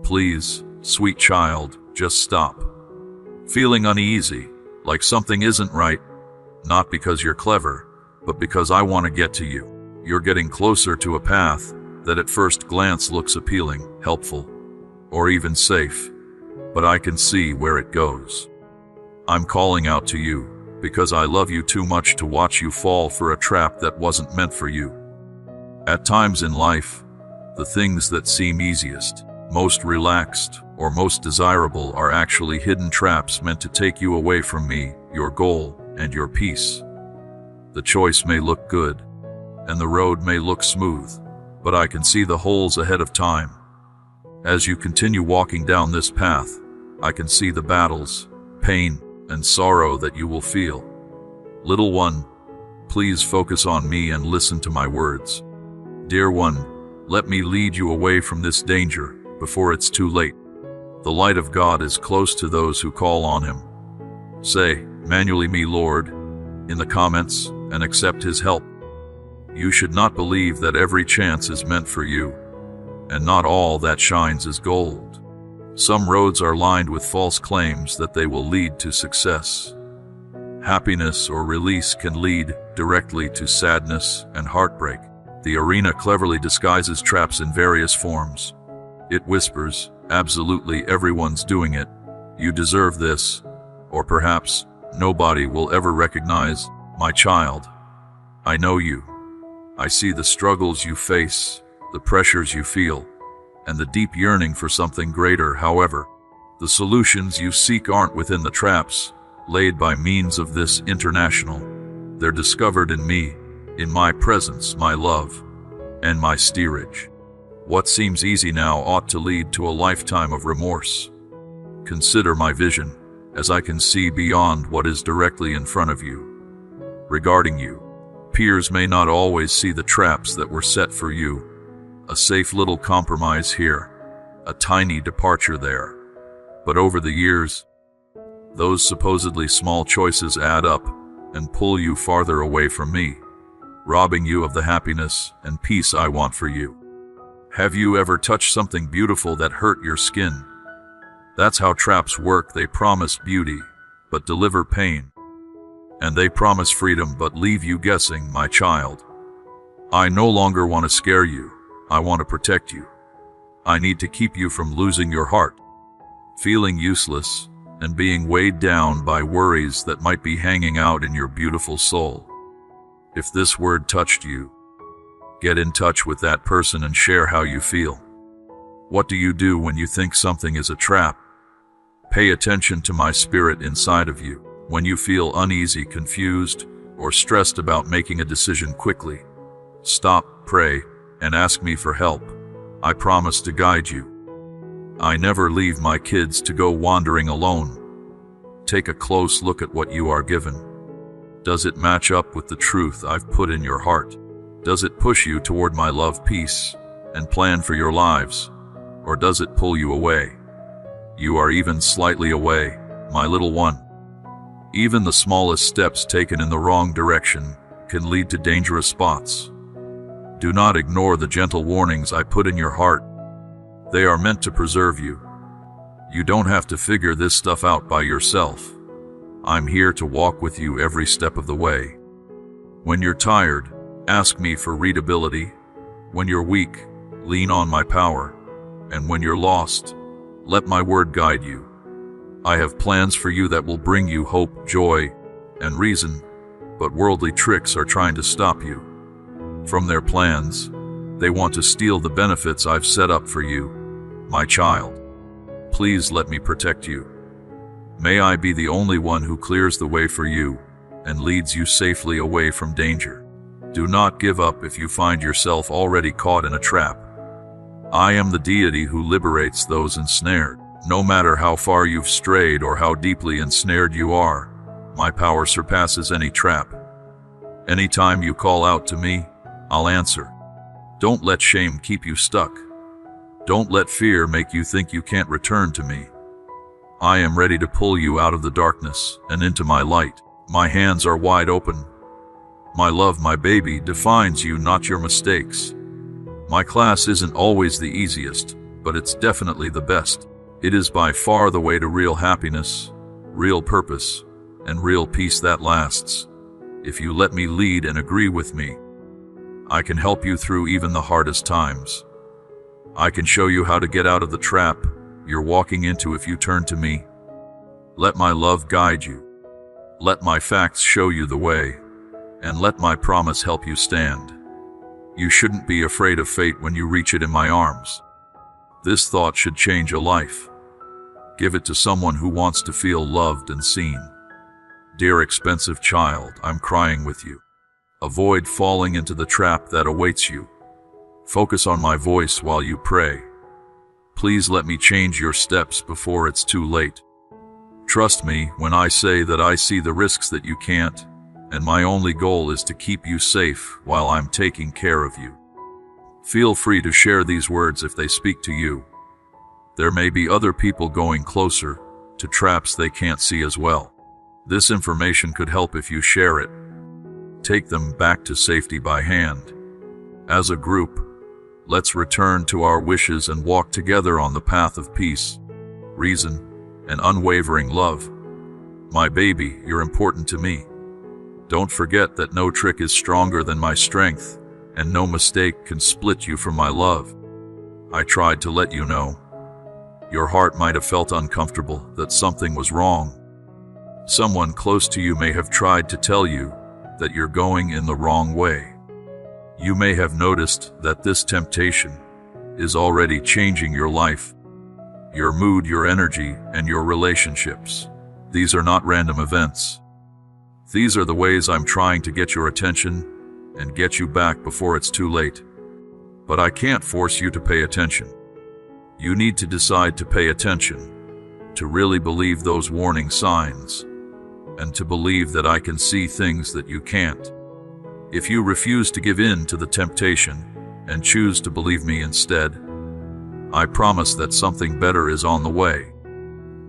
Please, sweet child, just stop. Feeling uneasy, like something isn't right, not because you're clever, but because I want to get to you. You're getting closer to a path that at first glance looks appealing, helpful, or even safe, but I can see where it goes. I'm calling out to you because I love you too much to watch you fall for a trap that wasn't meant for you. At times in life, the things that seem easiest, most relaxed, or most desirable are actually hidden traps meant to take you away from me, your goal, and your peace. The choice may look good, and the road may look smooth, but I can see the holes ahead of time. As you continue walking down this path, I can see the battles, pain, and sorrow that you will feel. Little one, please focus on me and listen to my words. Dear one, let me lead you away from this danger before it's too late. The light of God is close to those who call on him. Say, manually me Lord, in the comments and accept his help. You should not believe that every chance is meant for you, and not all that shines is gold. Some roads are lined with false claims that they will lead to success. Happiness or release can lead directly to sadness and heartbreak. The arena cleverly disguises traps in various forms. It whispers, absolutely everyone's doing it, you deserve this, or perhaps, nobody will ever recognize, my child. I know you. I see the struggles you face, the pressures you feel, and the deep yearning for something greater. However, the solutions you seek aren't within the traps laid by means of this international. They're discovered in me, in my presence, my love, and my steerage. What seems easy now ought to lead to a lifetime of remorse. Consider my vision, as I can see beyond what is directly in front of you. Regarding you, peers may not always see the traps that were set for you. A safe little compromise here, a tiny departure there. But over the years, those supposedly small choices add up and pull you farther away from me, robbing you of the happiness and peace I want for you. Have you ever touched something beautiful that hurt your skin? That's how traps work. They promise beauty, but deliver pain. And they promise freedom, but leave you guessing, my child. I no longer want to scare you. I want to protect you. I need to keep you from losing your heart, feeling useless, and being weighed down by worries that might be hanging out in your beautiful soul. If this word touched you, get in touch with that person and share how you feel. What do you do when you think something is a trap? Pay attention to my spirit inside of you. When you feel uneasy, confused, or stressed about making a decision quickly, stop, pray, and ask me for help. I promise to guide you. I never leave my kids to go wandering alone. Take a close look at what you are given. Does it match up with the truth I've put in your heart? Does it push you toward my love, peace, and plan for your lives? Or does it pull you away? You are even slightly away, my little one. Even the smallest steps taken in the wrong direction can lead to dangerous spots. Do not ignore the gentle warnings I put in your heart. They are meant to preserve you. You don't have to figure this stuff out by yourself. I'm here to walk with you every step of the way. When you're tired, ask me for readability. When you're weak, lean on my power. And when you're lost, let my word guide you. I have plans for you that will bring you hope, joy, and reason, but worldly tricks are trying to stop you. From their plans, they want to steal the benefits I've set up for you, my child. Please let me protect you. May I be the only one who clears the way for you and leads you safely away from danger. Do not give up if you find yourself already caught in a trap. I am the deity who liberates those ensnared. No matter how far you've strayed or how deeply ensnared you are, my power surpasses any trap. Anytime you call out to me, I'll answer. Don't let shame keep you stuck. Don't let fear make you think you can't return to me. I am ready to pull you out of the darkness and into my light. My hands are wide open. My love, my baby, defines you, not your mistakes. My class isn't always the easiest, but it's definitely the best. It is by far the way to real happiness, real purpose, and real peace that lasts. If you let me lead and agree with me, I can help you through even the hardest times. I can show you how to get out of the trap you're walking into if you turn to me. Let my love guide you. Let my facts show you the way, and let my promise help you stand. You shouldn't be afraid of fate when you reach it in my arms. This thought should change a life. Give it to someone who wants to feel loved and seen. Dear expensive child, I'm crying with you. Avoid falling into the trap that awaits you. Focus on my voice while you pray. Please let me change your steps before it's too late. Trust me when I say that I see the risks that you can't, and my only goal is to keep you safe while I'm taking care of you. Feel free to share these words if they speak to you. There may be other people going closer to traps they can't see as well. This information could help if you share it. Take them back to safety by hand. As a group, let's return to our wishes and walk together on the path of peace, reason, and unwavering love. My baby, you're important to me. Don't forget that no trick is stronger than my strength, and no mistake can split you from my love. I tried to let you know. Your heart might have felt uncomfortable that something was wrong. Someone close to you may have tried to tell you that you're going in the wrong way. You may have noticed that this temptation is already changing your life, your mood, your energy, and your relationships. These are not random events. These are the ways I'm trying to get your attention and get you back before it's too late. But I can't force you to pay attention. You need to decide to pay attention, to really believe those warning signs, and to believe that I can see things that you can't. If you refuse to give in to the temptation and choose to believe me instead, I promise that something better is on the way.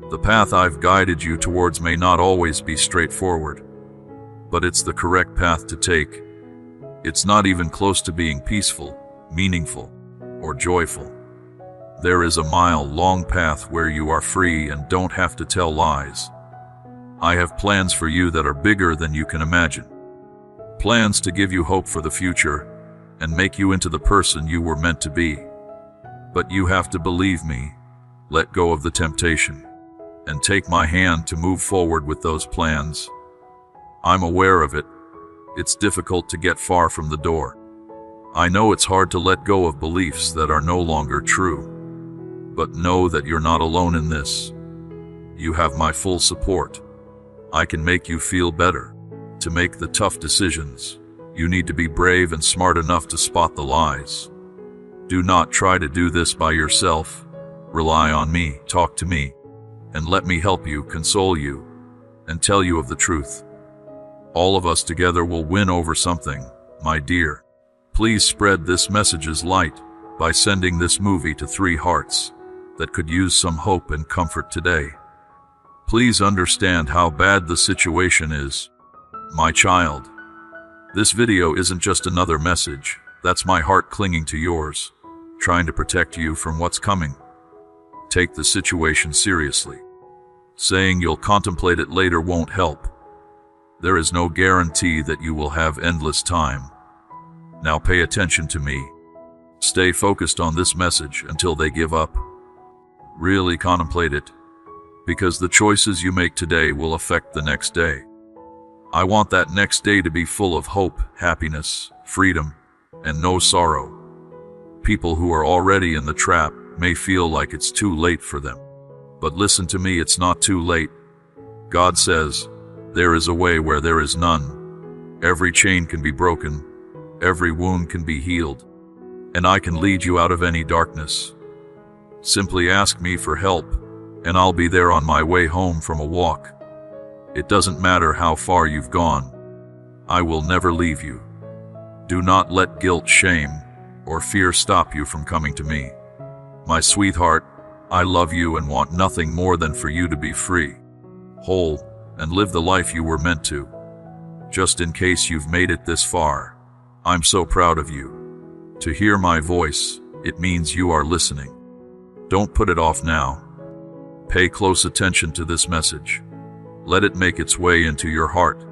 The path I've guided you towards may not always be straightforward, but it's the correct path to take. It's not even close to being peaceful, meaningful, or joyful. There is a mile-long path where you are free and don't have to tell lies. I have plans for you that are bigger than you can imagine. Plans to give you hope for the future and make you into the person you were meant to be. But you have to believe me, let go of the temptation, and take my hand to move forward with those plans. I'm aware of it. It's difficult to get far from the door. I know it's hard to let go of beliefs that are no longer true. But know that you're not alone in this. You have my full support. I can make you feel better. To make the tough decisions, you need to be brave and smart enough to spot the lies. Do not try to do this by yourself. Rely on me, talk to me, and let me help you, console you, and tell you of the truth. All of us together will win over something, my dear. Please spread this message's light by sending this movie to 3 hearts that could use some hope and comfort today. Please understand how bad the situation is. My child, this video isn't just another message. That's my heart clinging to yours, trying to protect you from what's coming. Take the situation seriously. Saying you'll contemplate it later won't help. There is no guarantee that you will have endless time. Now pay attention to me. Stay focused on this message until they give up. Really contemplate it, because the choices you make today will affect the next day. I want that next day to be full of hope, happiness, freedom, and no sorrow. People who are already in the trap may feel like it's too late for them. But listen to me, it's not too late. God says, there is a way where there is none. Every chain can be broken, every wound can be healed, and I can lead you out of any darkness. Simply ask me for help, and I'll be there on my way home from a walk. It doesn't matter how far you've gone. I will never leave you. Do not let guilt, shame, or fear stop you from coming to me. My sweetheart, I love you and want nothing more than for you to be free, whole, and live the life you were meant to. Just in case you've made it this far, I'm so proud of you. To hear my voice, it means you are listening. Don't put it off now. Pay close attention to this message. Let it make its way into your heart.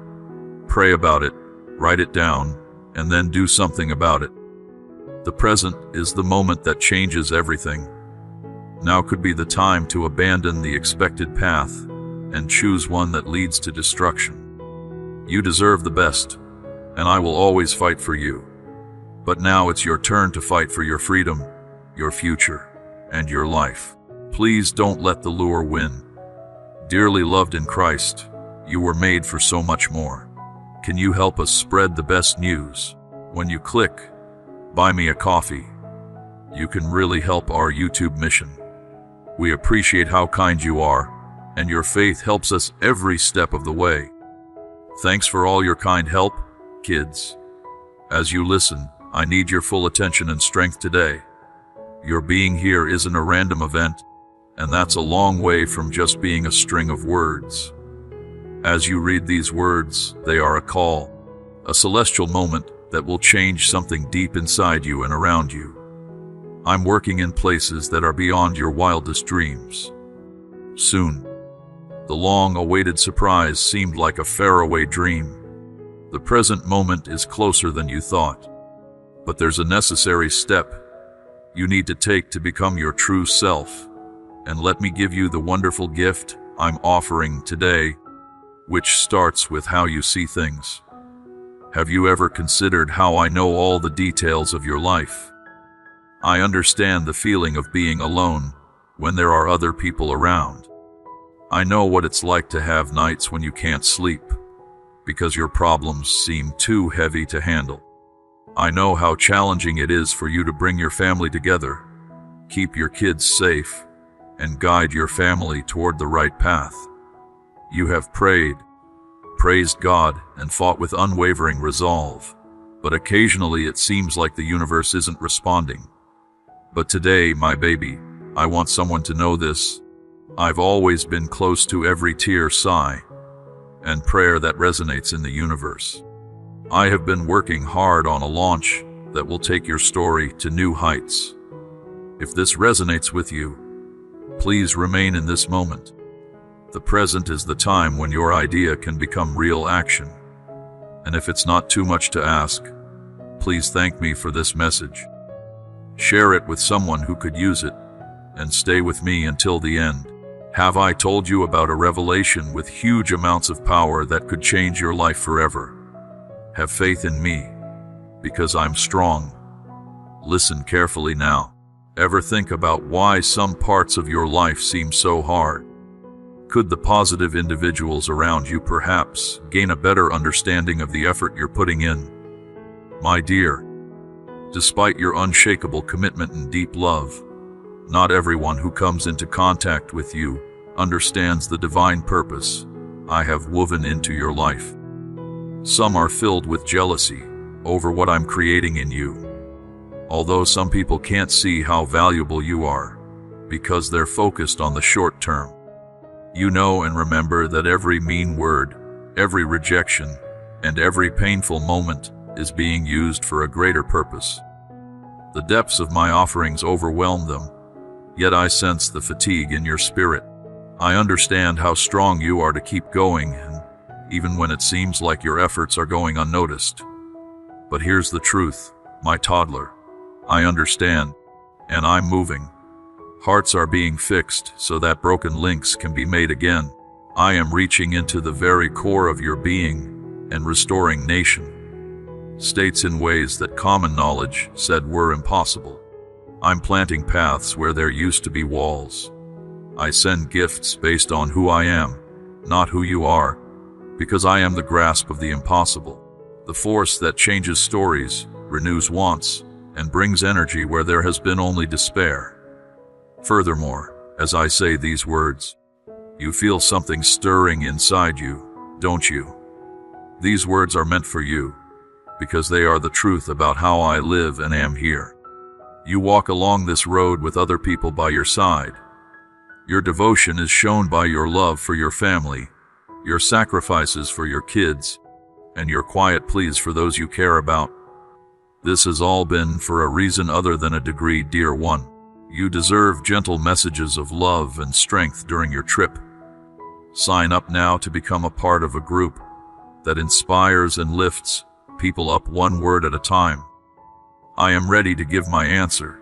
Pray about it, write it down, and then do something about it. The present is the moment that changes everything. Now could be the time to abandon the expected path and choose one that leads to destruction. You deserve the best, and I will always fight for you. But now it's your turn to fight for your freedom, your future, and your life. Please don't let the lure win. Dearly loved in Christ, you were made for so much more. Can you help us spread the best news? When you click, buy me a coffee, you can really help our YouTube mission. We appreciate how kind you are, and your faith helps us every step of the way. Thanks for all your kind help, kids. As you listen, I need your full attention and strength today. Your being here isn't a random event, and that's a long way from just being a string of words. As you read these words, they are a call, a celestial moment that will change something deep inside you and around you. I'm working in places that are beyond your wildest dreams. Soon, the long-awaited surprise seemed like a faraway dream. The present moment is closer than you thought. But there's a necessary step you need to take to become your true self. And let me give you the wonderful gift I'm offering today, which starts with how you see things. Have you ever considered how I know all the details of your life? I understand the feeling of being alone when there are other people around. I know what it's like to have nights when you can't sleep because your problems seem too heavy to handle. I know how challenging it is for you to bring your family together, keep your kids safe, and guide your family toward the right path. You have prayed, praised God, and fought with unwavering resolve, but occasionally it seems like the universe isn't responding. But today, my baby, I want someone to know this. I've always been close to every tear, sigh, and prayer that resonates in the universe. I have been working hard on a launch that will take your story to new heights. If this resonates with you, please remain in this moment. The present is the time when your idea can become real action. And if it's not too much to ask, please thank me for this message. Share it with someone who could use it, and stay with me until the end. Have I told you about a revelation with huge amounts of power that could change your life forever? Have faith in me, because I'm strong. Listen carefully now. Ever think about why some parts of your life seem so hard? Could the positive individuals around you perhaps gain a better understanding of the effort you're putting in? My dear, despite your unshakable commitment and deep love, not everyone who comes into contact with you understands the divine purpose I have woven into your life. Some are filled with jealousy over what I'm creating in you. Although some people can't see how valuable you are because they're focused on the short term. You know and remember that every mean word, every rejection, and every painful moment is being used for a greater purpose. The depths of my offerings overwhelm them, yet I sense the fatigue in your spirit. I understand how strong you are to keep going, even when it seems like your efforts are going unnoticed. But here's the truth, my toddler. I understand, and I'm moving. Hearts are being fixed so that broken links can be made again. I am reaching into the very core of your being and restoring nation states in ways that common knowledge said were impossible. I'm planting paths where there used to be walls. I send gifts based on who I am, not who you are, because I am the grasp of the impossible, the force that changes stories, renews wants, and brings energy where there has been only despair. Furthermore, as I say these words, you feel something stirring inside you, don't you? These words are meant for you, because they are the truth about how I live and am here. You walk along this road with other people by your side. Your devotion is shown by your love for your family, your sacrifices for your kids, and your quiet pleas for those you care about. This has all been for a reason other than a degree, dear one. You deserve gentle messages of love and strength during your trip. Sign up now to become a part of a group that inspires and lifts people up one word at a time. I am ready to give my answer.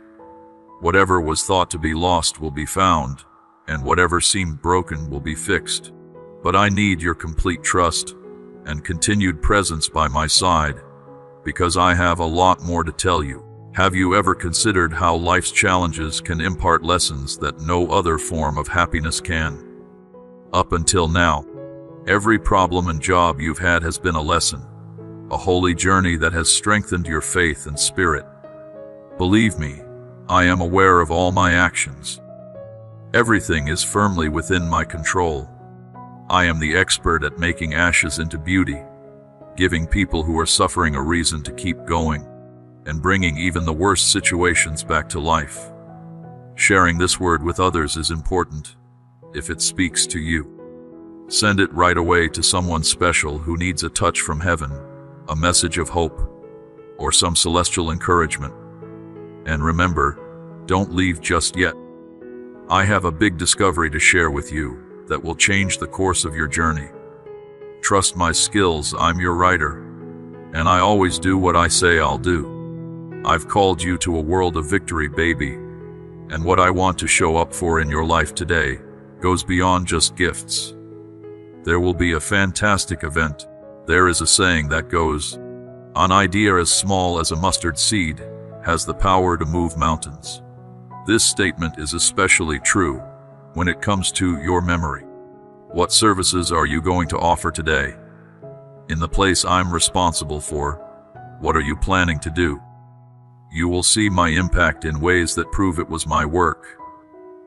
Whatever was thought to be lost will be found, and whatever seemed broken will be fixed. But I need your complete trust and continued presence by my side, because I have a lot more to tell you. Have you ever considered how life's challenges can impart lessons that no other form of happiness can? Up until now, every problem and job you've had has been a lesson, a holy journey that has strengthened your faith and spirit. Believe me, I am aware of all my actions. Everything is firmly within my control. I am the expert at making ashes into beauty, giving people who are suffering a reason to keep going, and bringing even the worst situations back to life. Sharing this word with others is important, if it speaks to you. Send it right away to someone special who needs a touch from heaven, a message of hope, or some celestial encouragement. And remember, don't leave just yet. I have a big discovery to share with you that will change the course of your journey. Trust my skills, I'm your writer, and I always do what I say I'll do. I've called you to a world of victory, baby, and what I want to show up for in your life today goes beyond just gifts. There will be a fantastic event. There is a saying that goes, "An idea as small as a mustard seed has the power to move mountains." This statement is especially true when it comes to your memory. What services are you going to offer today? In the place I'm responsible for, what are you planning to do? You will see my impact in ways that prove it was my work.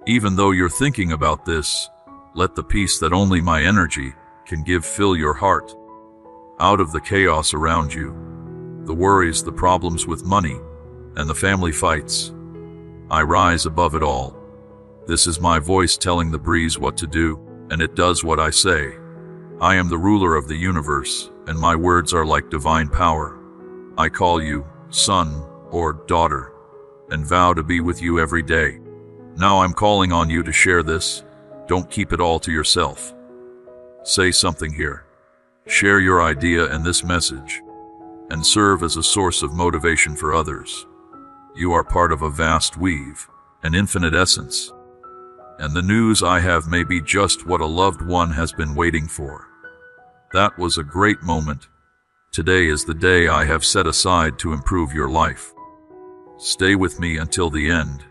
Even though you're thinking about this, let the peace that only my energy can give fill your heart. Out of the chaos around you, the worries, the problems with money, and the family fights, I rise above it all. This is my voice telling the breeze what to do, and it does what I say. I am the ruler of the universe, and my words are like divine power. I call you son or daughter, and vow to be with you every day. Now I'm calling on you to share this. Don't keep it all to yourself. Say something here. Share your idea and this message, and serve as a source of motivation for others. You are part of a vast weave, an infinite essence, and the news I have may be just what a loved one has been waiting for. That was a great moment. Today is the day I have set aside to improve your life. Stay with me until the end,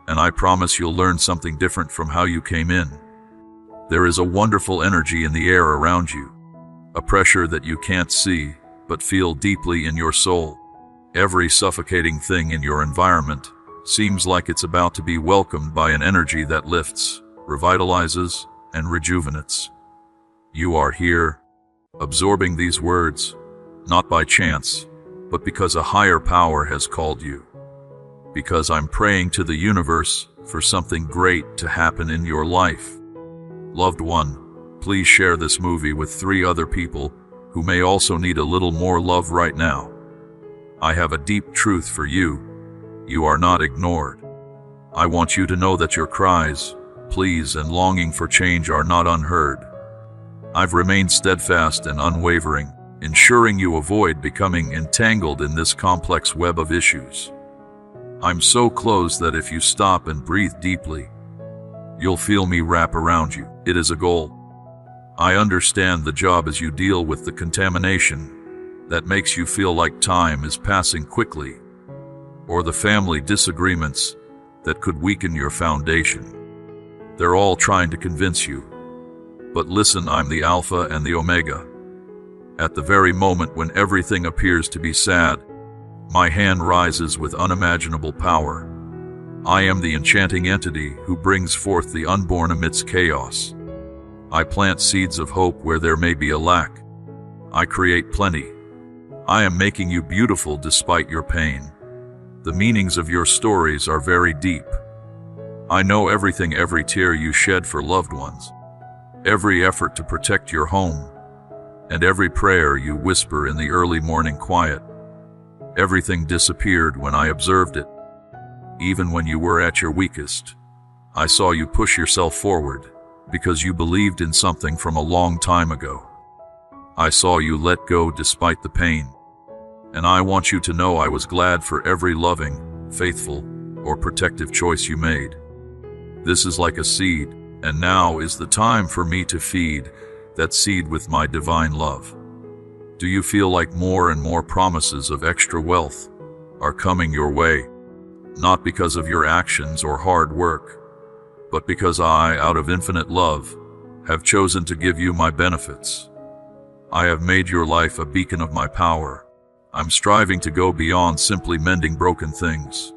and I promise you'll learn something different from how you came in. There is a wonderful energy in the air around you, a pressure that you can't see, but feel deeply in your soul. Every suffocating thing in your environment seems like it's about to be welcomed by an energy that lifts, revitalizes, and rejuvenates. You are here, absorbing these words, not by chance, but because a higher power has called you. Because I'm praying to the universe for something great to happen in your life. Loved one, please share this movie with 3 other people who may also need a little more love right now. I have a deep truth for you. You are not ignored. I want you to know that your cries, pleas, and longing for change are not unheard. I've remained steadfast and unwavering, ensuring you avoid becoming entangled in this complex web of issues. I'm so close that if you stop and breathe deeply, you'll feel me wrap around you. It is a goal. I understand the job as you deal with the contamination that makes you feel like time is passing quickly, or the family disagreements that could weaken your foundation. They're all trying to convince you. But listen, I'm the Alpha and the Omega. At the very moment when everything appears to be sad, my hand rises with unimaginable power. I am the enchanting entity who brings forth the unborn amidst chaos. I plant seeds of hope where there may be a lack. I create plenty. I am making you beautiful despite your pain. The meanings of your stories are very deep. I know everything, every tear you shed for loved ones, every effort to protect your home, and every prayer you whisper in the early morning quiet. Everything disappeared when I observed it. even when you were at your weakest. I saw you push yourself forward because you believed in something from a long time ago. I saw you let go despite the pain. And I want you to know I was glad for every loving, faithful, or protective choice you made. This is like a seed, and now is the time for me to feed that seed with my divine love. Do you feel like more and more promises of extra wealth are coming your way? Not because of your actions or hard work, but because I, out of infinite love, have chosen to give you my benefits. I have made your life a beacon of my power. I'm striving to go beyond simply mending broken things,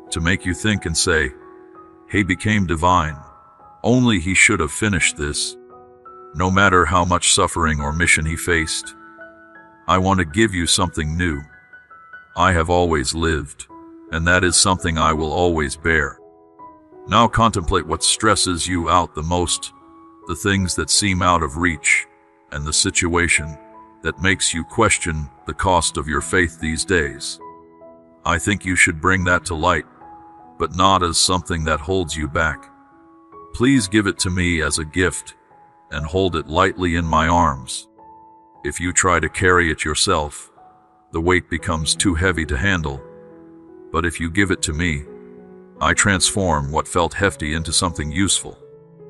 to make you think and say, he became divine. Only he should have finished this. No matter how much suffering or mission he faced, I want to give you something new. I have always lived, and that is something I will always bear. Now contemplate what stresses you out the most, the things that seem out of reach, and the situation that makes you question the cost of your faith these days. I think you should bring that to light, but not as something that holds you back. Please give it to me as a gift and hold it lightly in my arms. If you try to carry it yourself, the weight becomes too heavy to handle. But if you give it to me, I transform what felt hefty into something useful,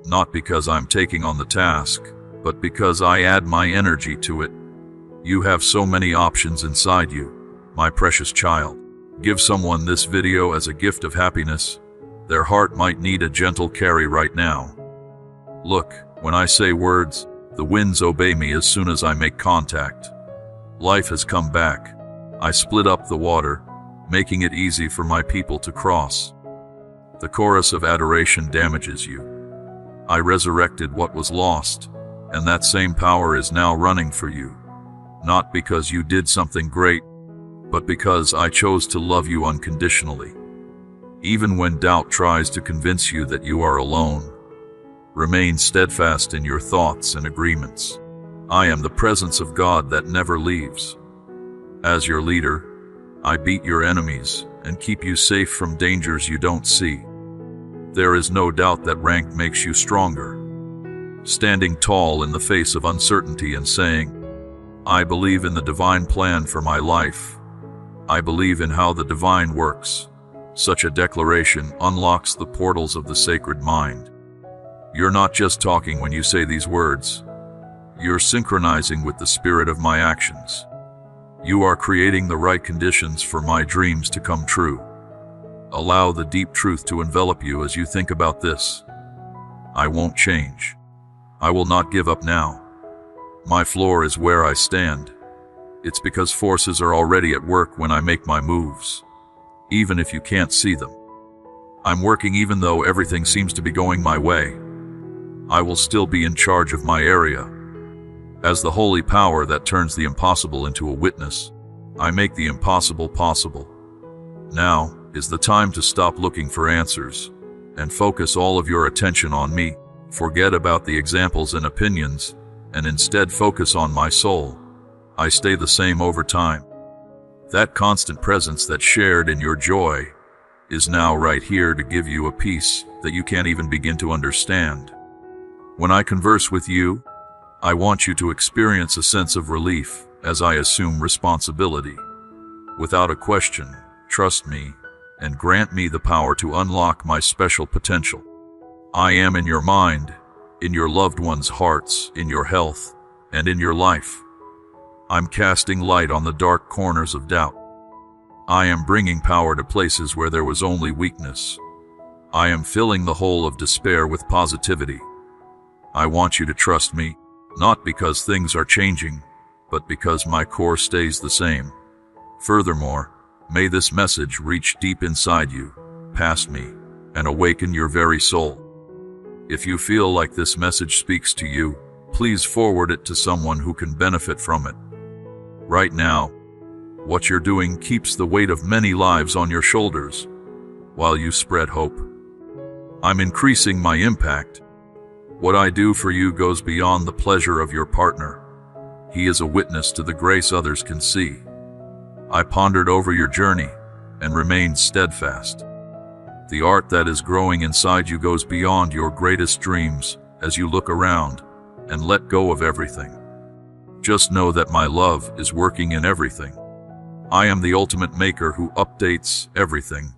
not because I'm taking on the task, but because I add my energy to it. You have so many options inside you, my precious child. Give someone this video as a gift of happiness. Their heart might need a gentle carry right now. Look, when I say words, the winds obey me as soon as I make contact. Life has come back. I split up the water, making it easy for my people to cross. The chorus of adoration damages you. I resurrected what was lost, and that same power is now running for you. Not because you did something great, but because I chose to love you unconditionally. Even when doubt tries to convince you that you are alone, remain steadfast in your thoughts and agreements. I am the presence of God that never leaves. As your leader, I beat your enemies and keep you safe from dangers you don't see. There is no doubt that rank makes you stronger. Standing tall in the face of uncertainty and saying, I believe in the divine plan for my life. I believe in how the divine works. Such a declaration unlocks the portals of the sacred mind. You're not just talking when you say these words. You're synchronizing with the spirit of my actions. You are creating the right conditions for my dreams to come true. Allow the deep truth to envelop you as you think about this. I won't change. I will not give up now. My floor is where I stand. It's because forces are already at work when I make my moves, even if you can't see them. I'm working even though everything seems to be going my way. I will still be in charge of my area. As the holy power that turns the impossible into a witness, I make the impossible possible. Now is the time to stop looking for answers and focus all of your attention on me. Forget about the examples and opinions, and instead focus on my soul. I stay the same over time. That constant presence that's shared in your joy is now right here to give you a peace that you can't even begin to understand. When I converse with you, I want you to experience a sense of relief as I assume responsibility. Without a question, trust me and grant me the power to unlock my special potential. I am in your mind, in your loved ones' hearts, in your health, and in your life. I'm casting light on the dark corners of doubt. I am bringing power to places where there was only weakness. I am filling the hole of despair with positivity. I want you to trust me, not because things are changing, but because my core stays the same. Furthermore, may this message reach deep inside you, past me, and awaken your very soul. If you feel like this message speaks to you, please forward it to someone who can benefit from it. Right now, what you're doing keeps the weight of many lives on your shoulders, while you spread hope. I'm increasing my impact. What I do for you goes beyond the pleasure of your partner. He is a witness to the grace others can see. I pondered over your journey and remained steadfast. The art that is growing inside you goes beyond your greatest dreams as you look around and let go of everything. Just know that my love is working in everything. I am the ultimate maker who updates everything.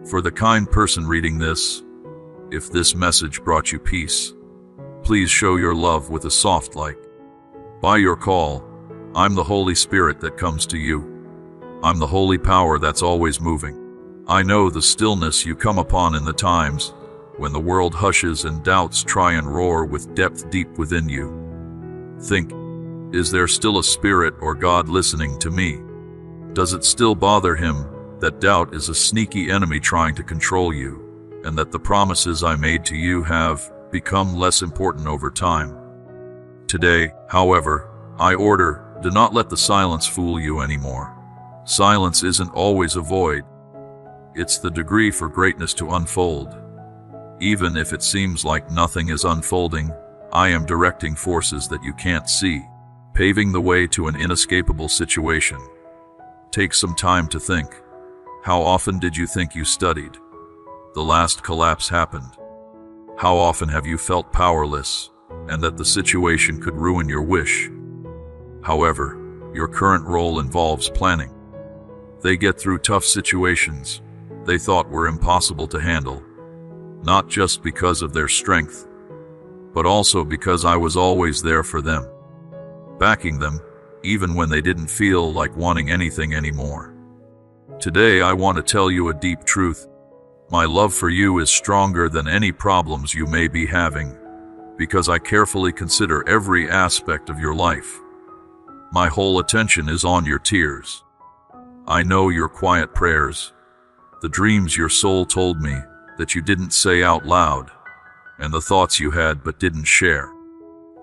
For the kind person reading this, if this message brought you peace, please show your love with a soft like. By your call, I'm the Holy Spirit that comes to you. I'm the holy power that's always moving. I know the stillness you come upon in the times when the world hushes and doubts try and roar with depth deep within you. Think, is there still a spirit or God listening to me? Does it still bother him that doubt is a sneaky enemy trying to control you, and that the promises I made to you have become less important over time? Today, however, I order, do not let the silence fool you anymore. Silence isn't always a void. It's the degree for greatness to unfold. Even if it seems like nothing is unfolding, I am directing forces that you can't see, paving the way to an inescapable situation. Take some time to think. How often did you think you studied? The last collapse happened. How often have you felt powerless, and that the situation could ruin your wish? However, your current role involves planning. They get through tough situations they thought were impossible to handle, not just because of their strength, but also because I was always there for them, backing them, even when they didn't feel like wanting anything anymore. Today I want to tell you a deep truth. My love for you is stronger than any problems you may be having, because I carefully consider every aspect of your life. My whole attention is on your tears. I know your quiet prayers, the dreams your soul told me that you didn't say out loud, and the thoughts you had but didn't share.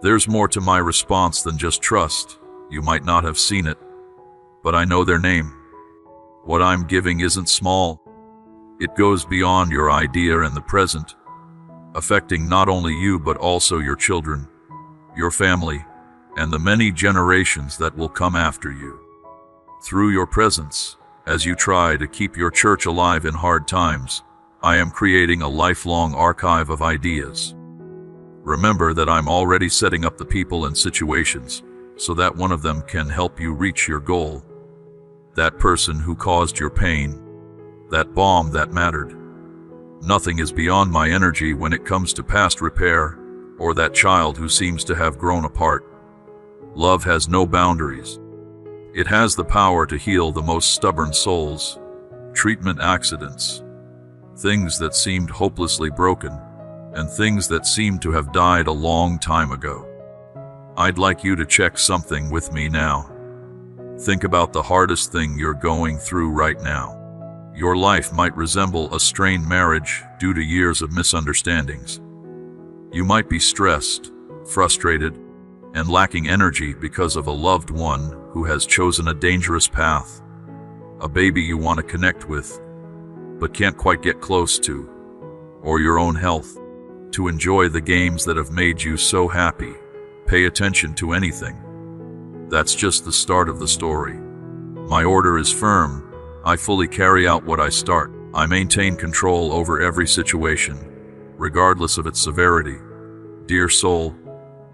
There's more to my response than just trust. You might not have seen it, but I know their name. What I'm giving isn't small. It goes beyond your idea and the present, affecting not only you but also your children, your family, and the many generations that will come after you. Through your presence, as you try to keep your church alive in hard times, I am creating a lifelong archive of ideas. Remember that I'm already setting up the people and situations so that one of them can help you reach your goal. That person who caused your pain, that bomb that mattered. Nothing is beyond my energy when it comes to past repair, or that child who seems to have grown apart. Love has no boundaries. It has the power to heal the most stubborn souls, treatment accidents, things that seemed hopelessly broken, and things that seemed to have died a long time ago. I'd like you to check something with me now. Think about the hardest thing you're going through right now. Your life might resemble a strained marriage due to years of misunderstandings. You might be stressed, frustrated, and lacking energy because of a loved one who has chosen a dangerous path, a baby you want to connect with, but can't quite get close to, or your own health. To enjoy the games that have made you so happy, pay attention to anything. That's just the start of the story. My order is firm. I fully carry out what I start. I maintain control over every situation, regardless of its severity. Dear soul,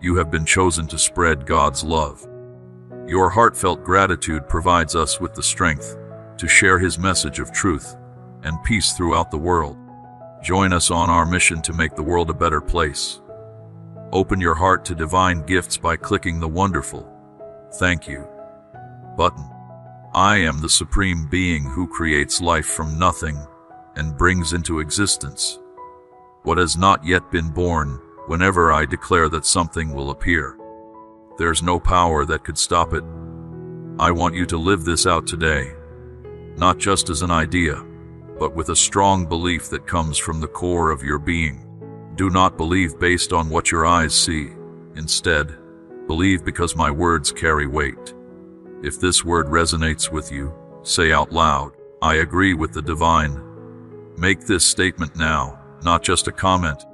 you have been chosen to spread God's love. Your heartfelt gratitude provides us with the strength to share His message of truth and peace throughout the world. Join us on our mission to make the world a better place. Open your heart to divine gifts by clicking the wonderful "Thank you" button. I am the Supreme Being who creates life from nothing and brings into existence what has not yet been born whenever I declare that something will appear. There's no power that could stop it. I want you to live this out today, not just as an idea, but with a strong belief that comes from the core of your being. Do not believe based on what your eyes see. Instead, believe because my words carry weight. If this word resonates with you, say out loud, "I agree with the divine." Make this statement now, not just a comment,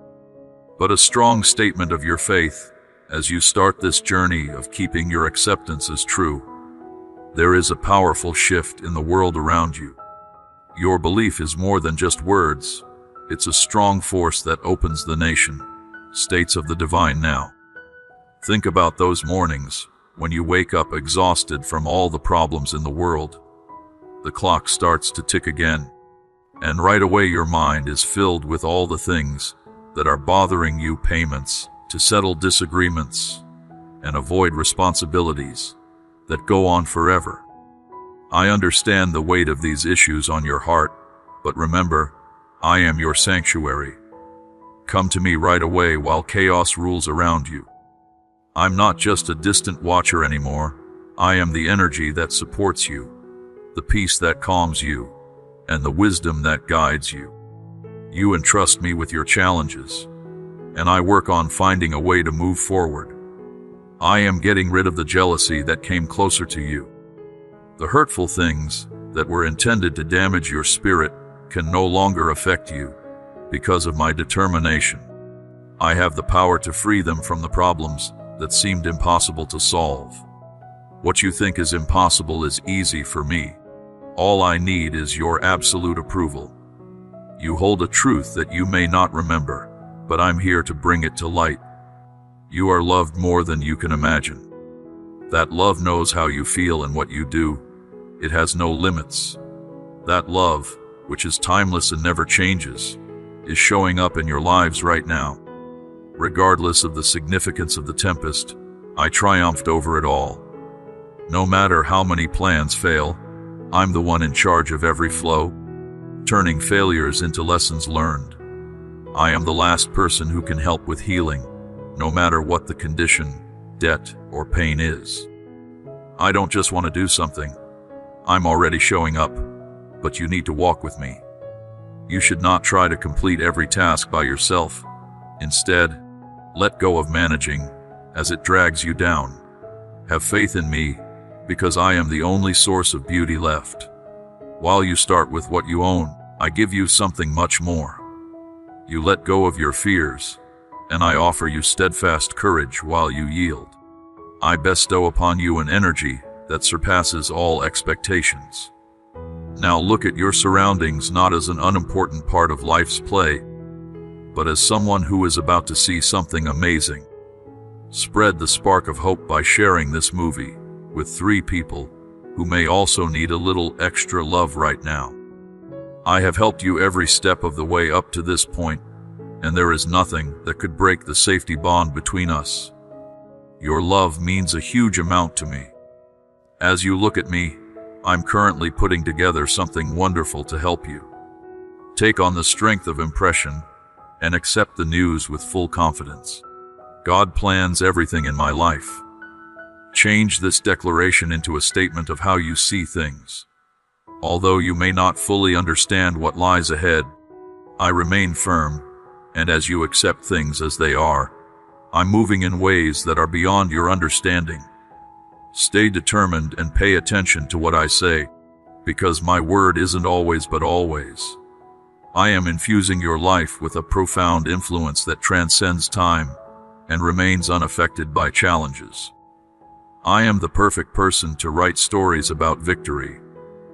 but a strong statement of your faith as you start this journey of keeping your acceptance as true. There is a powerful shift in the world around you. Your belief is more than just words. It's a strong force that opens the nation, states of the divine now. Think about those mornings when you wake up exhausted from all the problems in the world. The clock starts to tick again, and right away your mind is filled with all the things that are bothering you, payments to settle disagreements and avoid responsibilities that go on forever. I understand the weight of these issues on your heart, but remember, I am your sanctuary. Come to me right away while chaos rules around you. I'm not just a distant watcher anymore. I am the energy that supports you, the peace that calms you, and the wisdom that guides you. You entrust me with your challenges, and I work on finding a way to move forward. I am getting rid of the jealousy that came closer to you. The hurtful things that were intended to damage your spirit can no longer affect you because of my determination. I have the power to free them from the problems that seemed impossible to solve. What you think is impossible is easy for me. All I need is your absolute approval. You hold a truth that you may not remember, but I'm here to bring it to light. You are loved more than you can imagine. That love knows how you feel and what you do. It has no limits. That love, which is timeless and never changes, is showing up in your lives right now. Regardless of the significance of the tempest, I triumphed over it all. No matter how many plans fail, I'm the one in charge of every flow, turning failures into lessons learned. I am the last person who can help with healing, no matter what the condition, debt, or pain is. I don't just want to do something. I'm already showing up, but you need to walk with me. You should not try to complete every task by yourself. Instead, let go of managing as it drags you down. Have faith in me, because I am the only source of beauty left. While you start with what you own, I give you something much more. You let go of your fears, and I offer you steadfast courage while you yield. I bestow upon you an energy that surpasses all expectations. Now look at your surroundings not as an unimportant part of life's play, but as someone who is about to see something amazing. Spread the spark of hope by sharing this movie with 3 people who may also need a little extra love right now. I have helped you every step of the way up to this point, and there is nothing that could break the safety bond between us. Your love means a huge amount to me. As you look at me, I'm currently putting together something wonderful to help you. Take on the strength of impression and accept the news with full confidence. God plans everything in my life. Change this declaration into a statement of how you see things. Although you may not fully understand what lies ahead, I remain firm, and as you accept things as they are, I'm moving in ways that are beyond your understanding. Stay determined and pay attention to what I say, because my word isn't always but always. I am infusing your life with a profound influence that transcends time and remains unaffected by challenges. I am the perfect person to write stories about victory,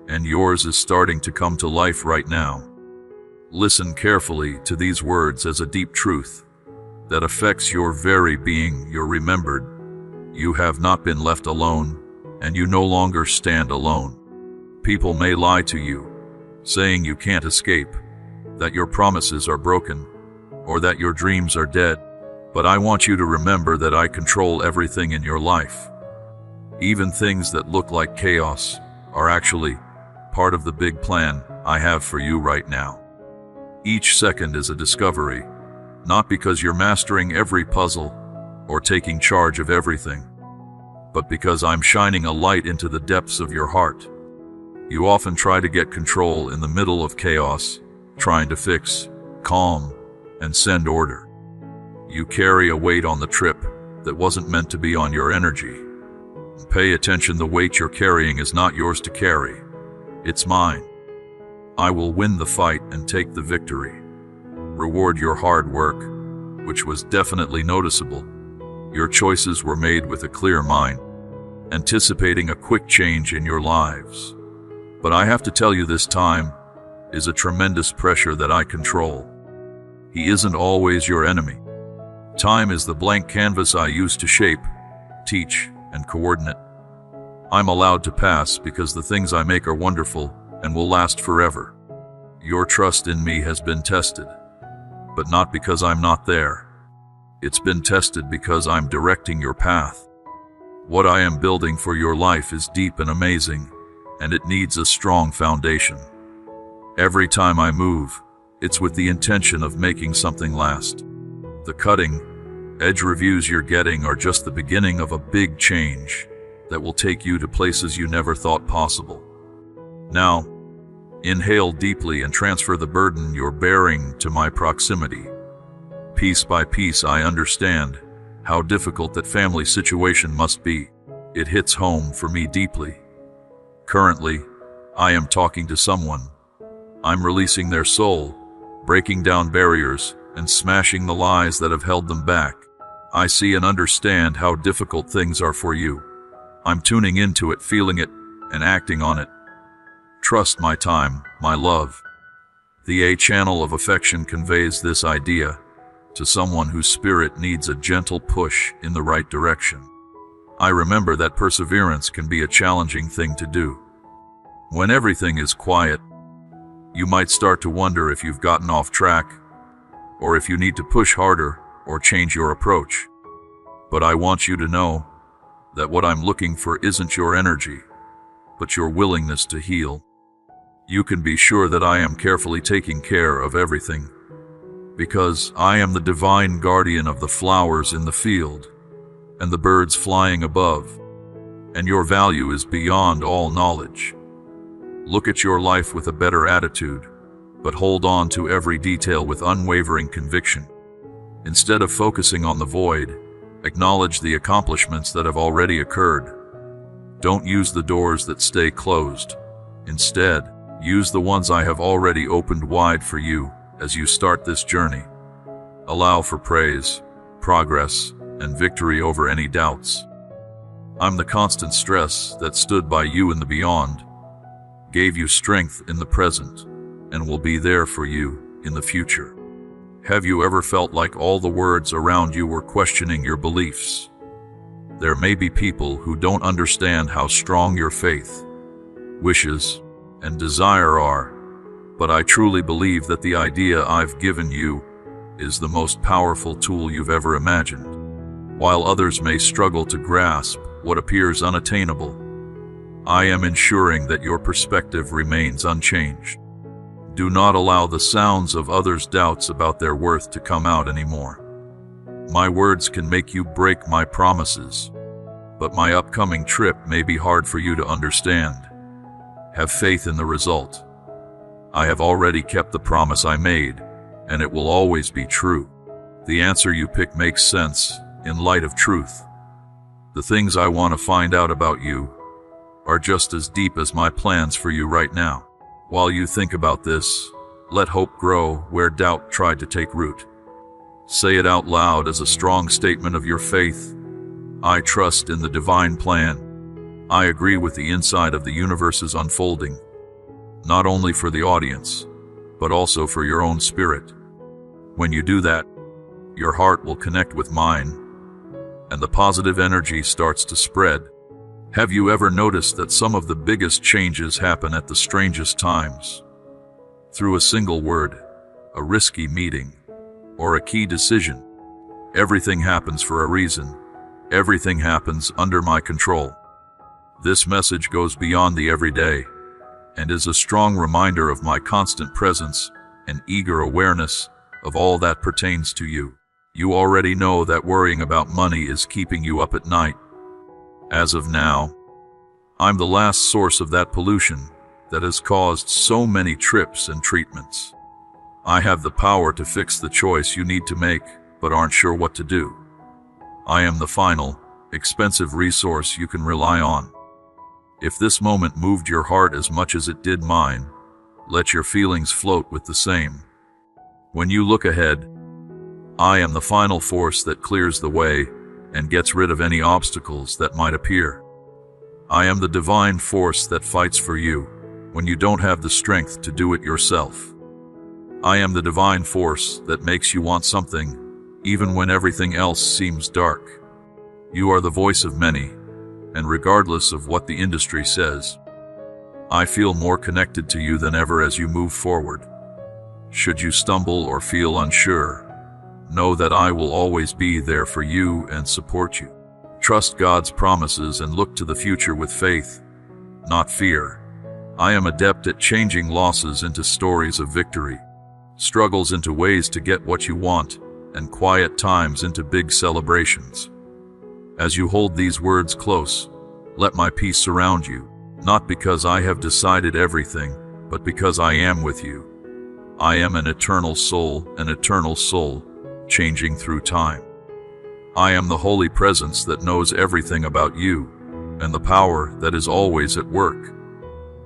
and yours is starting to come to life right now. Listen carefully to these words as a deep truth that affects your very being. You're remembered. You have not been left alone, and you no longer stand alone. People may lie to you, saying you can't escape, that your promises are broken, or that your dreams are dead. But I want you to remember that I control everything in your life. Even things that look like chaos are actually part of the big plan I have for you right now. Each second is a discovery, not because you're mastering every puzzle or taking charge of everything, but because I'm shining a light into the depths of your heart. You often try to get control in the middle of chaos, trying to fix, calm, and send order. You carry a weight on the trip that wasn't meant to be on your energy. Pay attention, the weight you're carrying is not yours to carry. It's mine. I will win the fight and take the victory. Reward your hard work, which was definitely noticeable. Your choices were made with a clear mind, anticipating a quick change in your lives. But I have to tell you this time, is a tremendous pressure that I control. He isn't always your enemy. Time is the blank canvas I use to shape, teach, and coordinate. I'm allowed to pass because the things I make are wonderful and will last forever. Your trust in me has been tested, but not because I'm not there. It's been tested because I'm directing your path. What I am building for your life is deep and amazing, and it needs a strong foundation. Every time I move, it's with the intention of making something last. The cutting edge reviews you're getting are just the beginning of a big change that will take you to places you never thought possible. Now, inhale deeply and transfer the burden you're bearing to my proximity. Piece by piece, I understand how difficult that family situation must be. It hits home for me deeply. Currently, I am talking to someone. I'm releasing their soul, breaking down barriers, and smashing the lies that have held them back. I see and understand how difficult things are for you. I'm tuning into it, feeling it, and acting on it. Trust my time, my love. The A channel of affection conveys this idea to someone whose spirit needs a gentle push in the right direction. I remember that perseverance can be a challenging thing to do. When everything is quiet, you might start to wonder if you've gotten off track, or if you need to push harder or change your approach. But I want you to know that what I'm looking for isn't your energy, but your willingness to heal. You can be sure that I am carefully taking care of everything, because I am the divine guardian of the flowers in the field and the birds flying above, and your value is beyond all knowledge. Look at your life with a better attitude, but hold on to every detail with unwavering conviction. Instead of focusing on the void, acknowledge the accomplishments that have already occurred. Don't use the doors that stay closed. Instead, use the ones I have already opened wide for you as you start this journey. Allow for praise, progress, and victory over any doubts. I'm the constant stress that stood by you in the beyond, gave you strength in the present, and will be there for you in the future. Have you ever felt like all the words around you were questioning your beliefs? There may be people who don't understand how strong your faith, wishes, and desire are, but I truly believe that the idea I've given you is the most powerful tool you've ever imagined. While others may struggle to grasp what appears unattainable, I am ensuring that your perspective remains unchanged. Do not allow the sounds of others' doubts about their worth to come out anymore. My words can make you break my promises, but my upcoming trip may be hard for you to understand. Have faith in the result. I have already kept the promise I made, and it will always be true. The answer you pick makes sense in light of truth. The things I want to find out about you are just as deep as my plans for you right now. While you think about this, let hope grow where doubt tried to take root. Say it out loud as a strong statement of your faith. I trust in the divine plan. I agree with the inside of the universe's unfolding, not only for the audience, but also for your own spirit. When you do that, your heart will connect with mine, and the positive energy starts to spread. Have you ever noticed that some of the biggest changes happen at the strangest times? Through a single word, a risky meeting, or a key decision. Everything happens for a reason. Everything happens under my control. This message goes beyond the everyday and is a strong reminder of my constant presence and eager awareness of all that pertains to you. You already know that worrying about money is keeping you up at night. As of now, I'm the last source of that pollution that has caused so many trips and treatments. I have the power to fix the choice you need to make but aren't sure what to do. I am the final, expensive resource you can rely on. If this moment moved your heart as much as it did mine, let your feelings float with the same. When you look ahead, I am the final force that clears the way and gets rid of any obstacles that might appear. I am the divine force that fights for you, when you don't have the strength to do it yourself. I am the divine force that makes you want something, even when everything else seems dark. You are the voice of many, and regardless of what the industry says, I feel more connected to you than ever as you move forward. Should you stumble or feel unsure, know that I will always be there for you and support you. Trust God's promises and look to the future with faith, not fear. I am adept at changing losses into stories of victory, struggles into ways to get what you want, and quiet times into big celebrations. As you hold these words close, let my peace surround you, not because I have decided everything, but because I am with you. I am an eternal soul, changing through time. I am the holy presence that knows everything about you, and the power that is always at work.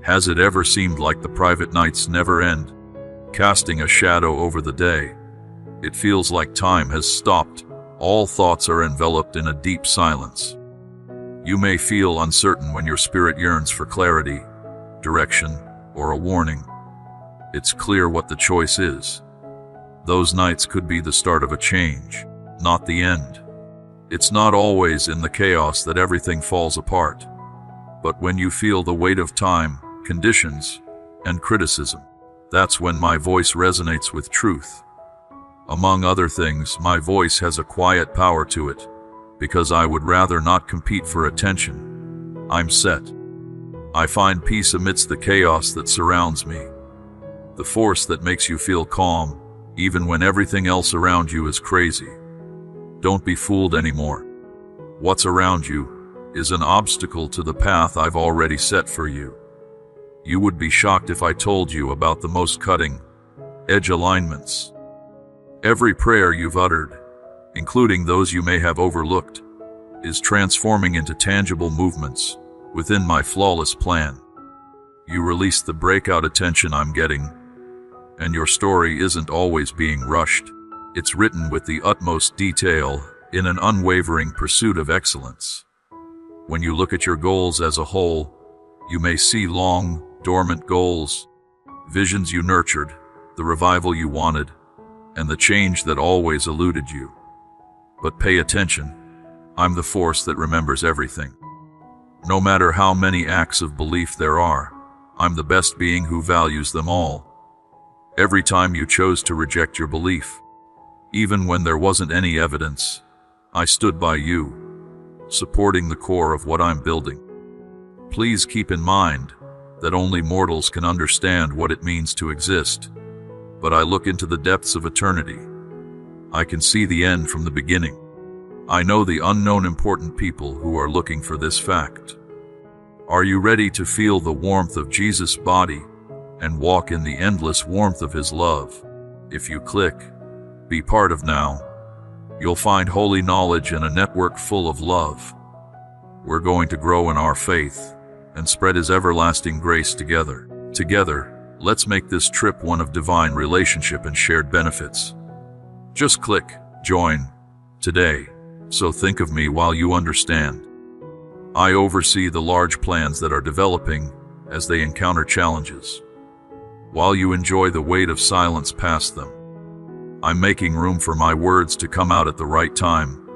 Has it ever seemed like the private nights never end, casting a shadow over the day? It feels like time has stopped. All thoughts are enveloped in a deep silence. You may feel uncertain when your spirit yearns for clarity, direction, or a warning. It's clear what the choice is. Those nights could be the start of a change, not the end. It's not always in the chaos that everything falls apart, but when you feel the weight of time, conditions, and criticism, that's when my voice resonates with truth. Among other things, my voice has a quiet power to it, because I would rather not compete for attention. I'm set. I find peace amidst the chaos that surrounds me, the force that makes you feel calm, even when everything else around you is crazy. Don't be fooled anymore. What's around you is an obstacle to the path I've already set for you. You would be shocked if I told you about the most cutting-edge alignments. Every prayer you've uttered, including those you may have overlooked, is transforming into tangible movements within my flawless plan. You release the breakout attention I'm getting, and your story isn't always being rushed. It's written with the utmost detail in an unwavering pursuit of excellence. When you look at your goals as a whole, you may see long, dormant goals, visions you nurtured, the revival you wanted, and the change that always eluded you. But pay attention. I'm the force that remembers everything. No matter how many acts of belief there are, I'm the best being who values them all. Every time you chose to reject your belief, even when there wasn't any evidence, I stood by you, supporting the core of what I'm building. Please keep in mind that only mortals can understand what it means to exist, but I look into the depths of eternity. I can see the end from the beginning. I know the unknown important people who are looking for this fact. Are you ready to feel the warmth of Jesus' body and walk in the endless warmth of His love? If you click Be Part of Now, you'll find holy knowledge and a network full of love. We're going to grow in our faith and spread His everlasting grace together. Together, let's make this trip one of divine relationship and shared benefits. Just click Join today, so think of me while you understand. I oversee the large plans that are developing as they encounter challenges, while you enjoy the weight of silence past them. I'm making room for my words to come out at the right time,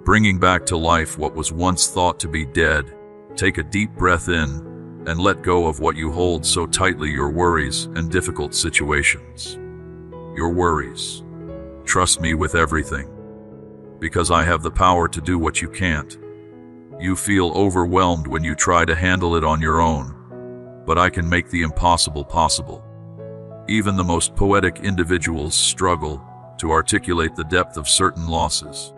bringing back to life what was once thought to be dead. Take a deep breath in and let go of what you hold so tightly, your worries and difficult situations. Your worries. Trust me with everything, because I have the power to do what you can't. You feel overwhelmed when you try to handle it on your own, but I can make the impossible possible. Even the most poetic individuals struggle to articulate the depth of certain losses.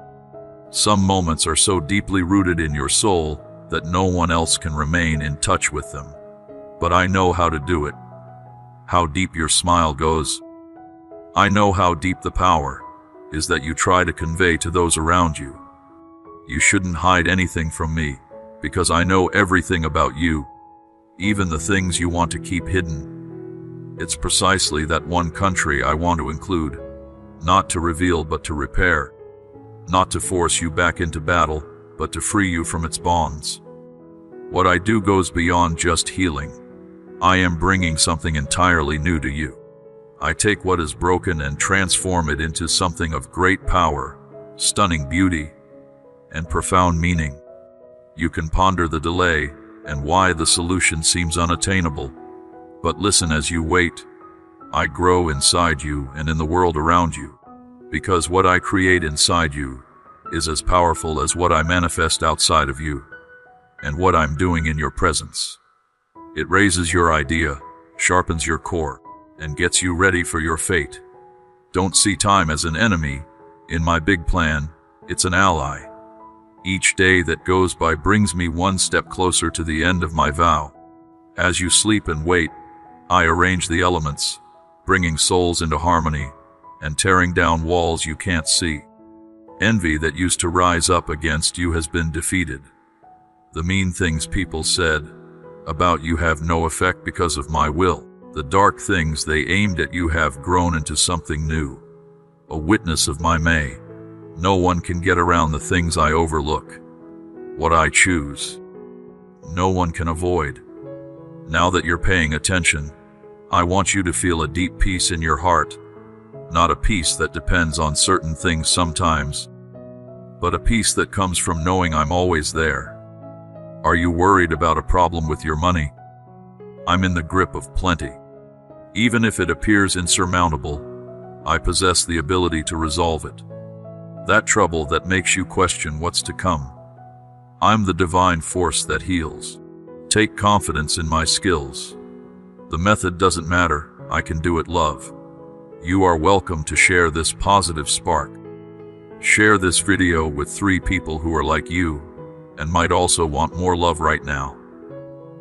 Some moments are so deeply rooted in your soul that no one else can remain in touch with them. But I know how to do it. How deep your smile goes. I know how deep the power is that you try to convey to those around you. You shouldn't hide anything from me, because I know everything about you, even the things you want to keep hidden. It's precisely that one country I want to include, not to reveal but to repair, not to force you back into battle, but to free you from its bonds. What I do goes beyond just healing. I am bringing something entirely new to you. I take what is broken and transform it into something of great power, stunning beauty, and profound meaning. You can ponder the delay and why the solution seems unattainable. But listen as you wait. I grow inside you and in the world around you, because what I create inside you is as powerful as what I manifest outside of you, and what I'm doing in your presence. It raises your idea, sharpens your core, and gets you ready for your fate. Don't see time as an enemy. In my big plan, it's an ally. Each day that goes by brings me one step closer to the end of my vow. As you sleep and wait, I arrange the elements, bringing souls into harmony and tearing down walls you can't see. Envy that used to rise up against you has been defeated. The mean things people said about you have no effect because of my will. The dark things they aimed at you have grown into something new, a witness of my may. No one can get around the things I overlook. What I choose, no one can avoid. Now that you're paying attention, I want you to feel a deep peace in your heart, not a peace that depends on certain things sometimes, but a peace that comes from knowing I'm always there. Are you worried about a problem with your money? I'm in the grip of plenty. Even if it appears insurmountable, I possess the ability to resolve it. That trouble that makes you question what's to come, I'm the divine force that heals. Take confidence in my skills. The method doesn't matter, I can do it, love. You are welcome to share this positive spark. Share this video with 3 people who are like you and might also want more love right now.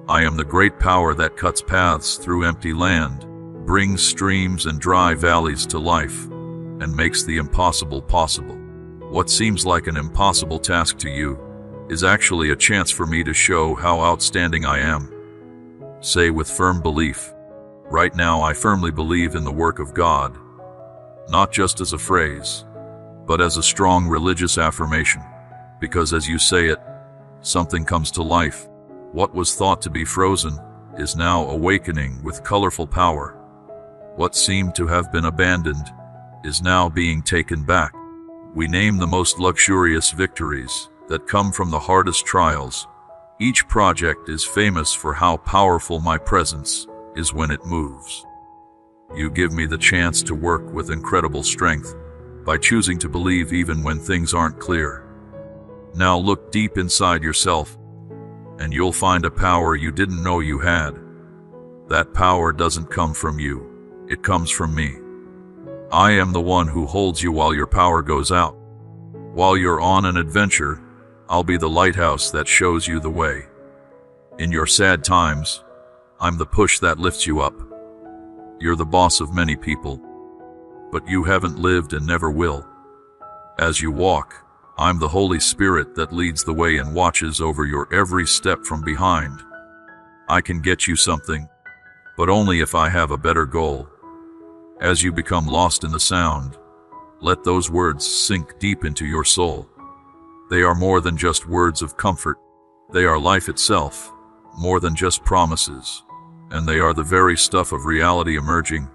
I am the great power that cuts paths through empty land, brings streams and dry valleys to life, and makes the impossible possible. What seems like an impossible task to you is actually a chance for me to show how outstanding I am. Say with firm belief, right now I firmly believe in the work of God, not just as a phrase, but as a strong religious affirmation, because as you say it, something comes to life. What was thought to be frozen is now awakening with colorful power. What seemed to have been abandoned is now being taken back. We name the most luxurious victories that come from the hardest trials. Each project is famous for how powerful my presence is when it moves. You give me the chance to work with incredible strength by choosing to believe even when things aren't clear. Now look deep inside yourself, and you'll find a power you didn't know you had. That power doesn't come from you, it comes from me. I am the one who holds you while your power goes out. While you're on an adventure, I'll be the lighthouse that shows you the way. In your sad times, I'm the push that lifts you up. You're the boss of many people, but you haven't lived and never will. As you walk, I'm the Holy Spirit that leads the way and watches over your every step from behind. I can get you something, but only if I have a better goal. As you become lost in the sound, let those words sink deep into your soul. They are more than just words of comfort. They are life itself, more than just promises, and they are the very stuff of reality emerging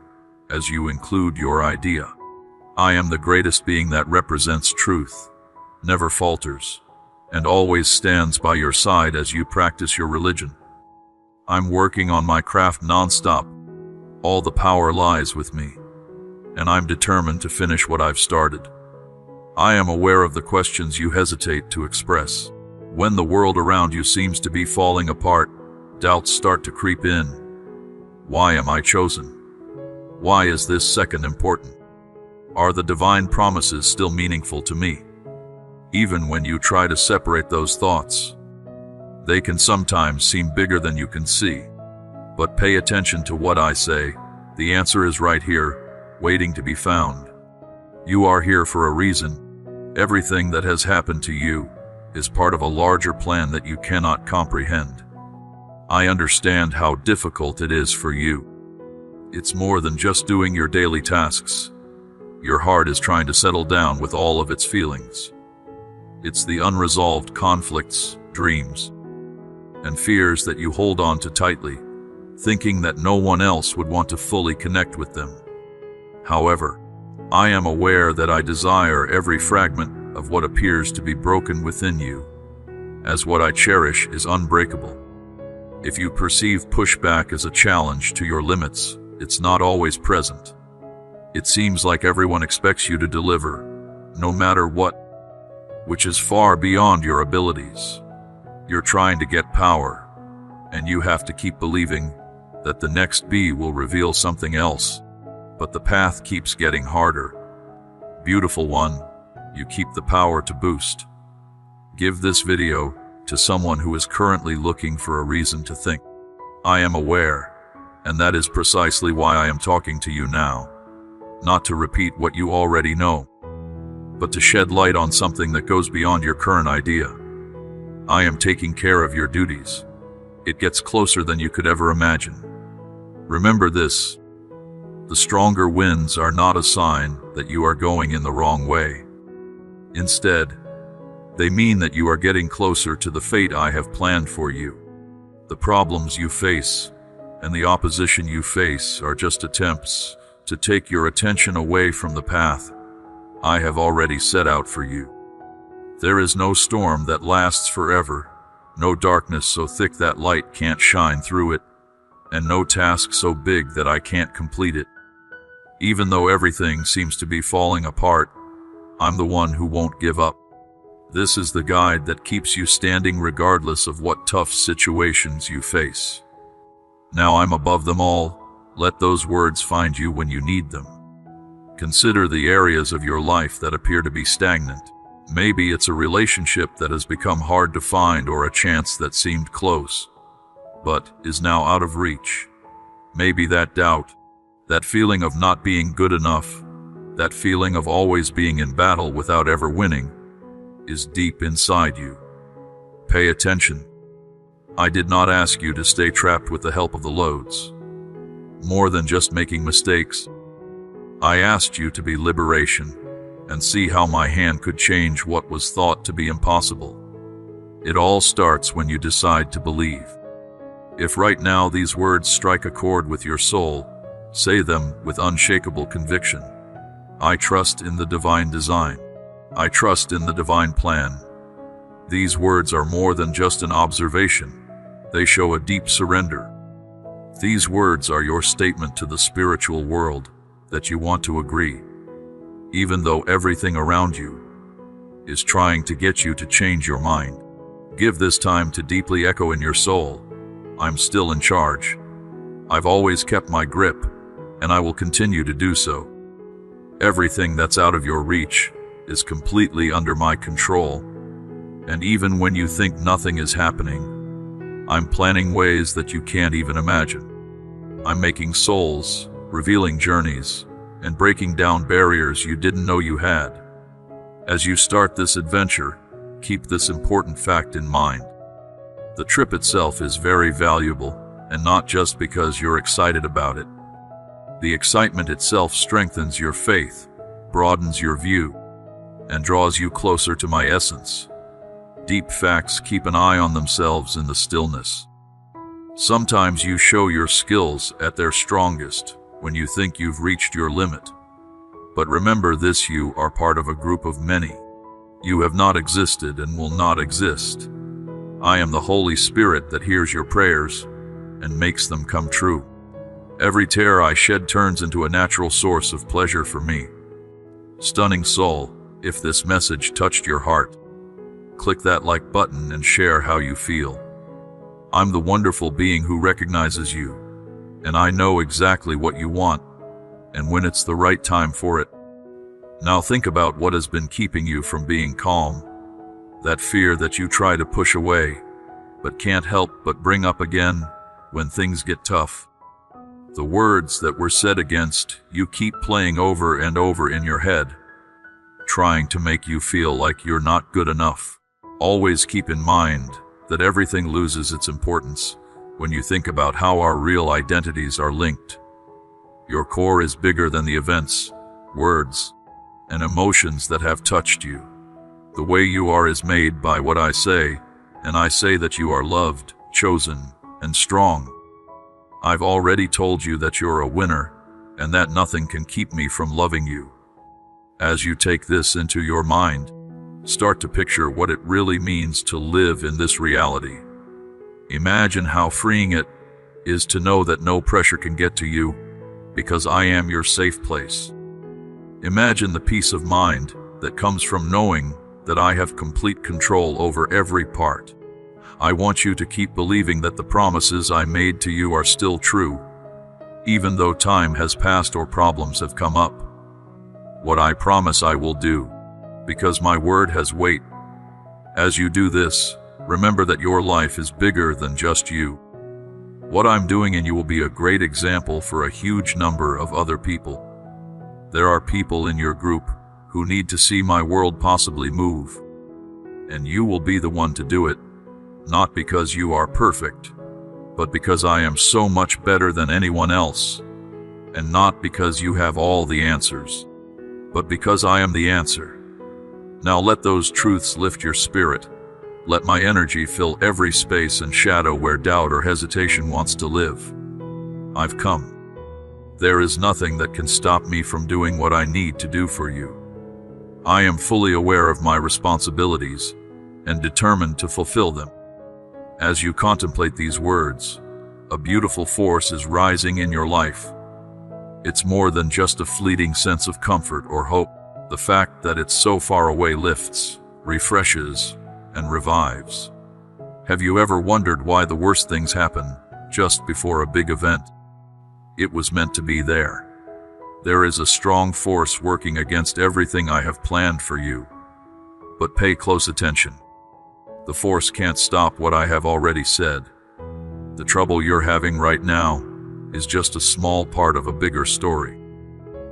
as you include your idea. I am the greatest being that represents truth, never falters, and always stands by your side as you practice your religion. I'm working on my craft non-stop. All the power lies with me, and I'm determined to finish what I've started. I am aware of the questions you hesitate to express. When the world around you seems to be falling apart, doubts start to creep in. Why am I chosen? Why is this second important? Are the divine promises still meaningful to me? Even when you try to separate those thoughts, they can sometimes seem bigger than you can see. But pay attention to what I say. The answer is right here, waiting to be found. You are here for a reason. Everything that has happened to you is part of a larger plan that you cannot comprehend. I understand how difficult it is for you. It's more than just doing your daily tasks. Your heart is trying to settle down with all of its feelings. It's the unresolved conflicts, dreams, and fears that you hold on to tightly, thinking that no one else would want to fully connect with them. However, I am aware that I desire every fragment of what appears to be broken within you, as what I cherish is unbreakable. If you perceive pushback as a challenge to your limits, it's not always present. It seems like everyone expects you to deliver, no matter what, which is far beyond your abilities. You're trying to get power, and you have to keep believing that the next bee will reveal something else. But the path keeps getting harder. Beautiful one, you keep the power to boost. Give this video to someone who is currently looking for a reason to think. I am aware, and that is precisely why I am talking to you now. Not to repeat what you already know, but to shed light on something that goes beyond your current idea. I am taking care of your duties. It gets closer than you could ever imagine. Remember this: the stronger winds are not a sign that you are going in the wrong way. Instead, they mean that you are getting closer to the fate I have planned for you. The problems you face and the opposition you face are just attempts to take your attention away from the path I have already set out for you. There is no storm that lasts forever, no darkness so thick that light can't shine through it, and no task so big that I can't complete it. Even though everything seems to be falling apart, I'm the one who won't give up. This is the guide that keeps you standing regardless of what tough situations you face. Now I'm above them all. Let those words find you when you need them. Consider the areas of your life that appear to be stagnant. Maybe it's a relationship that has become hard to find, or a chance that seemed close, but is now out of reach. Maybe that doubt, that feeling of not being good enough, that feeling of always being in battle without ever winning, is deep inside you. Pay attention. I did not ask you to stay trapped with the help of the loads. More than just making mistakes, I asked you to be liberation and see how my hand could change what was thought to be impossible. It all starts when you decide to believe. If right now these words strike a chord with your soul, say them with unshakable conviction. I trust in the divine design. I trust in the divine plan. These words are more than just an observation. They show a deep surrender. These words are your statement to the spiritual world that you want to agree, even though everything around you is trying to get you to change your mind. Give this time to deeply echo in your soul. I'm still in charge. I've always kept my grip, and I will continue to do so. Everything that's out of your reach is completely under my control, and even when you think nothing is happening, I'm planning ways that you can't even imagine. I'm making souls, revealing journeys, and breaking down barriers you didn't know you had. As you start this adventure, keep this important fact in mind. The trip itself is very valuable, and not just because you're excited about it. The excitement itself strengthens your faith, broadens your view, and draws you closer to my essence. Deep facts keep an eye on themselves in the stillness. Sometimes you show your skills at their strongest when you think you've reached your limit. But remember this: you are part of a group of many. You have not existed and will not exist. I am the Holy Spirit that hears your prayers and makes them come true. Every tear I shed turns into a natural source of pleasure for me. Stunning soul, if this message touched your heart, click that like button and share how you feel. I'm the wonderful being who recognizes you, and I know exactly what you want and when it's the right time for it. Now think about what has been keeping you from being calm, that fear that you try to push away but can't help but bring up again when things get tough. The words that were said against you keep playing over and over in your head, trying to make you feel like you're not good enough. Always keep in mind that everything loses its importance when you think about how our real identities are linked. Your core is bigger than the events, words, and emotions that have touched you. The way you are is made by what I say, and I say that you are loved, chosen, and strong. I've already told you that you're a winner and that nothing can keep me from loving you. As you take this into your mind, start to picture what it really means to live in this reality. Imagine how freeing it is to know that no pressure can get to you because I am your safe place. Imagine the peace of mind that comes from knowing that I have complete control over every part. I want you to keep believing that the promises I made to you are still true, even though time has passed or problems have come up. What I promise I will do, because my word has weight. As you do this, remember that your life is bigger than just you. What I'm doing in you will be a great example for a huge number of other people. There are people in your group who need to see my world possibly move, and you will be the one to do it, not because you are perfect, but because I am so much better than anyone else, and not because you have all the answers, but because I am the answer. Now let those truths lift your spirit. Let my energy fill every space and shadow where doubt or hesitation wants to live. I've come. There is nothing that can stop me from doing what I need to do for you. I am fully aware of my responsibilities and determined to fulfill them. As you contemplate these words, a beautiful force is rising in your life. It's more than just a fleeting sense of comfort or hope. The fact that it's so far away lifts, refreshes, and revives. Have you ever wondered why the worst things happen just before a big event? It was meant to be there. There is a strong force working against everything I have planned for you. But pay close attention. The force can't stop what I have already said. The trouble you're having right now is just a small part of a bigger story.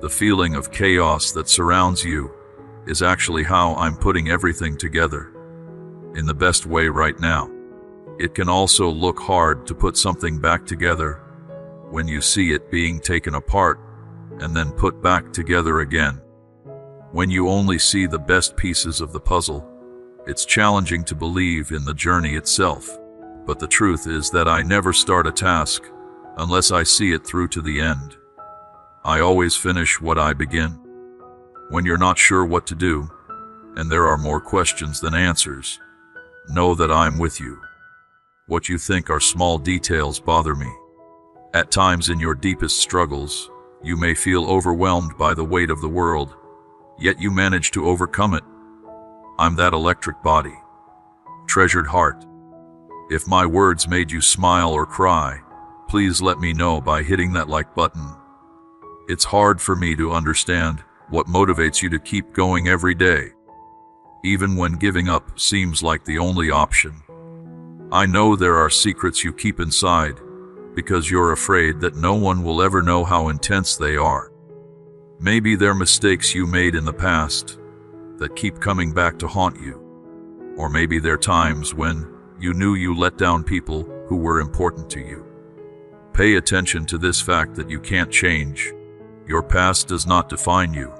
The feeling of chaos that surrounds you is actually how I'm putting everything together in the best way right now. It can also look hard to put something back together when you see it being taken apart and then put back together again. When you only see the best pieces of the puzzle, it's challenging to believe in the journey itself. But the truth is that I never start a task unless I see it through to the end. I always finish what I begin. When you're not sure what to do, and there are more questions than answers, know that I'm with you. What you think are small details bother me. At times in your deepest struggles, you may feel overwhelmed by the weight of the world, yet you manage to overcome it. I'm that electric body, treasured heart. If my words made you smile or cry, please let me know by hitting that like button. It's hard for me to understand what motivates you to keep going every day, even when giving up seems like the only option. I know there are secrets you keep inside because you're afraid that no one will ever know how intense they are. Maybe they're mistakes you made in the past that keep coming back to haunt you. Or maybe they're times when you knew you let down people who were important to you. Pay attention to this fact that you can't change. Your past does not define you.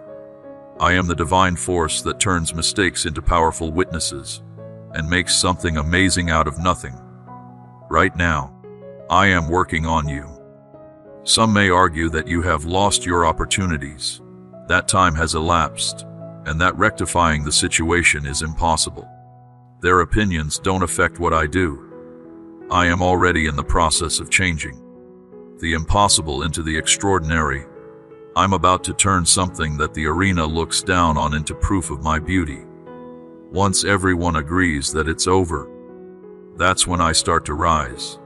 I am the divine force that turns mistakes into powerful witnesses and makes something amazing out of nothing. Right now, I am working on you. Some may argue that you have lost your opportunities. That time has elapsed, and that rectifying the situation is impossible. Their opinions don't affect what I do. I am already in the process of changing the impossible into the extraordinary. I'm about to turn something that the arena looks down on into proof of my beauty. Once everyone agrees that it's over, that's when I start to rise.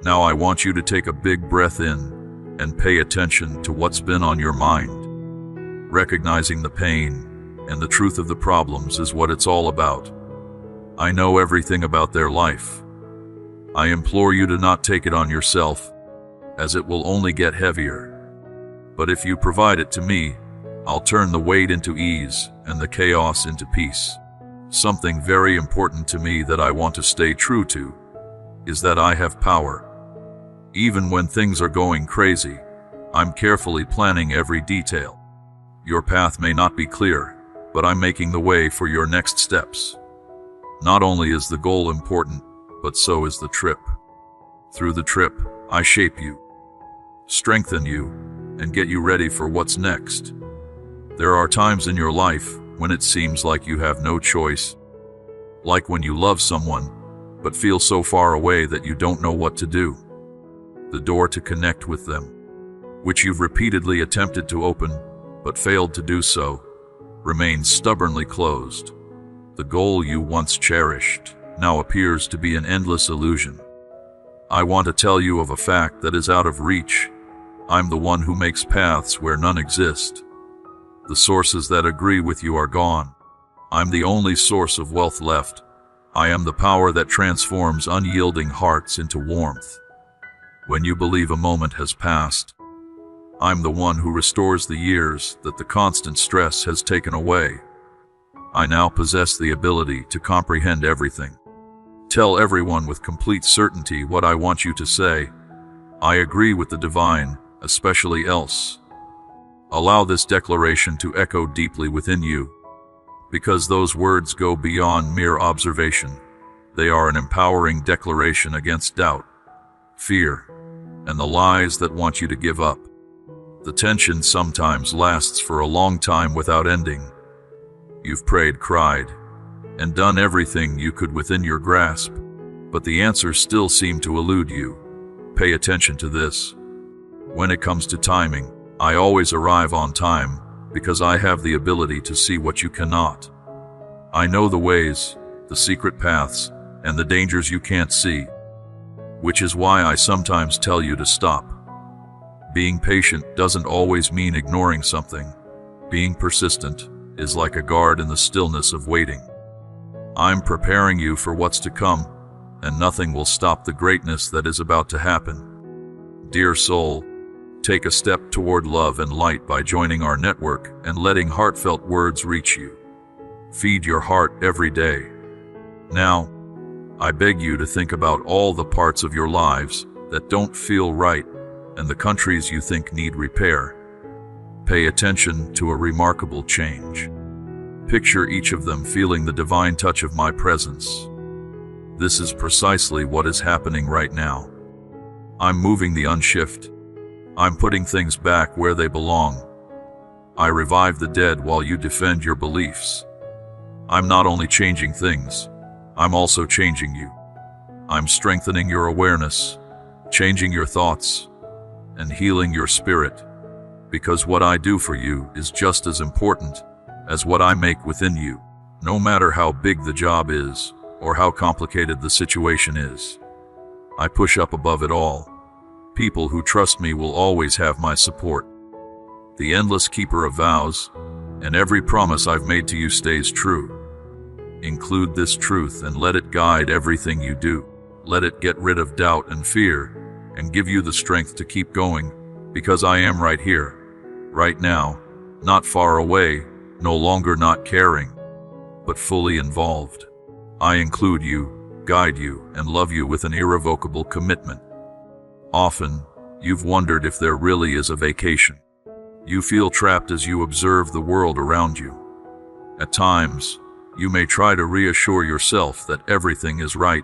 Now I want you to take a big breath in and pay attention to what's been on your mind. Recognizing the pain and the truth of the problems is what it's all about. I know everything about their life. I implore you to not take it on yourself, as it will only get heavier. But if you provide it to me, I'll turn the weight into ease and the chaos into peace. Something very important to me that I want to stay true to is that I have power. Even when things are going crazy, I'm carefully planning every detail. Your path may not be clear, but I'm making the way for your next steps. Not only is the goal important, but so is the trip. Through the trip, I shape you. strengthen you, and get you ready for what's next. There are times in your life when it seems like you have no choice, like when you love someone, but feel so far away that you don't know what to do. The door to connect with them, which you've repeatedly attempted to open, but failed to do so, remains stubbornly closed. The goal you once cherished now appears to be an endless illusion. I want to tell you of a fact that is out of reach. I'm the one who makes paths where none exist. The sources that agree with you are gone. I'm the only source of wealth left. I am the power that transforms unyielding hearts into warmth. When you believe a moment has passed, I'm the one who restores the years that the constant stress has taken away. I now possess the ability to comprehend everything. Tell everyone with complete certainty what I want you to say. I agree with the divine, especially else. Allow this declaration to echo deeply within you, because those words go beyond mere observation. They are an empowering declaration against doubt, fear, and the lies that want you to give up. The tension sometimes lasts for a long time without ending. You've prayed, cried, and done everything you could within your grasp, but the answers still seem to elude you. Pay attention to this. When it comes to timing, I always arrive on time because I have the ability to see what you cannot. I know the ways, the secret paths, and the dangers you can't see, which is why I sometimes tell you to stop. Being patient doesn't always mean ignoring something. Being persistent is like a guard in the stillness of waiting. I'm preparing you for what's to come, and nothing will stop the greatness that is about to happen. Dear soul, take a step toward love and light by joining our network and letting heartfelt words reach you. Feed your heart every day. Now, I beg you to think about all the parts of your lives that don't feel right and the countries you think need repair. Pay attention to a remarkable change. Picture each of them feeling the divine touch of my presence. This is precisely what is happening right now. I'm moving the unshift. I'm putting things back where they belong. I revive the dead while you defend your beliefs. I'm not only changing things, I'm also changing you. I'm strengthening your awareness, changing your thoughts, and healing your spirit, because what I do for you is just as important as what I make within you, no matter how big the job is or how complicated the situation is. I push up above it all. People who trust me will always have my support. The endless keeper of vows, and every promise I've made to you stays true. Include this truth and let it guide everything you do. Let it get rid of doubt and fear, and give you the strength to keep going, because I am right here, right now, not far away, no longer not caring, but fully involved. I include you, guide you, and love you with an irrevocable commitment. Often, you've wondered if there really is a vacation. You feel trapped as you observe the world around you. At times, you may try to reassure yourself that everything is right,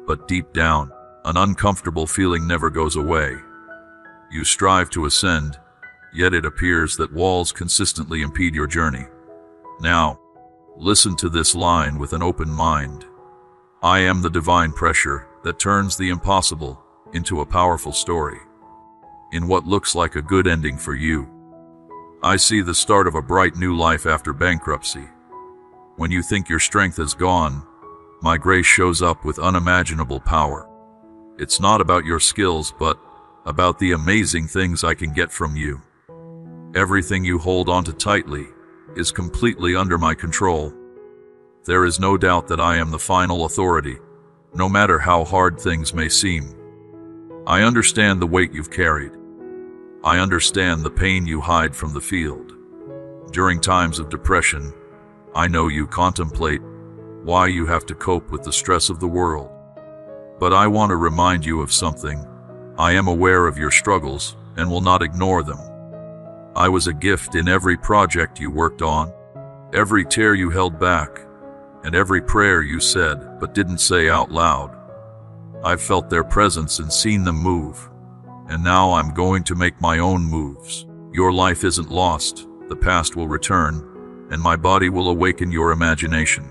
but deep down, an uncomfortable feeling never goes away. You strive to ascend, yet it appears that walls consistently impede your journey. Now, listen to this line with an open mind. I am the divine pressure that turns the impossible into a powerful story. In what looks like a good ending for you, I see the start of a bright new life after bankruptcy. When you think your strength is gone, my grace shows up with unimaginable power. It's not about your skills, but about the amazing things I can get from you. Everything you hold onto tightly is completely under my control. There is no doubt that I am the final authority, no matter how hard things may seem. I understand the weight you've carried. I understand the pain you hide from the field. During times of depression, I know you contemplate why you have to cope with the stress of the world. But I want to remind you of something. I am aware of your struggles and will not ignore them. I was a gift in every project you worked on, every tear you held back, and every prayer you said but didn't say out loud. I've felt their presence and seen them move, and now I'm going to make my own moves. Your life isn't lost, the past will return, and my body will awaken your imagination.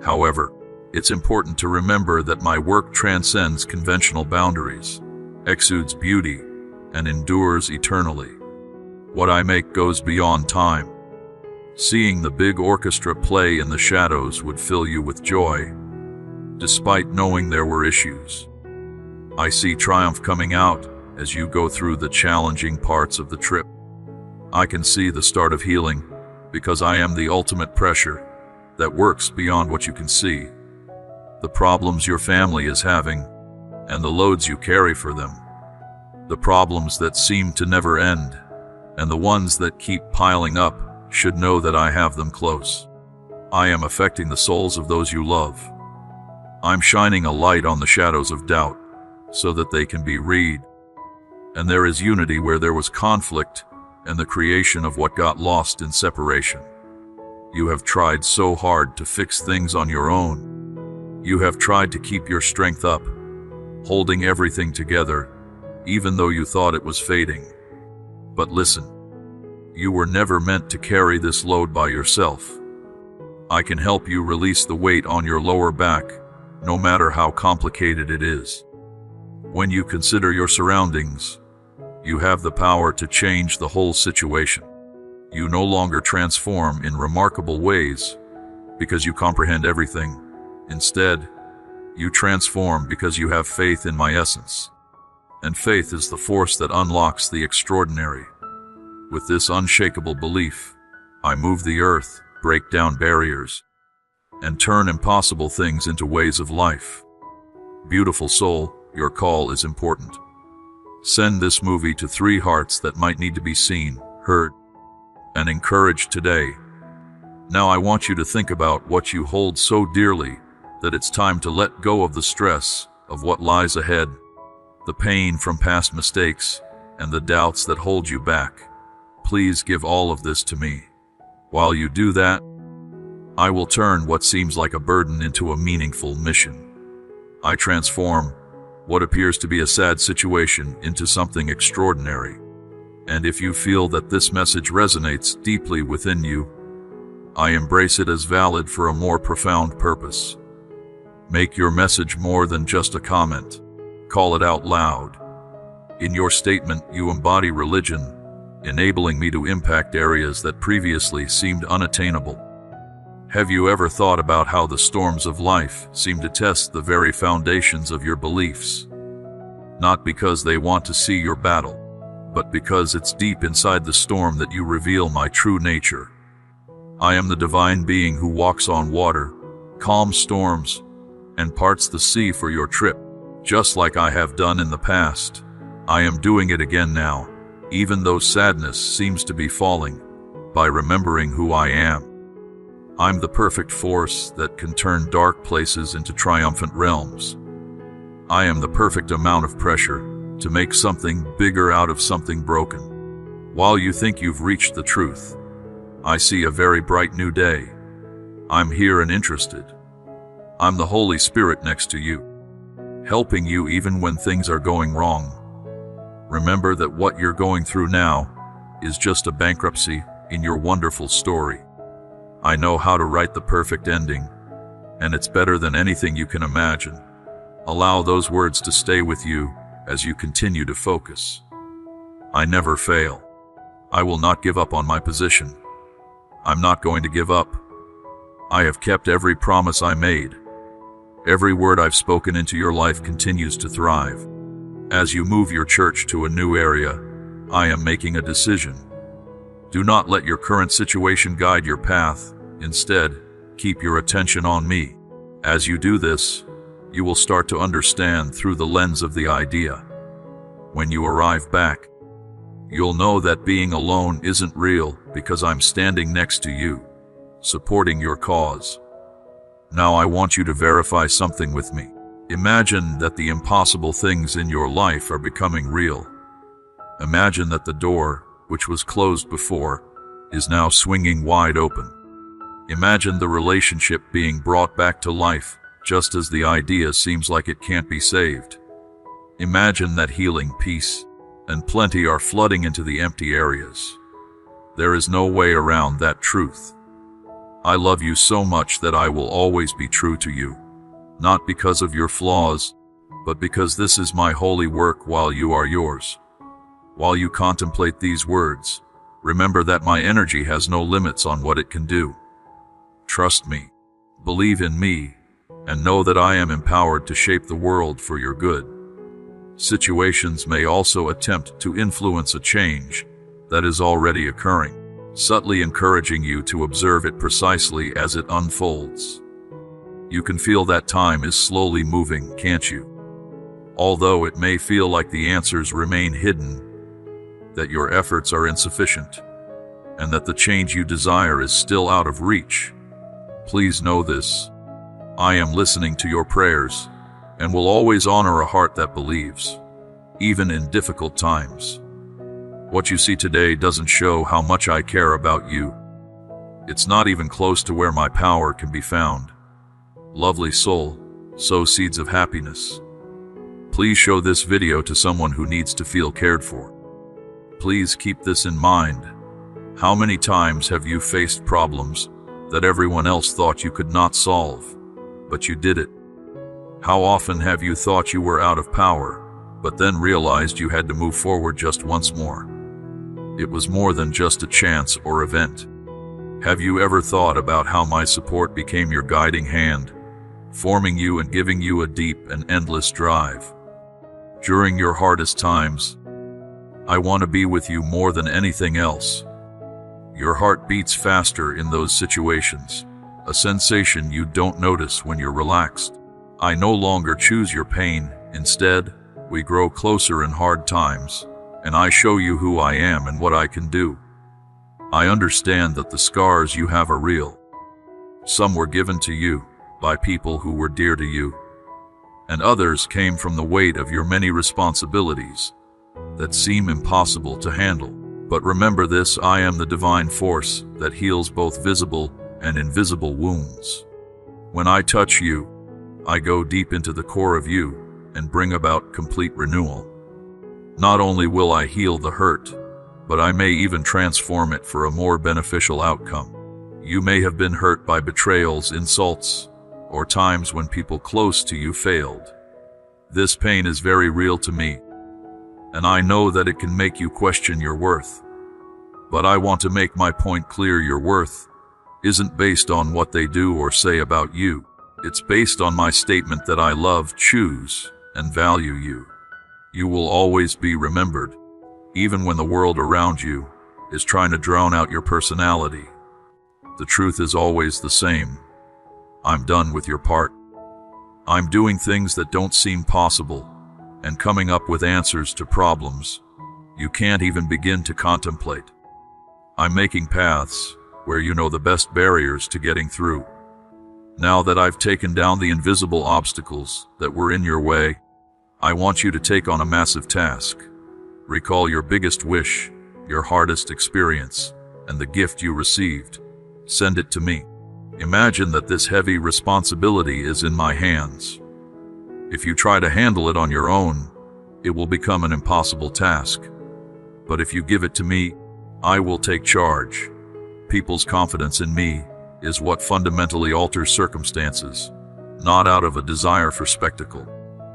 However, it's important to remember that my work transcends conventional boundaries, exudes beauty, and endures eternally. What I make goes beyond time. Seeing the big orchestra play in the shadows would fill you with joy, despite knowing there were issues. I see triumph coming out as you go through the challenging parts of the trip. I can see the start of healing, because I am the ultimate pressure that works beyond what you can see. The problems your family is having, and the loads you carry for them. The problems that seem to never end, and the ones that keep piling up, should know that I have them close. I am affecting the souls of those you love. I'm shining a light on the shadows of doubt, so that they can be read. And there is unity where there was conflict, and the creation of what got lost in separation. You have tried so hard to fix things on your own. You have tried to keep your strength up, holding everything together, even though you thought it was fading. But listen, you were never meant to carry this load by yourself. I can help you release the weight on your lower back, no matter how complicated it is. When you consider your surroundings, you have the power to change the whole situation. You no longer transform in remarkable ways because you comprehend everything. Instead, you transform because you have faith in my essence. And faith is the force that unlocks the extraordinary. With this unshakable belief, I move the earth, break down barriers, and turn impossible things into ways of life. Beautiful soul, your call is important. Send this movie to 3 hearts that might need to be seen, heard, and encouraged today. Now I want you to think about what you hold so dearly that it's time to let go of the stress of what lies ahead, the pain from past mistakes, and the doubts that hold you back. Please give all of this to me. While you do that, I will turn what seems like a burden into a meaningful mission. I transform what appears to be a sad situation into something extraordinary. And if you feel that this message resonates deeply within you, I embrace it as valid for a more profound purpose. Make your message more than just a comment. Call it out loud. In your statement, you embody religion, enabling me to impact areas that previously seemed unattainable. Have you ever thought about how the storms of life seem to test the very foundations of your beliefs? Not because they want to see your battle, but because it's deep inside the storm that you reveal my true nature. I am the divine being who walks on water, calms storms, and parts the sea for your trip. Just like I have done in the past, I am doing it again now, even though sadness seems to be falling, by remembering who I am. I'm the perfect force that can turn dark places into triumphant realms. I am the perfect amount of pressure to make something bigger out of something broken. While you think you've reached the truth, I see a very bright new day. I'm here and interested. I'm the Holy Spirit next to you, helping you even when things are going wrong. Remember that what you're going through now is just a bankruptcy in your wonderful story. I know how to write the perfect ending, and it's better than anything you can imagine. Allow those words to stay with you as you continue to focus. I never fail. I will not give up on my position. I'm not going to give up. I have kept every promise I made. Every word I've spoken into your life continues to thrive. As you move your church to a new area, I am making a decision. Do not let your current situation guide your path. Instead, keep your attention on me. As you do this, you will start to understand through the lens of the idea. When you arrive back, you'll know that being alone isn't real because I'm standing next to you, supporting your cause. Now I want you to verify something with me. Imagine that the impossible things in your life are becoming real. Imagine that the door, which was closed before, is now swinging wide open. Imagine the relationship being brought back to life, just as the idea seems like it can't be saved. Imagine that healing peace and plenty are flooding into the empty areas. There is no way around that truth. I love you so much that I will always be true to you, not because of your flaws, but because this is my holy work while you are yours. While you contemplate these words, remember that my energy has no limits on what it can do. Trust me, believe in me, and know that I am empowered to shape the world for your good. Situations may also attempt to influence a change that is already occurring, subtly encouraging you to observe it precisely as it unfolds. You can feel that time is slowly moving, can't you? Although it may feel like the answers remain hidden, that your efforts are insufficient, and that the change you desire is still out of reach, please know this: I am listening to your prayers and will always honor a heart that believes, even in difficult times. What you see today doesn't show how much I care about you. It's not even close to where my power can be found. Lovely soul, sow seeds of happiness. Please show this video to someone who needs to feel cared for. Please keep this in mind. How many times have you faced problems that everyone else thought you could not solve, but you did it? How often have you thought you were out of power, but then realized you had to move forward just once more? It was more than just a chance or event. Have you ever thought about how my support became your guiding hand, forming you and giving you a deep and endless drive? During your hardest times, I want to be with you more than anything else. Your heart beats faster in those situations, a sensation you don't notice when you're relaxed. I no longer choose your pain. Instead, we grow closer in hard times, and I show you who I am and what I can do. I understand that the scars you have are real. Some were given to you by people who were dear to you, and others came from the weight of your many responsibilities that seem impossible to handle. But remember this: I am the divine force that heals both visible and invisible wounds. When I touch you, I go deep into the core of you and bring about complete renewal. Not only will I heal the hurt, but I may even transform it for a more beneficial outcome. You may have been hurt by betrayals, insults, or times when people close to you failed. This pain is very real to me, and I know that it can make you question your worth. But I want to make my point clear: your worth isn't based on what they do or say about you. It's based on my statement that I love, choose, and value you. You will always be remembered, even when the world around you is trying to drown out your personality. The truth is always the same: I'm done with your part. I'm doing things that don't seem possible, and coming up with answers to problems you can't even begin to contemplate. I'm making paths where you know the best barriers to getting through. Now that I've taken down the invisible obstacles that were in your way, I want you to take on a massive task. Recall your biggest wish, your hardest experience, and the gift you received. Send it to me. Imagine that this heavy responsibility is in my hands. If you try to handle it on your own, it will become an impossible task. But if you give it to me, I will take charge. People's confidence in me is what fundamentally alters circumstances, not out of a desire for spectacle,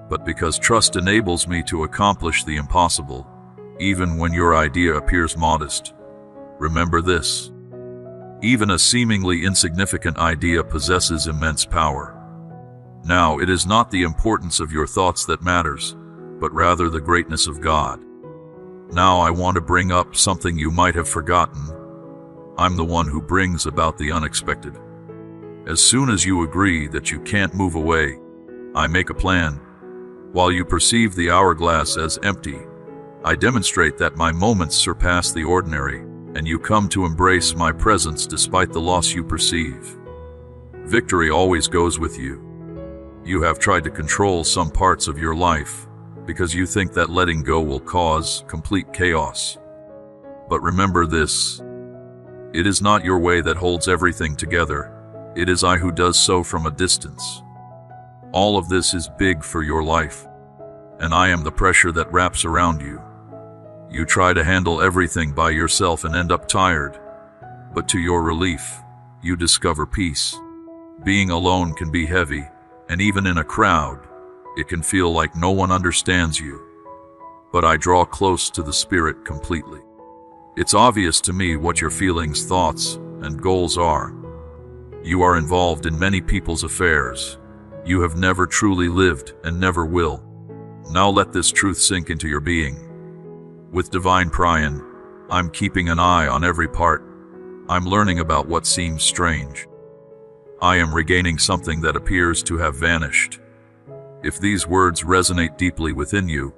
but because trust enables me to accomplish the impossible, even when your idea appears modest. Remember this: even a seemingly insignificant idea possesses immense power. Now, it is not the importance of your thoughts that matters, but rather the greatness of God. Now I want to bring up something you might have forgotten. I'm the one who brings about the unexpected. As soon as you agree that you can't move away, I make a plan. While you perceive the hourglass as empty, I demonstrate that my moments surpass the ordinary, and you come to embrace my presence despite the loss you perceive. Victory always goes with you. You have tried to control some parts of your life because you think that letting go will cause complete chaos. But remember this: it is not your way that holds everything together. It is I who does so from a distance. All of this is big for your life, and I am the pressure that wraps around you. You try to handle everything by yourself and end up tired. But to your relief, you discover peace. Being alone can be heavy, and even in a crowd, it can feel like no one understands you. But I draw close to the Spirit completely. It's obvious to me what your feelings, thoughts, and goals are. You are involved in many people's affairs. You have never truly lived and never will. Now let this truth sink into your being. With divine prying, I'm keeping an eye on every part. I'm learning about what seems strange. I am regaining something that appears to have vanished. If these words resonate deeply within you,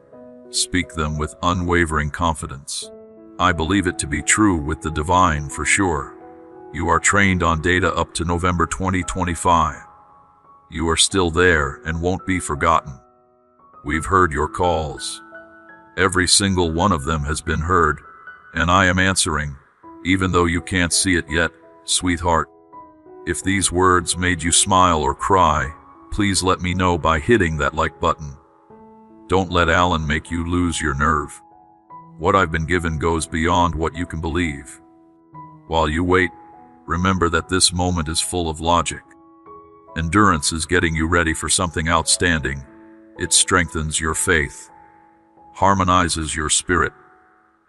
speak them with unwavering confidence. I believe it to be true with the divine for sure. You are trained on data up to November 2025. You are still there and won't be forgotten. We've heard your calls. Every single one of them has been heard, and I am answering, even though you can't see it yet, sweetheart. If these words made you smile or cry, please let me know by hitting that like button. Don't let Alan make you lose your nerve. What I've been given goes beyond what you can believe. While you wait, remember that this moment is full of logic. Endurance is getting you ready for something outstanding. It strengthens your faith, harmonizes your spirit,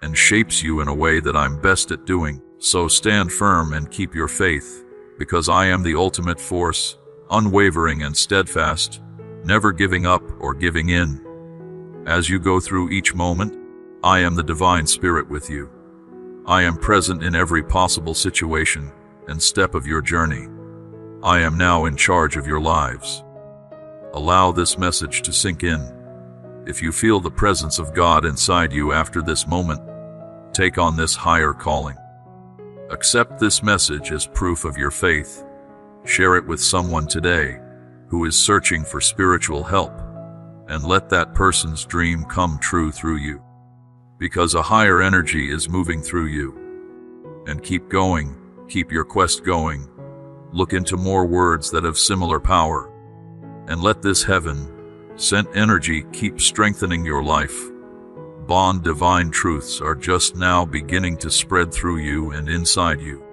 and shapes you in a way that I'm best at doing. So stand firm and keep your faith, because I am the ultimate force, unwavering and steadfast, never giving up or giving in. As you go through each moment, I am the divine spirit with you. I am present in every possible situation and step of your journey. I am now in charge of your lives. Allow this message to sink in. If you feel the presence of God inside you after this moment, take on this higher calling. Accept this message as proof of your faith. Share it with someone today who is searching for spiritual help, and let that person's dream come true through you. Because a higher energy is moving through you. And keep going, keep your quest going. Look into more words that have similar power. And let this heaven-sent energy keep strengthening your life. Bond divine truths are just now beginning to spread through you and inside you.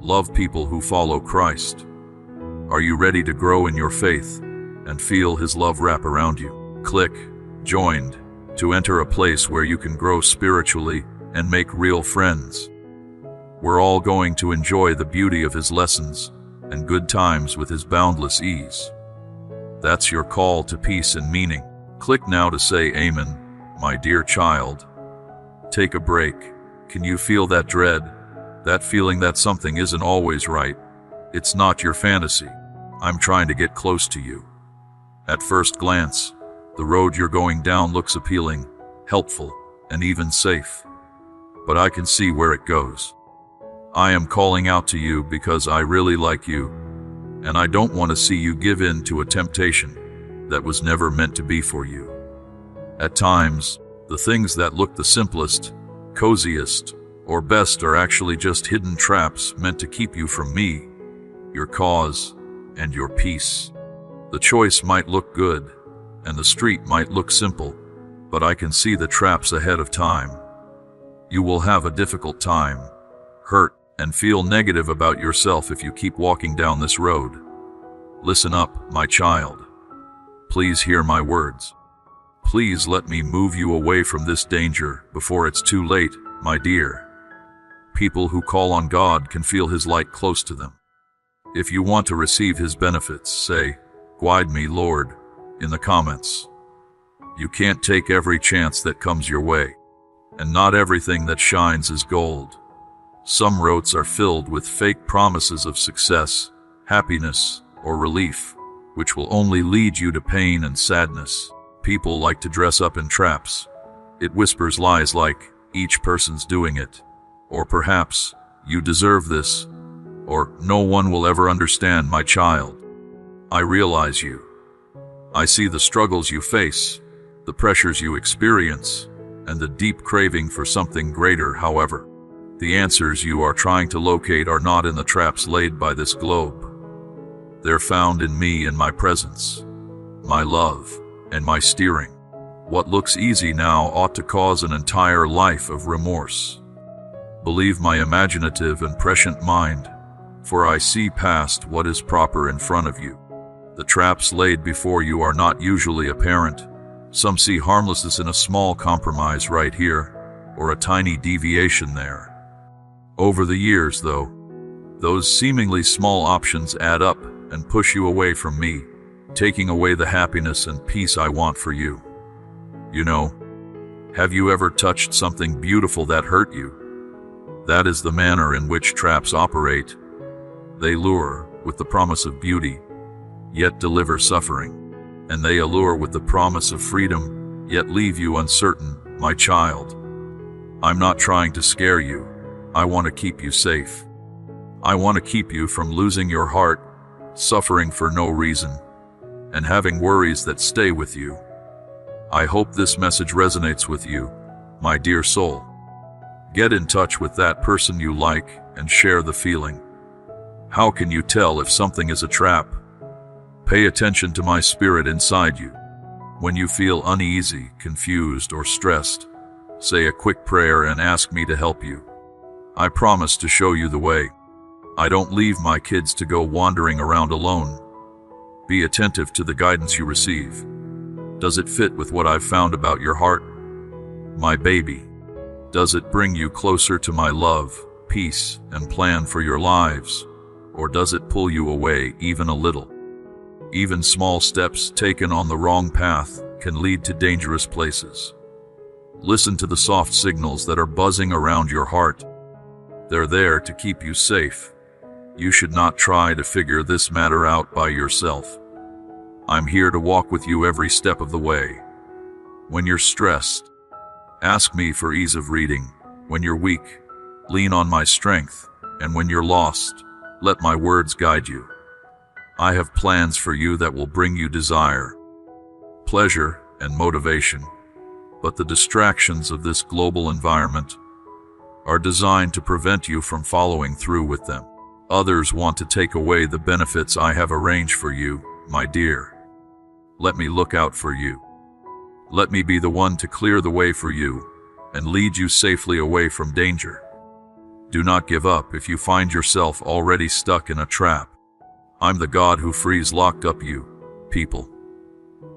Love people who follow Christ. Are you ready to grow in your faith and feel His love wrap around you? Click Joined to enter a place where you can grow spiritually and make real friends. We're all going to enjoy the beauty of His lessons and good times with His boundless ease. That's your call to peace and meaning. Click now to say Amen, my dear child. Take a break. Can you feel that dread? That feeling that something isn't always right? It's not your fantasy. I'm trying to get close to you. At first glance, the road you're going down looks appealing, helpful, and even safe. But I can see where it goes. I am calling out to you because I really like you, and I don't want to see you give in to a temptation that was never meant to be for you. At times, the things that look the simplest, coziest, or best are actually just hidden traps meant to keep you from me, your cause, and your peace. The choice might look good, and the street might look simple, but I can see the traps ahead of time. You will have a difficult time, hurt, and feel negative about yourself if you keep walking down this road. Listen up, my child. Please hear my words. Please let me move you away from this danger before it's too late, my dear. People who call on God can feel His light close to them. If you want to receive His benefits, say, "Guide me, Lord," in the comments. You can't take every chance that comes your way, and not everything that shines is gold. Some roads are filled with fake promises of success, happiness, or relief, which will only lead you to pain and sadness. People like to dress up in traps. It whispers lies like, "Each person's doing it," or perhaps, "You deserve this," or "No one will ever understand, my child." I realize you. I see the struggles you face, the pressures you experience, and the deep craving for something greater. However, the answers you are trying to locate are not in the traps laid by this globe. They're found in me and my presence, my love, and my steering. What looks easy now ought to cause an entire life of remorse. Believe my imaginative and prescient mind, for I see past what is proper in front of you. The traps laid before you are not usually apparent. Some see harmlessness in a small compromise right here, or a tiny deviation there. Over the years, though, those seemingly small options add up and push you away from me, taking away the happiness and peace I want for you. You know, have you ever touched something beautiful that hurt you? That is the manner in which traps operate. They lure with the promise of beauty, yet deliver suffering. And they allure with the promise of freedom, yet leave you uncertain, my child. I'm not trying to scare you. I want to keep you safe. I want to keep you from losing your heart, suffering for no reason, and having worries that stay with you. I hope this message resonates with you, my dear soul. Get in touch with that person you like and share the feeling. How can you tell if something is a trap? Pay attention to my spirit inside you. When you feel uneasy, confused, or stressed, say a quick prayer and ask me to help you. I promise to show you the way. I don't leave my kids to go wandering around alone. Be attentive to the guidance you receive. Does it fit with what I've found about your heart? My baby, does it bring you closer to my love, peace, and plan for your lives? Or does it pull you away even a little? Even small steps taken on the wrong path can lead to dangerous places. Listen to the soft signals that are buzzing around your heart. They're there to keep you safe. You should not try to figure this matter out by yourself. I'm here to walk with you every step of the way. When you're stressed, ask me for ease of reading. When you're weak, lean on my strength. And when you're lost, let my words guide you. I have plans for you that will bring you desire, pleasure, and motivation. But the distractions of this global environment are designed to prevent you from following through with them. Others want to take away the benefits I have arranged for you, my dear. Let me look out for you. Let me be the one to clear the way for you and lead you safely away from danger. Do not give up if you find yourself already stuck in a trap. I'm the God who frees locked up you, people.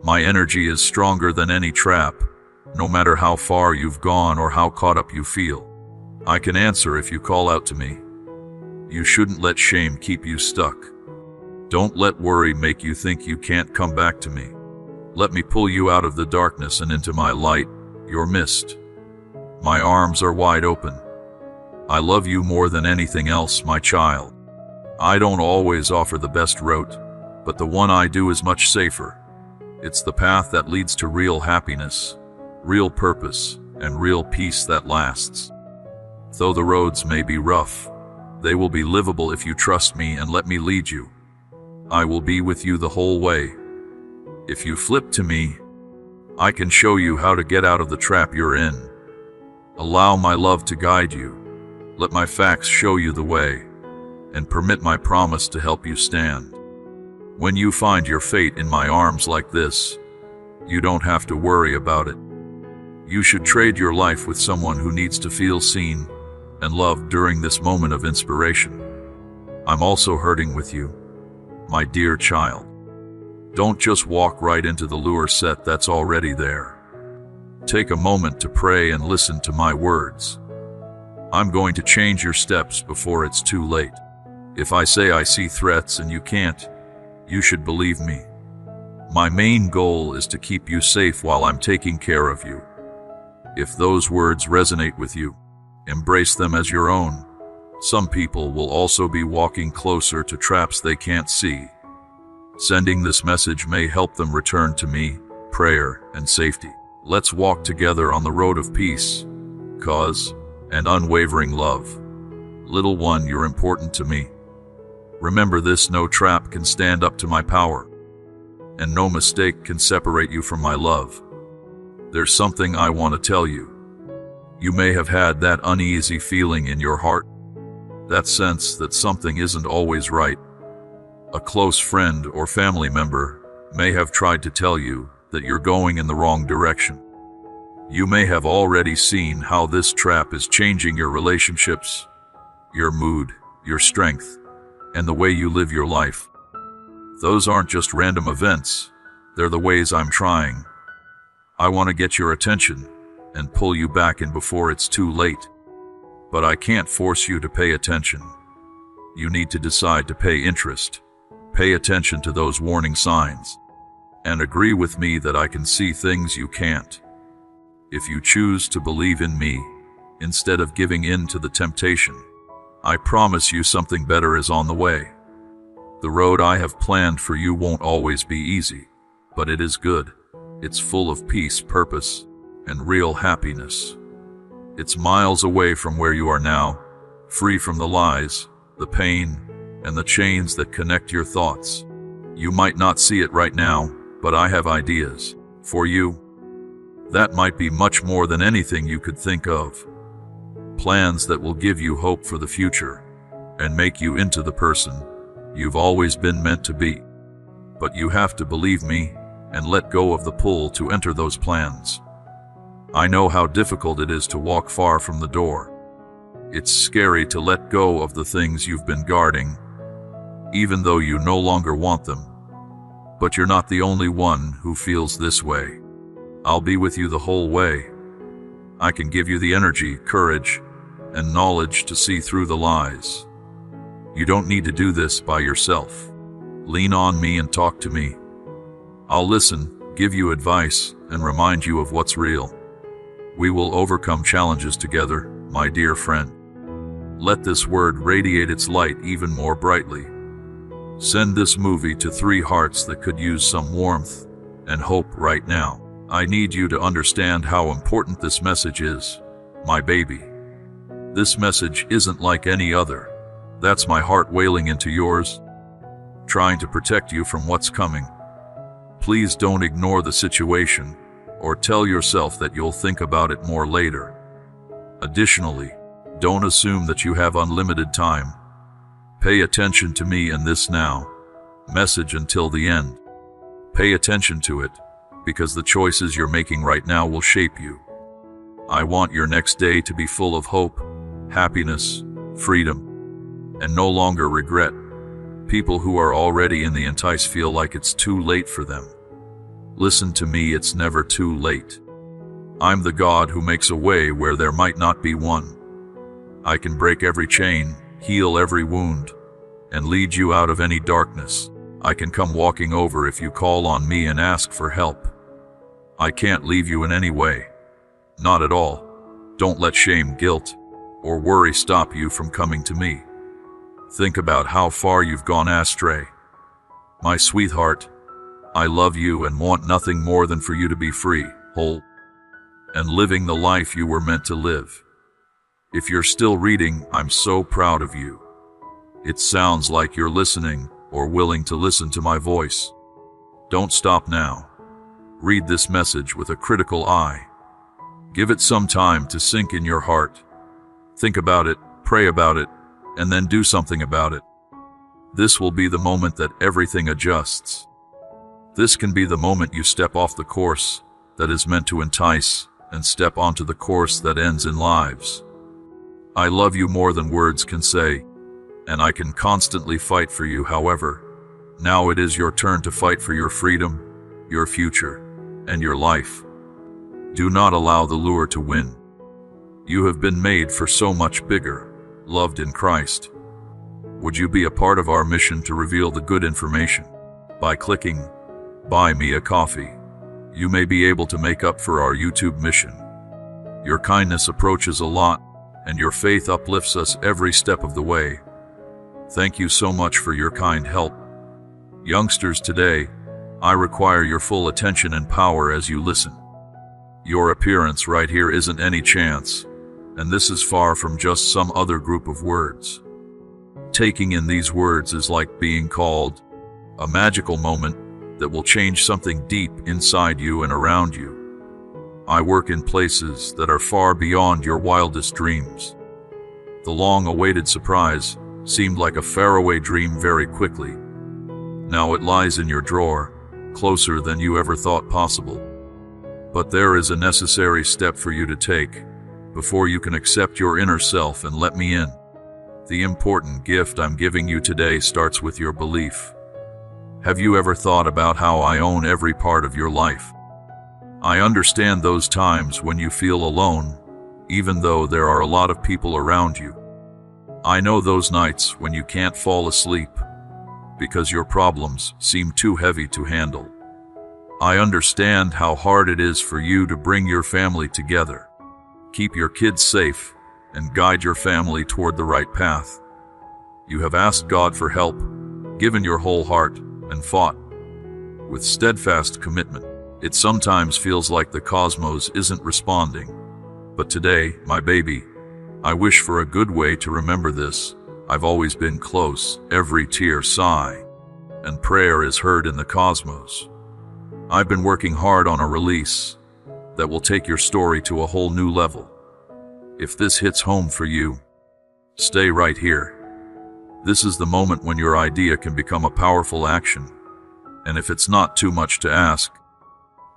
My energy is stronger than any trap, no matter how far you've gone or how caught up you feel. I can answer if you call out to me. You shouldn't let shame keep you stuck. Don't let worry make you think you can't come back to me. Let me pull you out of the darkness and into my light, your mist. My arms are wide open. I love you more than anything else, my child. I don't always offer the best route, but the one I do is much safer. It's the path that leads to real happiness, real purpose, and real peace that lasts. Though the roads may be rough, they will be livable if you trust me and let me lead you. I will be with you the whole way. If you flip to me, I can show you how to get out of the trap you're in. Allow my love to guide you. Let my facts show you the way, and permit my promise to help you stand. When you find your fate in my arms like this, you don't have to worry about it. You should trade your life with someone who needs to feel seen and loved during this moment of inspiration. I'm also hurting with you, my dear child. Don't just walk right into the lure set that's already there. Take a moment to pray and listen to my words. I'm going to change your steps before it's too late. If I say I see threats and you can't, you should believe me. My main goal is to keep you safe while I'm taking care of you. If those words resonate with you, embrace them as your own. Some people will also be walking closer to traps they can't see. Sending this message may help them return to me, prayer, and safety. Let's walk together on the road of peace, cause, and unwavering love. Little one, you're important to me. Remember this: no trap can stand up to my power, and no mistake can separate you from my love. There's something I want to tell you. You may have had that uneasy feeling in your heart, that sense that something isn't always right. A close friend or family member may have tried to tell you that you're going in the wrong direction. You may have already seen how this trap is changing your relationships, your mood, your strength, and the way you live your life. Those aren't just random events, they're the ways I'm trying. I want to get your attention and pull you back in before it's too late. But I can't force you to pay attention. You need to decide to pay interest, pay attention to those warning signs, and agree with me that I can see things you can't. If you choose to believe in me, instead of giving in to the temptation, I promise you something better is on the way. The road I have planned for you won't always be easy, but it is good. It's full of peace, purpose, and real happiness. It's miles away from where you are now, free from the lies, the pain, and the chains that connect your thoughts. You might not see it right now, but I have ideas for you. That might be much more than anything you could think of. Plans that will give you hope for the future and make you into the person you've always been meant to be. But you have to believe me and let go of the pull to enter those plans. I know how difficult it is to walk far from the door. It's scary to let go of the things you've been guarding, even though you no longer want them. But you're not the only one who feels this way. I'll be with you the whole way. I can give you the energy, courage, and knowledge to see through the lies. You don't need to do this by yourself. Lean on me and talk to me. I'll listen, give you advice, and remind you of what's real. We will overcome challenges together, my dear friend. Let this word radiate its light even more brightly. Send this movie to 3 hearts that could use some warmth and hope right now. I need you to understand how important this message is, my baby. This message isn't like any other. That's my heart wailing into yours, trying to protect you from what's coming. Please don't ignore the situation or tell yourself that you'll think about it more later. Additionally, don't assume that you have unlimited time. Pay attention to me and this now message until the end. Pay attention to it, because the choices you're making right now will shape you. I want your next day to be full of hope, happiness, freedom, and no longer regret. People who are already in the entice feel like it's too late for them. Listen to me, it's never too late. I'm the God who makes a way where there might not be one. I can break every chain, heal every wound, and lead you out of any darkness. I can come walking over if you call on me and ask for help. I can't leave you in any way. Not at all. Don't let shame, guilt, or worry stop you from coming to me. Think about how far you've gone astray. My sweetheart, I love you and want nothing more than for you to be free, whole, and living the life you were meant to live. If you're still reading, I'm so proud of you. It sounds like you're listening or willing to listen to my voice. Don't stop now. Read this message with a critical eye. Give it some time to sink in your heart. Think about it, pray about it, and then do something about it. This will be the moment that everything adjusts. This can be the moment you step off the course that is meant to entice and step onto the course that ends in lives. I love you more than words can say, and I can constantly fight for you. However, now it is your turn to fight for your freedom, your future, and your life. Do not allow the lure to win. You have been made for so much bigger, loved in Christ. Would you be a part of our mission to reveal the good information? By clicking Buy Me a Coffee, you may be able to make up for our YouTube mission. Your kindness approaches a lot, and your faith uplifts us every step of the way. Thank you so much for your kind help. Youngsters today, I require your full attention and power as you listen. Your appearance right here isn't any chance, and this is far from just some other group of words. Taking in these words is like being called, a magical moment that will change something deep inside you and around you. I work in places that are far beyond your wildest dreams. The long-awaited surprise seemed like a faraway dream very quickly. Now it lies in your drawer, closer than you ever thought possible. But there is a necessary step for you to take before you can accept your inner self and let me in. The important gift I'm giving you today starts with your belief. Have you ever thought about how I own every part of your life? I understand those times when you feel alone, even though there are a lot of people around you. I know those nights when you can't fall asleep because your problems seem too heavy to handle. I understand how hard it is for you to bring your family together, keep your kids safe, and guide your family toward the right path. You have asked God for help, given your whole heart, and fought with steadfast commitment. It sometimes feels like the cosmos isn't responding. But today, my baby, I wish for a good way to remember this. I've always been close. Every tear, sigh, and prayer is heard in the cosmos. I've been working hard on a release that will take your story to a whole new level. If this hits home for you, stay right here. This is the moment when your idea can become a powerful action. And if it's not too much to ask,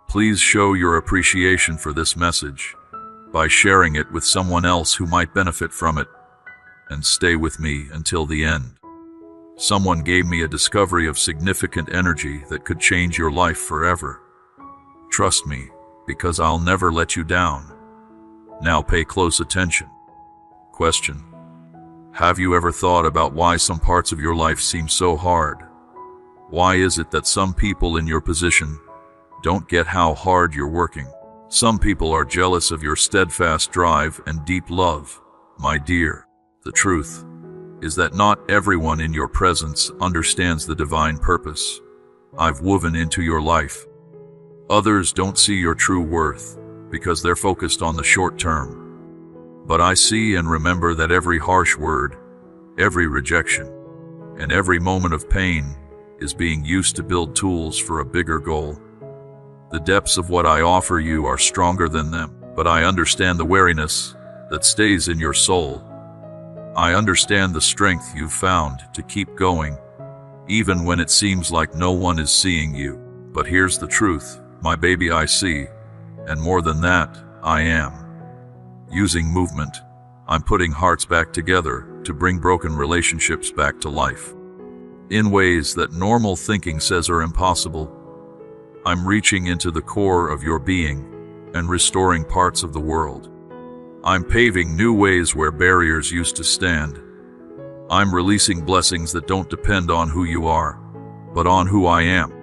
please show your appreciation for this message by sharing it with someone else who might benefit from it, and stay with me until the end. Someone gave me a discovery of significant energy that could change your life forever. Trust me, because I'll never let you down. Now pay close attention. Question: have you ever thought about why some parts of your life seem so hard? Why is it that some people in your position don't get how hard you're working? Some people are jealous of your steadfast drive and deep love. My dear, the truth is that not everyone in your presence understands the divine purpose I've woven into your life. Others don't see your true worth because they're focused on the short term. But I see and remember that every harsh word, every rejection, and every moment of pain is being used to build tools for a bigger goal. The depths of what I offer you are stronger than them, but I understand the weariness that stays in your soul. I understand the strength you've found to keep going, even when it seems like no one is seeing you. But here's the truth, my baby, I see, and more than that, I am. Using movement, I'm putting hearts back together to bring broken relationships back to life. In ways that normal thinking says are impossible, I'm reaching into the core of your being and restoring parts of the world. I'm paving new ways where barriers used to stand. I'm releasing blessings that don't depend on who you are, but on who I am.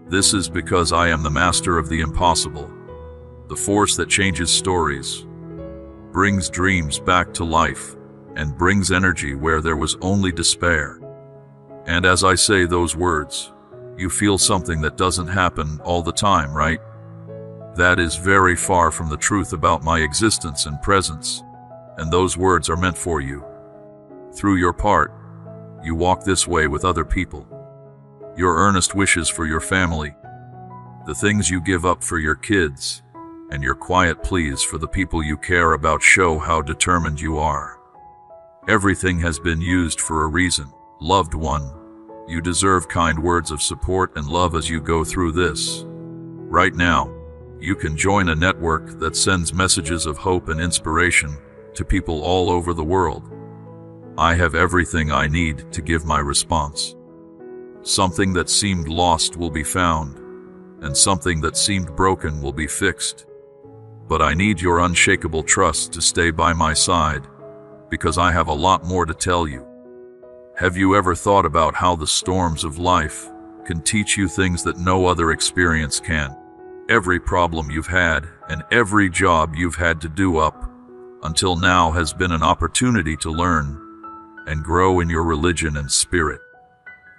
This is because I am the master of the impossible, the force that changes stories, brings dreams back to life, and brings energy where there was only despair. And as I say those words, you feel something that doesn't happen all the time, right? That is very far from the truth about my existence and presence, and those words are meant for you. Through your part, you walk this way with other people. Your earnest wishes for your family, the things you give up for your kids, and your quiet pleas for the people you care about show how determined you are. Everything has been used for a reason. Loved one, you deserve kind words of support and love as you go through this. Right now, you can join a network that sends messages of hope and inspiration to people all over the world. I have everything I need to give my response. Something that seemed lost will be found, and something that seemed broken will be fixed. But I need your unshakable trust to stay by my side, because I have a lot more to tell you. Have you ever thought about how the storms of life can teach you things that no other experience can? Every problem you've had and every job you've had to do up until now has been an opportunity to learn and grow in your religion and spirit.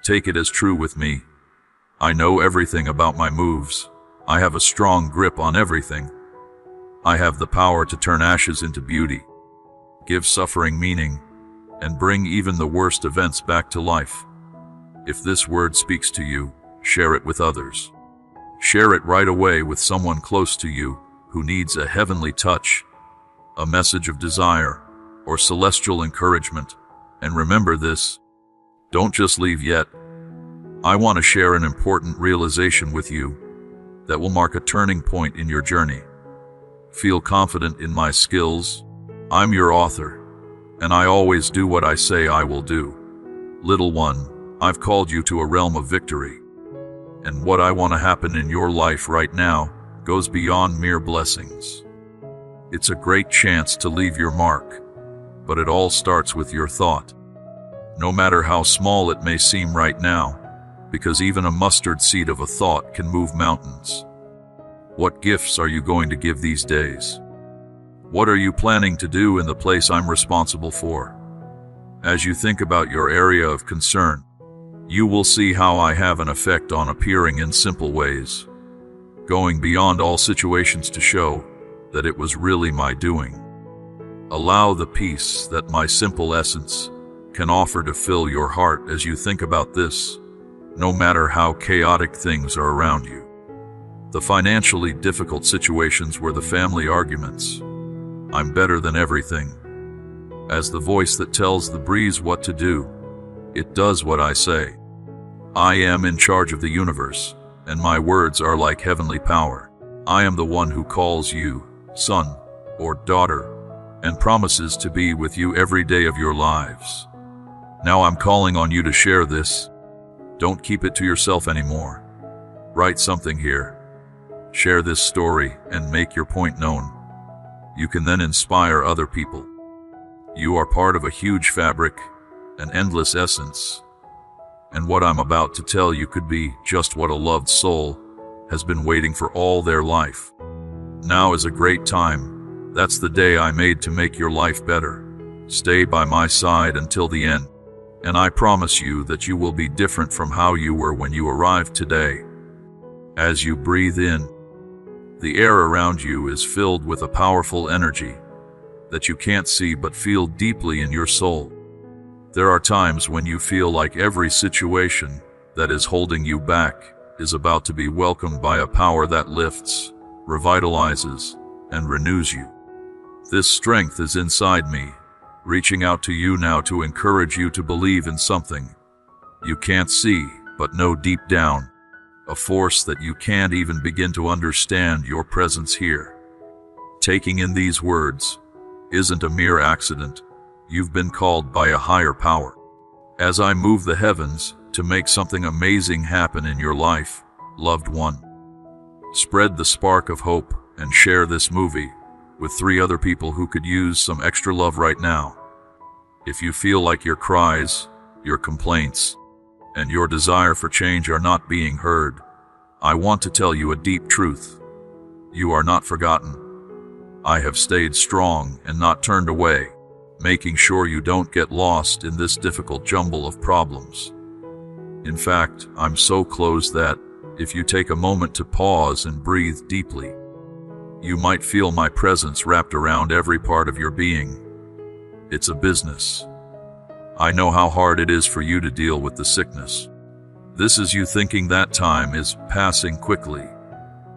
Take it as true with me. I know everything about my moves. I have a strong grip on everything. I have the power to turn ashes into beauty, give suffering meaning, and bring even the worst events back to life. If this word speaks to you, share it with others. Share it right away with someone close to you who needs a heavenly touch, a message of desire, or celestial encouragement. And remember this, don't just leave yet. I want to share an important realization with you that will mark a turning point in your journey. Feel confident in my skills. I'm your author, and I always do what I say I will do. Little one, I've called you to a realm of victory. And what I want to happen in your life right now goes beyond mere blessings. It's a great chance to leave your mark, but it all starts with your thought. No matter how small it may seem right now, because even a mustard seed of a thought can move mountains. What gifts are you going to give these days? What are you planning to do in the place I'm responsible for? As you think about your area of concern, you will see how I have an effect on appearing in simple ways, going beyond all situations to show that it was really my doing. Allow the peace that my simple essence can offer to fill your heart as you think about this, no matter how chaotic things are around you. The financially difficult situations were the family arguments. I'm better than everything. As the voice that tells the breeze what to do, it does what I say. I am in charge of the universe, and my words are like heavenly power. I am the one who calls you son or daughter and promises to be with you every day of your lives. Now I'm calling on you to share this. Don't keep it to yourself anymore. Write something here. Share this story and make your point known. You can then inspire other people. You are part of a huge fabric, an endless essence. And what I'm about to tell you could be just what a loved soul has been waiting for all their life. Now is a great time. That's the day I made to make your life better. Stay by my side until the end. And I promise you that you will be different from how you were when you arrived today. As you breathe in, the air around you is filled with a powerful energy that you can't see but feel deeply in your soul. There are times when you feel like every situation that is holding you back is about to be welcomed by a power that lifts, revitalizes, and renews you. This strength is inside me, reaching out to you now to encourage you to believe in something you can't see but know deep down, a force that you can't even begin to understand. Your presence here, taking in these words, isn't a mere accident. You've been called by a higher power. As I move the heavens to make something amazing happen in your life, loved one, spread the spark of hope and share this movie with 3 other people who could use some extra love right now. If you feel like your cries, your complaints, and your desire for change are not being heard, I want to tell you a deep truth. You are not forgotten. I have stayed strong and not turned away, making sure you don't get lost in this difficult jumble of problems. In fact, I'm so close that, if you take a moment to pause and breathe deeply, you might feel my presence wrapped around every part of your being. It's a business. I know how hard it is for you to deal with the sickness. This is you thinking that time is passing quickly,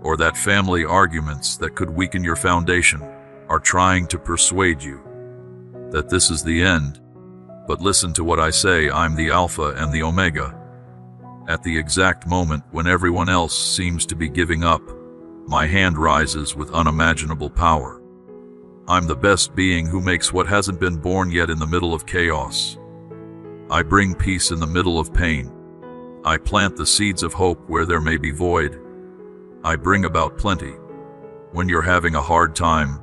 or that family arguments that could weaken your foundation are trying to persuade you that this is the end. But listen to what I say. I'm the Alpha and the Omega. At the exact moment when everyone else seems to be giving up, my hand rises with unimaginable power. I'm the best being who makes what hasn't been born yet in the middle of chaos. I bring peace in the middle of pain. I plant the seeds of hope where there may be void. I bring about plenty. When you're having a hard time,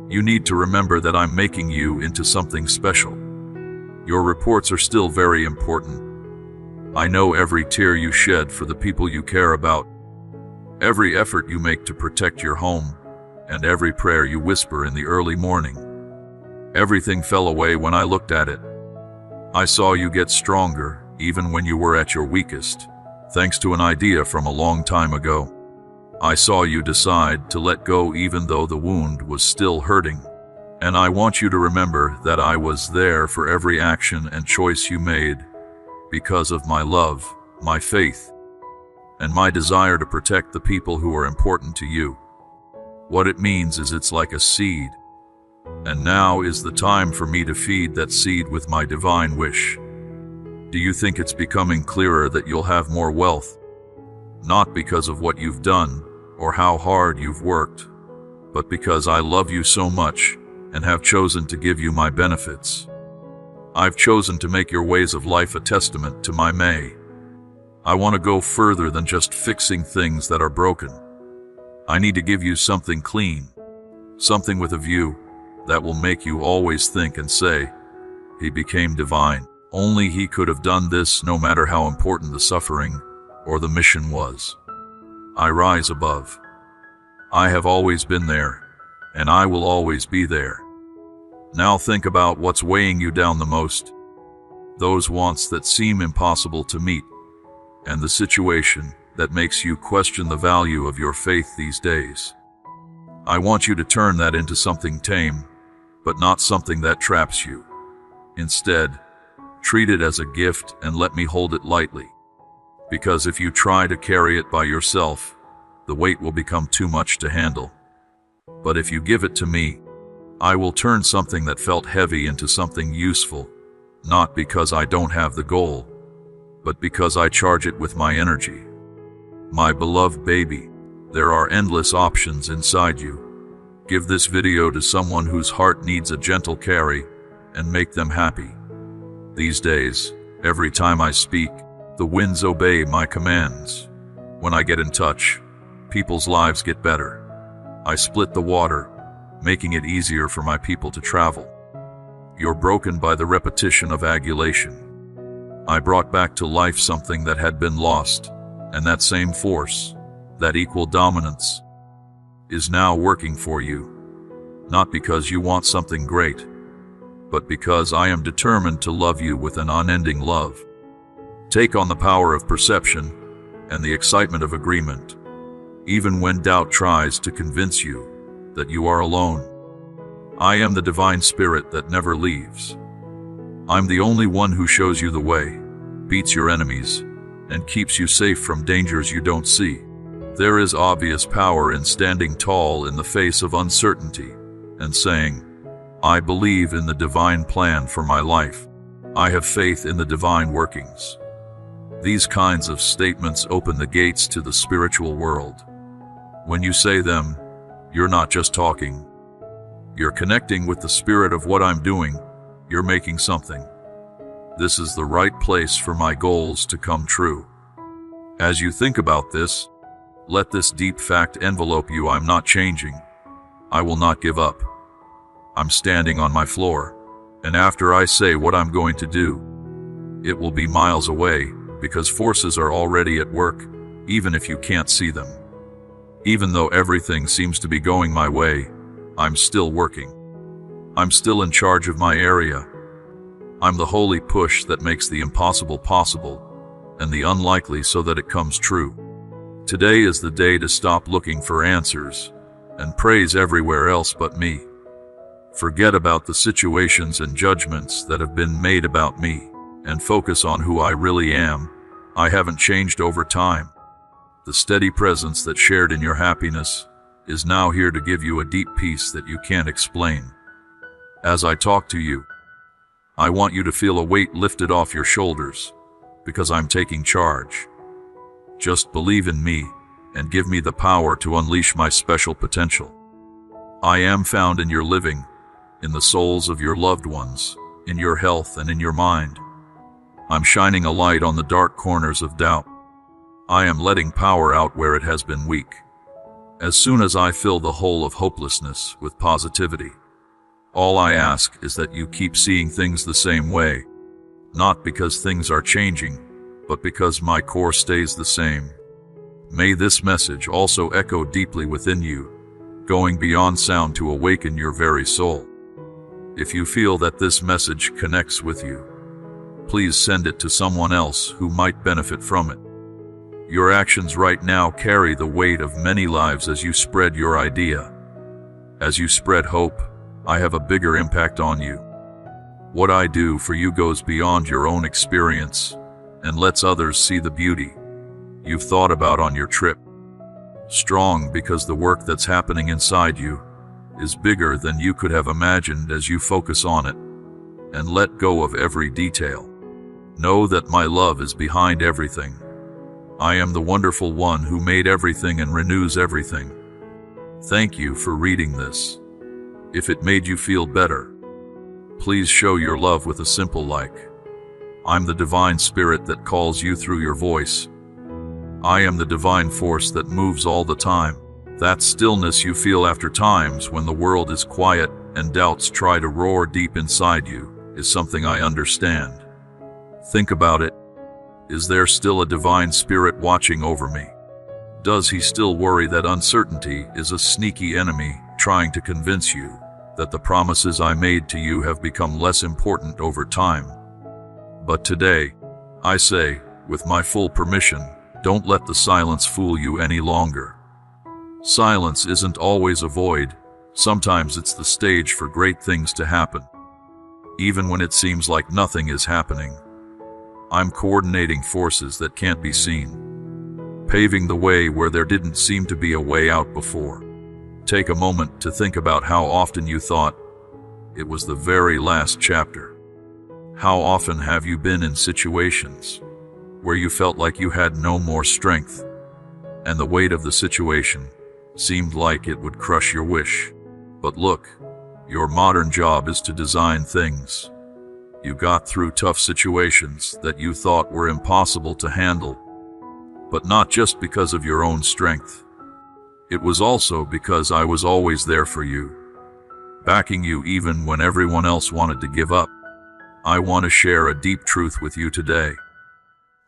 you need to remember that I'm making you into something special. Your reports are still very important. I know every tear you shed for the people you care about, every effort you make to protect your home, and every prayer you whisper in the early morning. Everything fell away when I looked at it. I saw you get stronger, even when you were at your weakest, thanks to an idea from a long time ago. I saw you decide to let go even though the wound was still hurting. And I want you to remember that I was there for every action and choice you made, because of my love, my faith, and my desire to protect the people who are important to you. What it means is it's like a seed, and now is the time for me to feed that seed with my divine wish. Do you think it's becoming clearer that you'll have more wealth? Not because of what you've done or how hard you've worked, but because I love you so much and have chosen to give you my benefits. I've chosen to make your ways of life a testament to my may. I want to go further than just fixing things that are broken. I need to give you something clean, something with a view that will make you always think and say, "He became divine." Only he could have done this, no matter how important the suffering or the mission was. I rise above. I have always been there, and I will always be there. Now think about what's weighing you down the most. Those wants that seem impossible to meet, and the situation that makes you question the value of your faith these days. I want you to turn that into something tame, but not something that traps you. Instead, treat it as a gift and let me hold it lightly. Because if you try to carry it by yourself, the weight will become too much to handle. But if you give it to me, I will turn something that felt heavy into something useful, not because I don't have the goal, but because I charge it with my energy. My beloved baby, there are endless options inside you. Give this video to someone whose heart needs a gentle carry and make them happy. These days, every time I speak, the winds obey my commands. When I get in touch, people's lives get better. I split the water, making it easier for my people to travel. You're broken by the repetition of adulation. I brought back to life something that had been lost, and that same force, that equal dominance, is now working for you. Not because you want something great, but because I am determined to love you with an unending love. Take on the power of perception and the excitement of agreement, even when doubt tries to convince you that you are alone. I am the divine spirit that never leaves. I'm the only one who shows you the way, beats your enemies, and keeps you safe from dangers you don't see. There is obvious power in standing tall in the face of uncertainty and saying, "I believe in the divine plan for my life. I have faith in the divine workings." These kinds of statements open the gates to the spiritual world. When you say them, you're not just talking. You're connecting with the spirit of what I'm doing. You're making something. This is the right place for my goals to come true. As you think about this, let this deep fact envelope you. I'm not changing. I will not give up. I'm standing on my floor, and after I say what I'm going to do, it will be miles away, because forces are already at work, even if you can't see them. Even though everything seems to be going my way, I'm still working. I'm still in charge of my area. I'm the holy push that makes the impossible possible, and the unlikely so that it comes true. Today is the day to stop looking for answers and praise everywhere else but me. Forget about the situations and judgments that have been made about me, and focus on who I really am. I haven't changed over time. The steady presence that shared in your happiness is now here to give you a deep peace that you can't explain. As I talk to you, I want you to feel a weight lifted off your shoulders, because I'm taking charge. Just believe in me and give me the power to unleash my special potential. I am found in your living, in the souls of your loved ones, in your health and in your mind. I'm shining a light on the dark corners of doubt. I am letting power out where it has been weak. As soon as I fill the hole of hopelessness with positivity, all I ask is that you keep seeing things the same way, not because things are changing, but because my core stays the same. May this message also echo deeply within you, going beyond sound to awaken your very soul. If you feel that this message connects with you, please send it to someone else who might benefit from it. Your actions right now carry the weight of many lives as you spread your idea. As you spread hope, I have a bigger impact on you. What I do for you goes beyond your own experience and lets others see the beauty you've thought about on your trip. Strong because the work that's happening inside you is bigger than you could have imagined as you focus on it and let go of every detail. Know that my love is behind everything. I am the wonderful one who made everything and renews everything. Thank you for reading this. If it made you feel better, please show your love with a simple like. I'm the divine spirit that calls you through your voice. I am the divine force that moves all the time. That stillness you feel after times when the world is quiet and doubts try to roar deep inside you is something I understand. Think about it. Is there still a divine spirit watching over me? Does he still worry that uncertainty is a sneaky enemy trying to convince you that the promises I made to you have become less important over time? But today, I say, with my full permission, don't let the silence fool you any longer. Silence isn't always a void. Sometimes it's the stage for great things to happen. Even when it seems like nothing is happening, I'm coordinating forces that can't be seen, paving the way where there didn't seem to be a way out before. Take a moment to think about how often you thought it was the very last chapter. How often have you been in situations where you felt like you had no more strength, and the weight of the situation seemed like it would crush your wish? But look, your modern job is to design things. You got through tough situations that you thought were impossible to handle, but not just because of your own strength. It was also because I was always there for you, backing you even when everyone else wanted to give up. I want to share a deep truth with you today.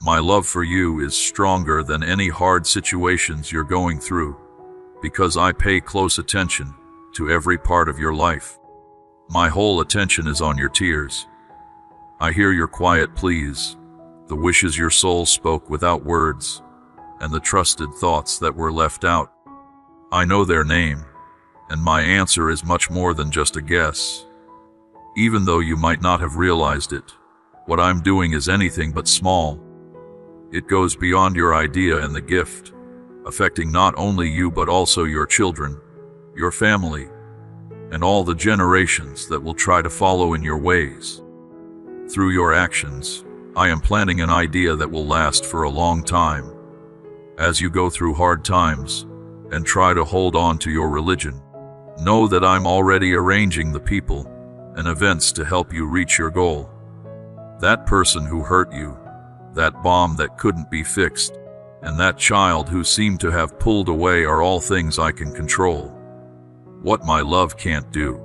My love for you is stronger than any hard situations you're going through, because I pay close attention to every part of your life. My whole attention is on your tears. I hear your quiet pleas, the wishes your soul spoke without words, and the trusted thoughts that were left out. I know their name, and my answer is much more than just a guess. Even though you might not have realized it, what I'm doing is anything but small. It goes beyond your idea and the gift, affecting not only you but also your children, your family, and all the generations that will try to follow in your ways. Through your actions, I am planting an idea that will last for a long time. As you go through hard times and try to hold on to your religion, know that I'm already arranging the people and events to help you reach your goal. That person who hurt you, that bomb that couldn't be fixed, and that child who seemed to have pulled away are all things I can control. What my love can't do,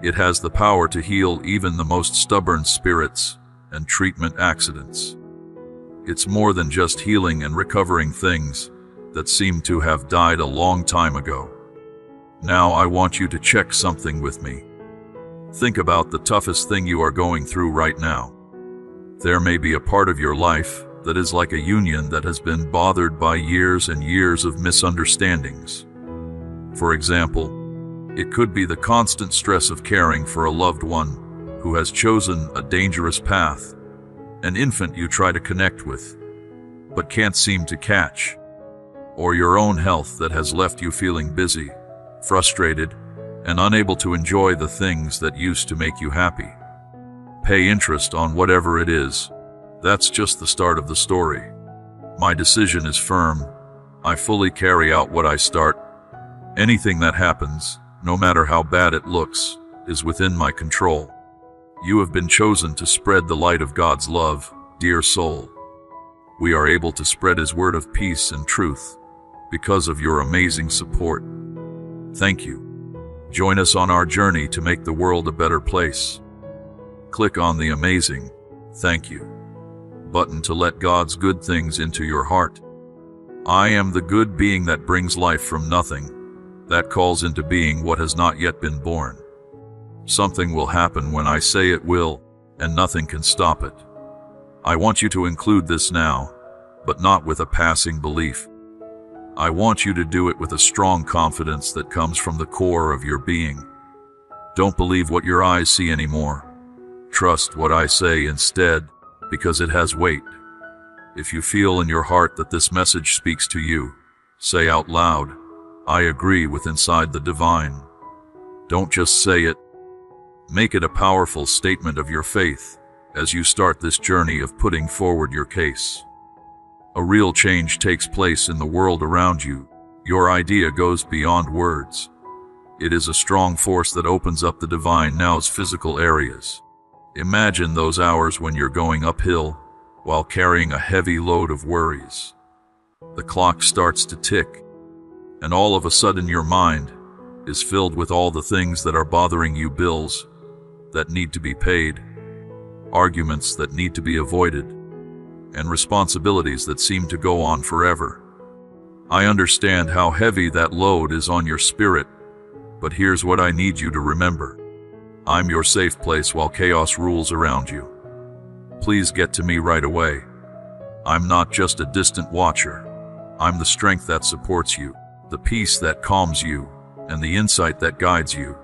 it has the power to heal even the most stubborn spirits and treatment accidents. It's more than just healing and recovering things that seem to have died a long time ago. Now I want you to check something with me. Think about the toughest thing you are going through right now. There may be a part of your life that is like a union that has been bothered by years and years of misunderstandings. For example, it could be the constant stress of caring for a loved one who has chosen a dangerous path, an infant you try to connect with, but can't seem to catch, or your own health that has left you feeling busy, frustrated, and unable to enjoy the things that used to make you happy. Pay interest on whatever it is. That's just the start of the story. My decision is firm. I fully carry out what I start. Anything that happens, no matter how bad it looks, is within my control. You have been chosen to spread the light of God's love, dear soul. We are able to spread His word of peace and truth because of your amazing support. Thank you. Join us on our journey to make the world a better place. Click on the amazing "Thank you" button to let God's good things into your heart. I am the good being that brings life from nothing, that calls into being what has not yet been born. Something will happen when I say it will, and nothing can stop it. I want you to include this now, but not with a passing belief. I want you to do it with a strong confidence that comes from the core of your being. Don't believe what your eyes see anymore. Trust what I say instead, because it has weight. If you feel in your heart that this message speaks to you, say out loud, "I agree with inside the divine." Don't just say it. Make it a powerful statement of your faith, as you start this journey of putting forward your case. A real change takes place in the world around you. Your idea goes beyond words. It is a strong force that opens up the divine now's physical areas. Imagine those hours when you're going uphill while carrying a heavy load of worries. The clock starts to tick, and all of a sudden your mind is filled with all the things that are bothering you, bills that need to be paid, arguments that need to be avoided, and responsibilities that seem to go on forever. I understand how heavy that load is on your spirit, but here's what I need you to remember. I'm your safe place while chaos rules around you. Please get to me right away. I'm not just a distant watcher. I'm the strength that supports you, the peace that calms you, and the insight that guides you.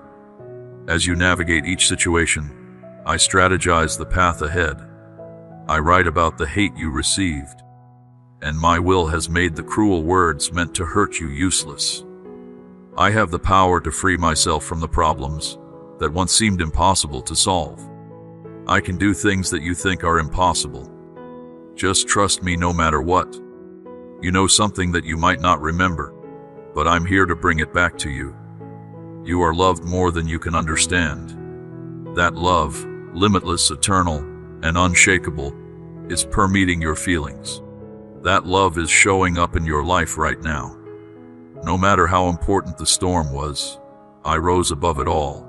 As you navigate each situation, I strategize the path ahead. I write about the hate you received, and my will has made the cruel words meant to hurt you useless. I have the power to free myself from the problems that once seemed impossible to solve. I can do things that you think are impossible. Just trust me no matter what. You know something that you might not remember, but I'm here to bring it back to you. You are loved more than you can understand. That love, limitless, eternal, and unshakable, is permeating your feelings. That love is showing up in your life right now. No matter how important the storm was, I rose above it all.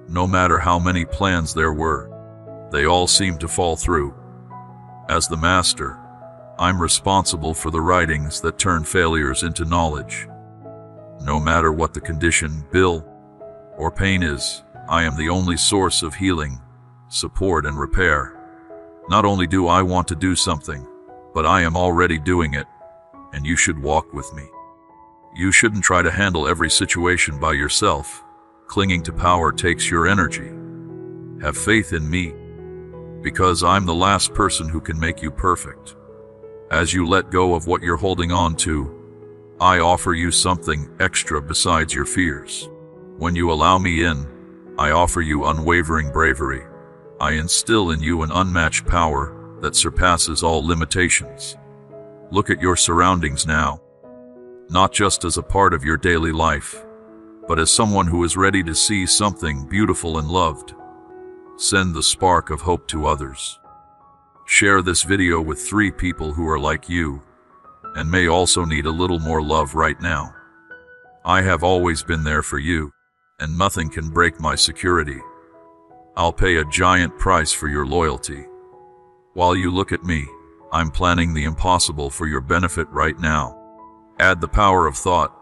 No matter how many plans there were, they all seemed to fall through. As the master, I'm responsible for the writings that turn failures into knowledge. No matter what the condition, bill, or pain is, I am the only source of healing, support, and repair. Not only do I want to do something, but I am already doing it, and you should walk with me. You shouldn't try to handle every situation by yourself. Clinging to power takes your energy. Have faith in me, because I'm the last person who can make you perfect. As you let go of what you're holding on to, I offer you something extra besides your fears. When you allow me in, I offer you unwavering bravery. I instill in you an unmatched power that surpasses all limitations. Look at your surroundings now, not just as a part of your daily life, but as someone who is ready to see something beautiful and loved. Send the spark of hope to others. Share this video with 3 people who are like you and may also need a little more love right now. I have always been there for you, and nothing can break my security. I'll pay a giant price for your loyalty. While you look at me, I'm planning the impossible for your benefit right now. Add the power of thought.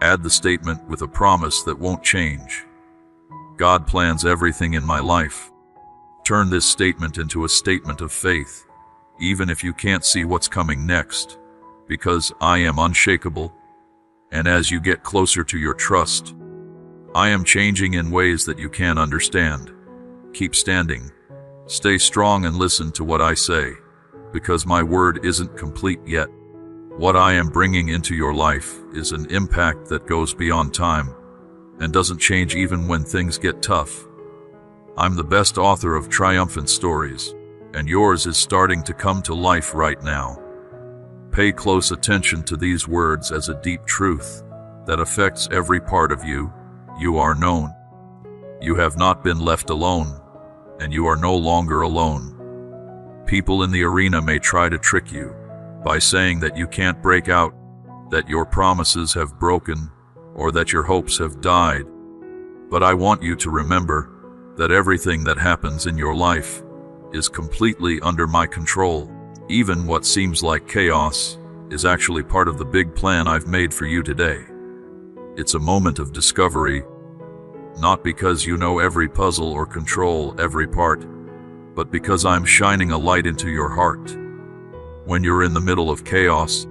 Add the statement with a promise that won't change. God plans everything in my life. Turn this statement into a statement of faith, even if you can't see what's coming next, because I am unshakable. And as you get closer to your trust, I am changing in ways that you can't understand. Keep standing. Stay strong and listen to what I say, because my word isn't complete yet. What I am bringing into your life is an impact that goes beyond time and doesn't change even when things get tough. I'm the best author of triumphant stories, and yours is starting to come to life right now. Pay close attention to these words as a deep truth that affects every part of you. You are known. You have not been left alone, and you are no longer alone. People in the arena may try to trick you by saying that you can't break out, that your promises have broken, or that your hopes have died. But I want you to remember that everything that happens in your life is completely under my control. Even what seems like chaos is actually part of the big plan I've made for you today. It's a moment of discovery, not because you know every puzzle or control every part, but because I'm shining a light into your heart. When you're in the middle of chaos,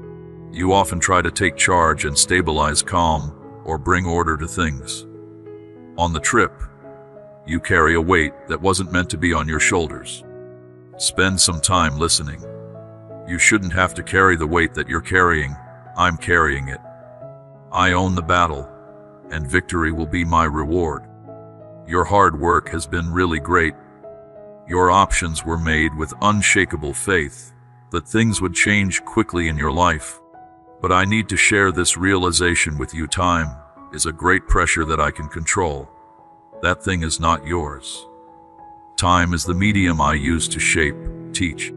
you often try to take charge and stabilize calm or bring order to things. On the trip, you carry a weight that wasn't meant to be on your shoulders. Spend some time listening. You shouldn't have to carry the weight that you're carrying. I'm carrying it. I own the battle, and victory will be my reward. Your hard work has been really great. Your options were made with unshakable faith that things would change quickly in your life. But I need to share this realization with you. Time is a great pressure that I can control. That thing is not yours. Time is the medium I use to shape, teach,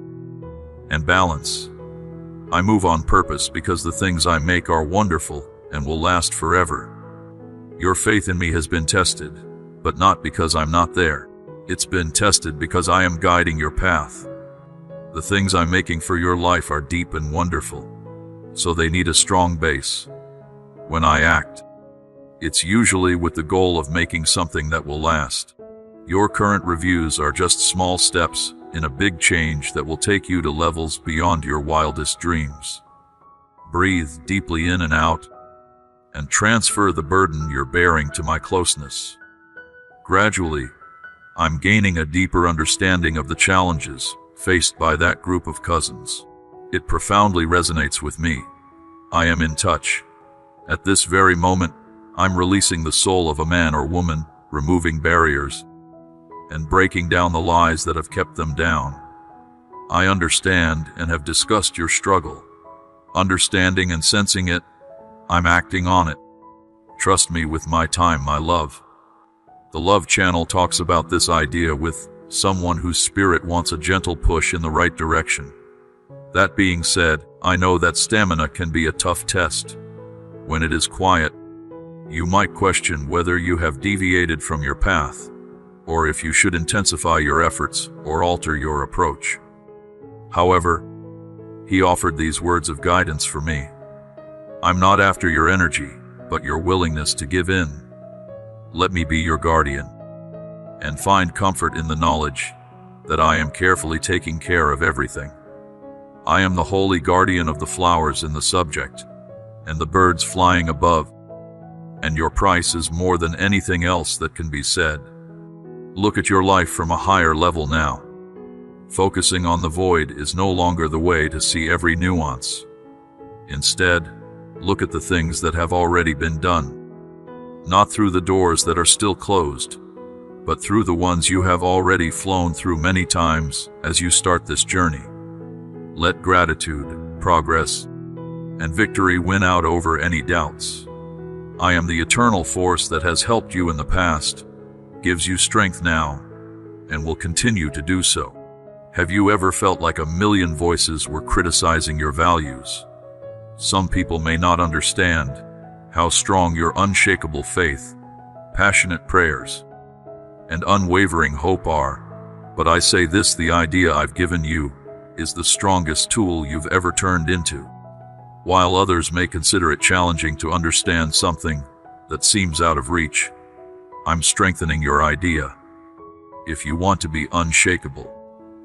and balance. I move on purpose because the things I make are wonderful and will last forever. Your faith in me has been tested, but not because I'm not there. It's been tested because I am guiding your path. The things I'm making for your life are deep and wonderful, so they need a strong base. When I act, it's usually with the goal of making something that will last. Your current reviews are just small steps in a big change that will take you to levels beyond your wildest dreams. Breathe deeply in and out, and transfer the burden you're bearing to my closeness. Gradually, I'm gaining a deeper understanding of the challenges faced by that group of cousins. It profoundly resonates with me. I am in touch. At this very moment, I'm releasing the soul of a man or woman, removing barriers, and breaking down the lies that have kept them down. I understand and have discussed your struggle. Understanding and sensing it, I'm acting on it. Trust me with my time, my love. The Love Channel talks about this idea with someone whose spirit wants a gentle push in the right direction. That being said, I know that stamina can be a tough test. When it is quiet, you might question whether you have deviated from your path, or if you should intensify your efforts or alter your approach. However, he offered these words of guidance for me. I'm not after your energy, but your willingness to give in. Let me be your guardian, and find comfort in the knowledge that I am carefully taking care of everything. I am the holy guardian of the flowers in the subject, and the birds flying above, and your price is more than anything else that can be said. Look at your life from a higher level now. Focusing on the void is no longer the way to see every nuance. Instead, look at the things that have already been done. Not through the doors that are still closed, but through the ones you have already flown through many times as you start this journey. Let gratitude, progress, and victory win out over any doubts. I am the eternal force that has helped you in the past, gives you strength now, and will continue to do so. Have you ever felt like a million voices were criticizing your values? Some people may not understand how strong your unshakable faith, passionate prayers, and unwavering hope are, but I say this: the idea I've given you is the strongest tool you've ever turned into. While others may consider it challenging to understand something that seems out of reach, I'm strengthening your idea. If you want to be unshakable,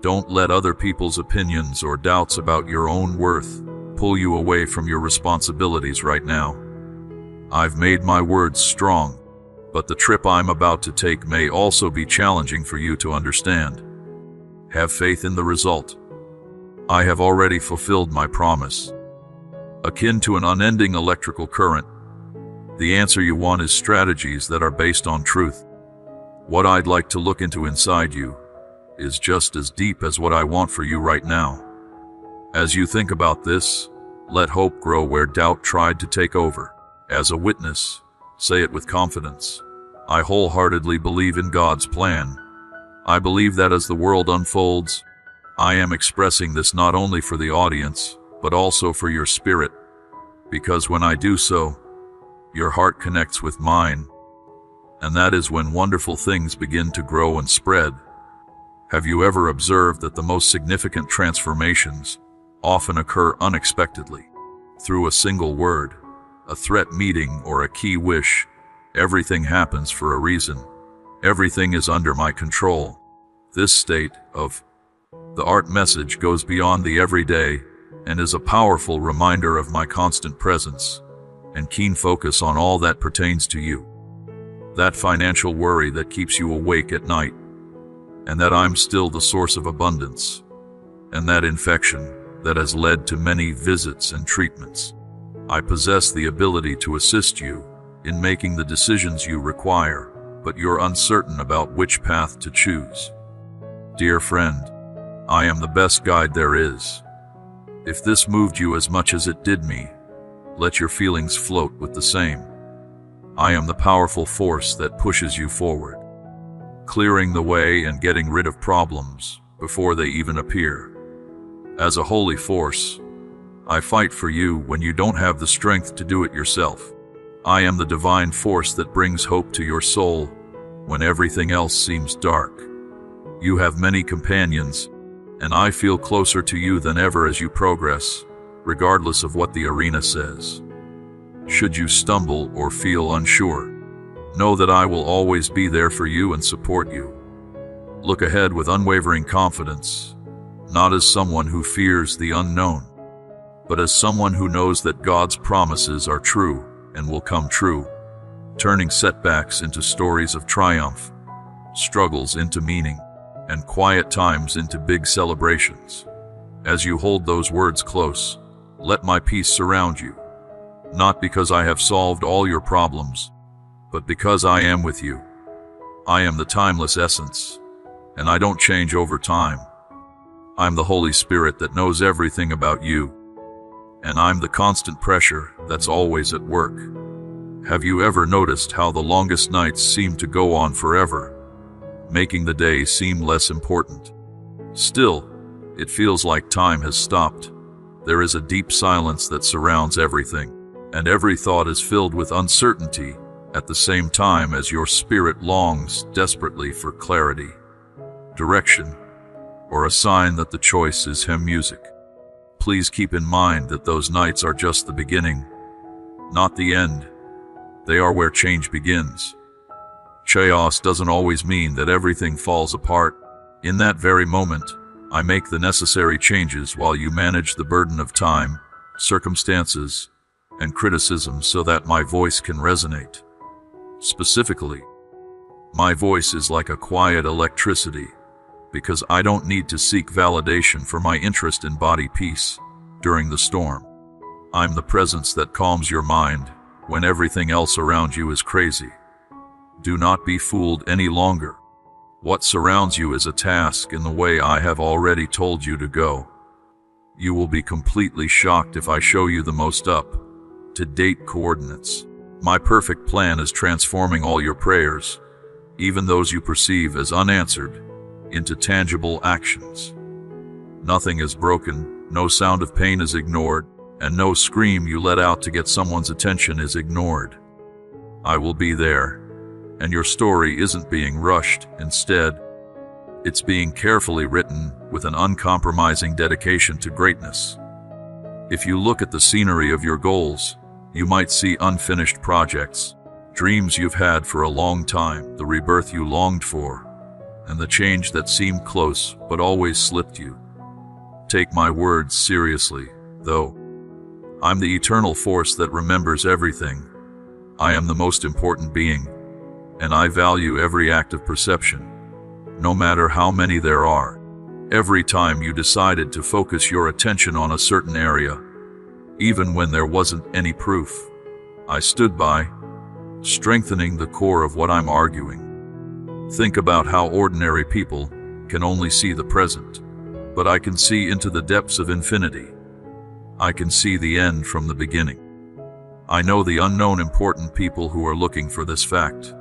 don't let other people's opinions or doubts about your own worth pull you away from your responsibilities right now. I've made my words strong, but the trip I'm about to take may also be challenging for you to understand. Have faith in the result. I have already fulfilled my promise. Akin to an unending electrical current, the answer you want is strategies that are based on truth. What I'd like to look into inside you is just as deep as what I want for you right now. As you think about this, let hope grow where doubt tried to take over. As a witness, say it with confidence: I wholeheartedly believe in God's plan. I believe that as the world unfolds, I am expressing this not only for the audience, but also for your spirit, because when I do so, your heart connects with mine, and that is when wonderful things begin to grow and spread. Have you ever observed that the most significant transformations often occur unexpectedly? Through a single word, a threat meeting, or a key wish, everything happens for a reason. Everything is under my control. This state of the art message goes beyond the everyday and is a powerful reminder of my constant presence and keen focus on all that pertains to you. That financial worry that keeps you awake at night, and that I'm still the source of abundance, and that infection that has led to many visits and treatments. I possess the ability to assist you in making the decisions you require, but you're uncertain about which path to choose. Dear friend, I am the best guide there is. If this moved you as much as it did me, let your feelings float with the same. I am the powerful force that pushes you forward, clearing the way and getting rid of problems before they even appear. As a holy force, I fight for you when you don't have the strength to do it yourself. I am the divine force that brings hope to your soul when everything else seems dark. You have many companions, and I feel closer to you than ever as you progress, regardless of what the arena says. Should you stumble or feel unsure, know that I will always be there for you and support you. Look ahead with unwavering confidence, not as someone who fears the unknown, but as someone who knows that God's promises are true and will come true, turning setbacks into stories of triumph, struggles into meaning, and quiet times into big celebrations. As you hold those words close, let my peace surround you, not because I have solved all your problems, but because I am with you. I am the timeless essence, and I don't change over time. I'm the Holy Spirit that knows everything about you, and I'm the constant pressure that's always at work. Have you ever noticed how the longest nights seem to go on forever, making the day seem less important? Still, it feels like time has stopped. There is a deep silence that surrounds everything, and every thought is filled with uncertainty at the same time as your spirit longs desperately for clarity, direction, or a sign that the choice is hymn music. Please keep in mind that those nights are just the beginning, not the end. They are where change begins. Chaos doesn't always mean that everything falls apart. In that very moment, I make the necessary changes while you manage the burden of time, circumstances, and criticism so that my voice can resonate. Specifically, my voice is like a quiet electricity, because I don't need to seek validation for my interest in body peace during the storm. I'm the presence that calms your mind when everything else around you is crazy. Do not be fooled any longer. What surrounds you is a task in the way I have already told you to go. You will be completely shocked if I show you the most up-to-date coordinates. My perfect plan is transforming all your prayers, even those you perceive as unanswered, into tangible actions. Nothing is broken, no sound of pain is ignored, and no scream you let out to get someone's attention is ignored. I will be there, and your story isn't being rushed. Instead, it's being carefully written with an uncompromising dedication to greatness. If you look at the scenery of your goals, you might see unfinished projects, dreams you've had for a long time, the rebirth you longed for, and the change that seemed close but always slipped you. Take my words seriously, though. I'm the eternal force that remembers everything. I am the most important being, and I value every act of perception, no matter how many there are. Every time you decided to focus your attention on a certain area, even when there wasn't any proof, I stood by, strengthening the core of what I'm arguing. Think about how ordinary people can only see the present, but I can see into the depths of infinity. I can see the end from the beginning. I know the unknown important people who are looking for this fact.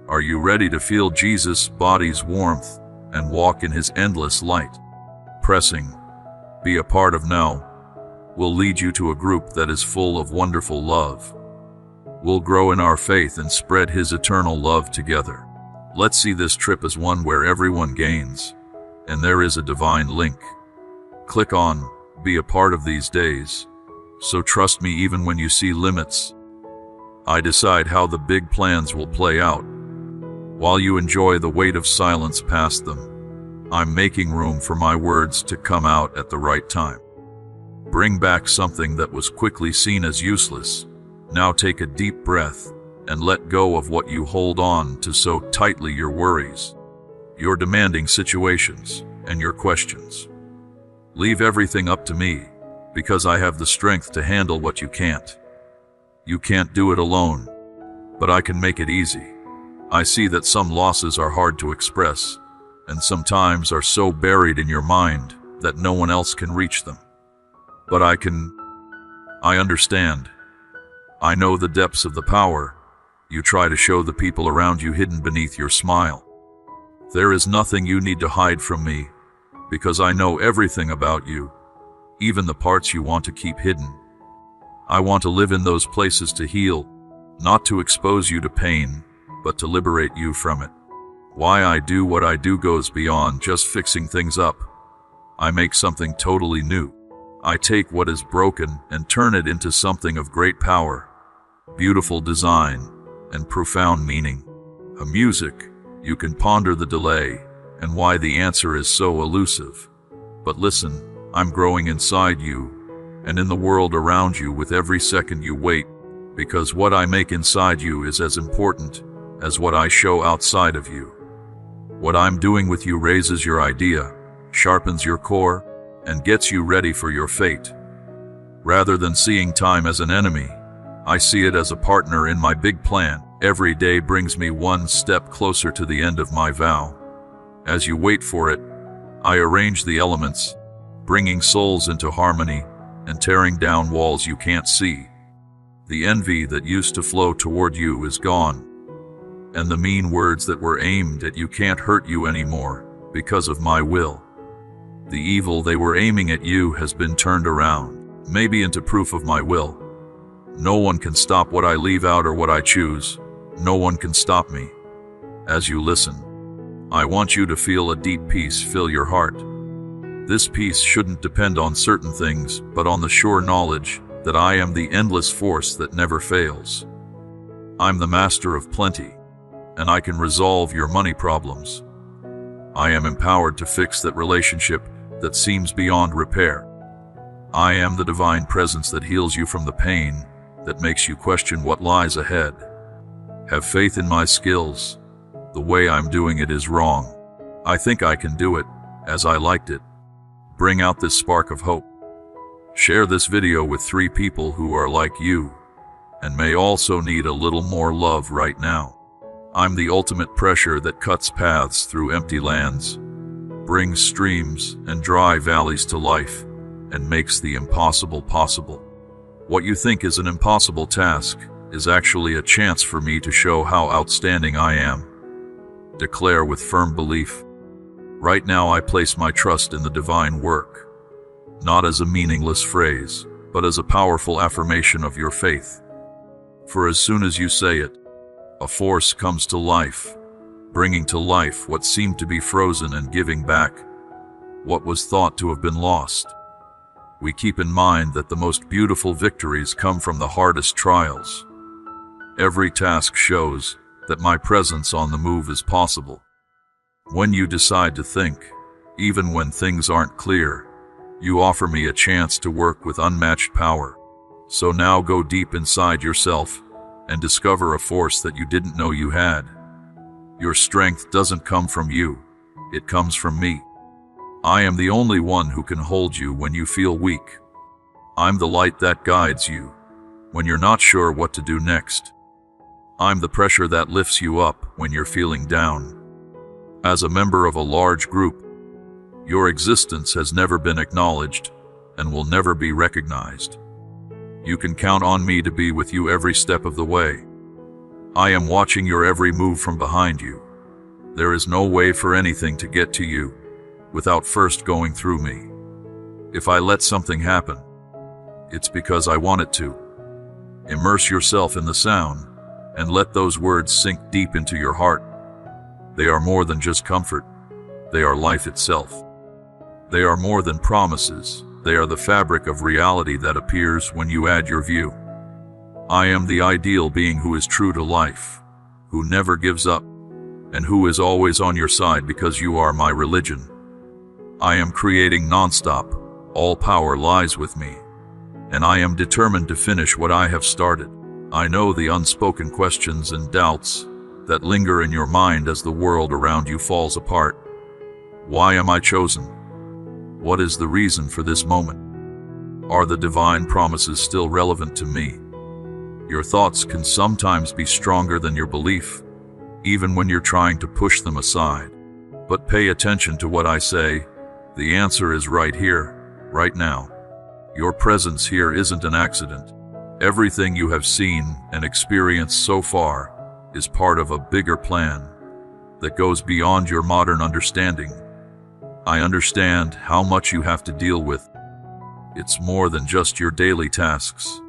Are you ready to feel Jesus' body's warmth and walk in his endless light? Pressing, be a part of now, will lead you to a group that is full of wonderful love. We'll grow in our faith and spread his eternal love together. Let's see this trip as one where everyone gains, and there is a divine link. Click on, be a part of these days, so trust me even when you see limits. I decide how the big plans will play out. While you enjoy the weight of silence past them, I'm making room for my words to come out at the right time. Bring back something that was quickly seen as useless. Now take a deep breath and let go of what you hold on to so tightly: your worries, your demanding situations, and your questions. Leave everything up to me, because I have the strength to handle what you can't. You can't do it alone, but I can make it easy. I see that some losses are hard to express, and sometimes are so buried in your mind that no one else can reach them. But I understand. I know the depths of the power you try to show the people around you hidden beneath your smile. There is nothing you need to hide from me, because I know everything about you, even the parts you want to keep hidden. I want to live in those places to heal, not to expose you to pain, but to liberate you from it. Why I do what I do goes beyond just fixing things up. I make something totally new. I take what is broken and turn it into something of great power, beautiful design, and profound meaning. A music, you can ponder the delay and why the answer is so elusive. But listen, I'm growing inside you and in the world around you with every second you wait, because what I make inside you is as important as what I show outside of you. What I'm doing with you raises your idea, sharpens your core, and gets you ready for your fate. Rather than seeing time as an enemy, I see it as a partner in my big plan. Every day brings me one step closer to the end of my vow. As you wait for it, I arrange the elements, bringing souls into harmony and tearing down walls you can't see. The envy that used to flow toward you is gone, and the mean words that were aimed at you can't hurt you anymore because of my will. The evil they were aiming at you has been turned around, maybe into proof of my will. No one can stop what I leave out or what I choose. No one can stop me. As you listen, I want you to feel a deep peace fill your heart. This peace shouldn't depend on certain things, but on the sure knowledge that I am the endless force that never fails. I'm the master of plenty, and I can resolve your money problems. I am empowered to fix that relationship that seems beyond repair. I am the divine presence that heals you from the pain that makes you question what lies ahead. Have faith in my skills. The way I'm doing it is wrong. I think I can do it, as I liked it. Bring out this spark of hope. Share this video with 3 people who are like you, and may also need a little more love right now. I'm the ultimate pressure that cuts paths through empty lands, brings streams and dry valleys to life, and makes the impossible possible. What you think is an impossible task is actually a chance for me to show how outstanding I am. Declare with firm belief. Right now I place my trust in the divine work, not as a meaningless phrase, but as a powerful affirmation of your faith. For as soon as you say it, a force comes to life, bringing to life what seemed to be frozen and giving back what was thought to have been lost. We keep in mind that the most beautiful victories come from the hardest trials. Every task shows that my presence on the move is possible. When you decide to think, even when things aren't clear, you offer me a chance to work with unmatched power. So now go deep inside yourself and discover a force that you didn't know you had. Your strength doesn't come from you, it comes from me. I am the only one who can hold you when you feel weak. I'm the light that guides you when you're not sure what to do next. I'm the pressure that lifts you up when you're feeling down. As a member of a large group, your existence has never been acknowledged and will never be recognized. You can count on me to be with you every step of the way. I am watching your every move from behind you. There is no way for anything to get to you without first going through me. If I let something happen, it's because I want it to. Immerse yourself in the sound and let those words sink deep into your heart. They are more than just comfort. They are life itself. They are more than promises. They are the fabric of reality that appears when you add your view. I am the ideal being who is true to life, who never gives up, and who is always on your side because you are my religion. I am creating nonstop. All power lies with me, and I am determined to finish what I have started. I know the unspoken questions and doubts that linger in your mind as the world around you falls apart. Why am I chosen? What is the reason for this moment? Are the divine promises still relevant to me? Your thoughts can sometimes be stronger than your belief, even when you're trying to push them aside. But pay attention to what I say. The answer is right here, right now. Your presence here isn't an accident. Everything you have seen and experienced so far is part of a bigger plan that goes beyond your modern understanding. I understand how much you have to deal with. It's more than just your daily tasks.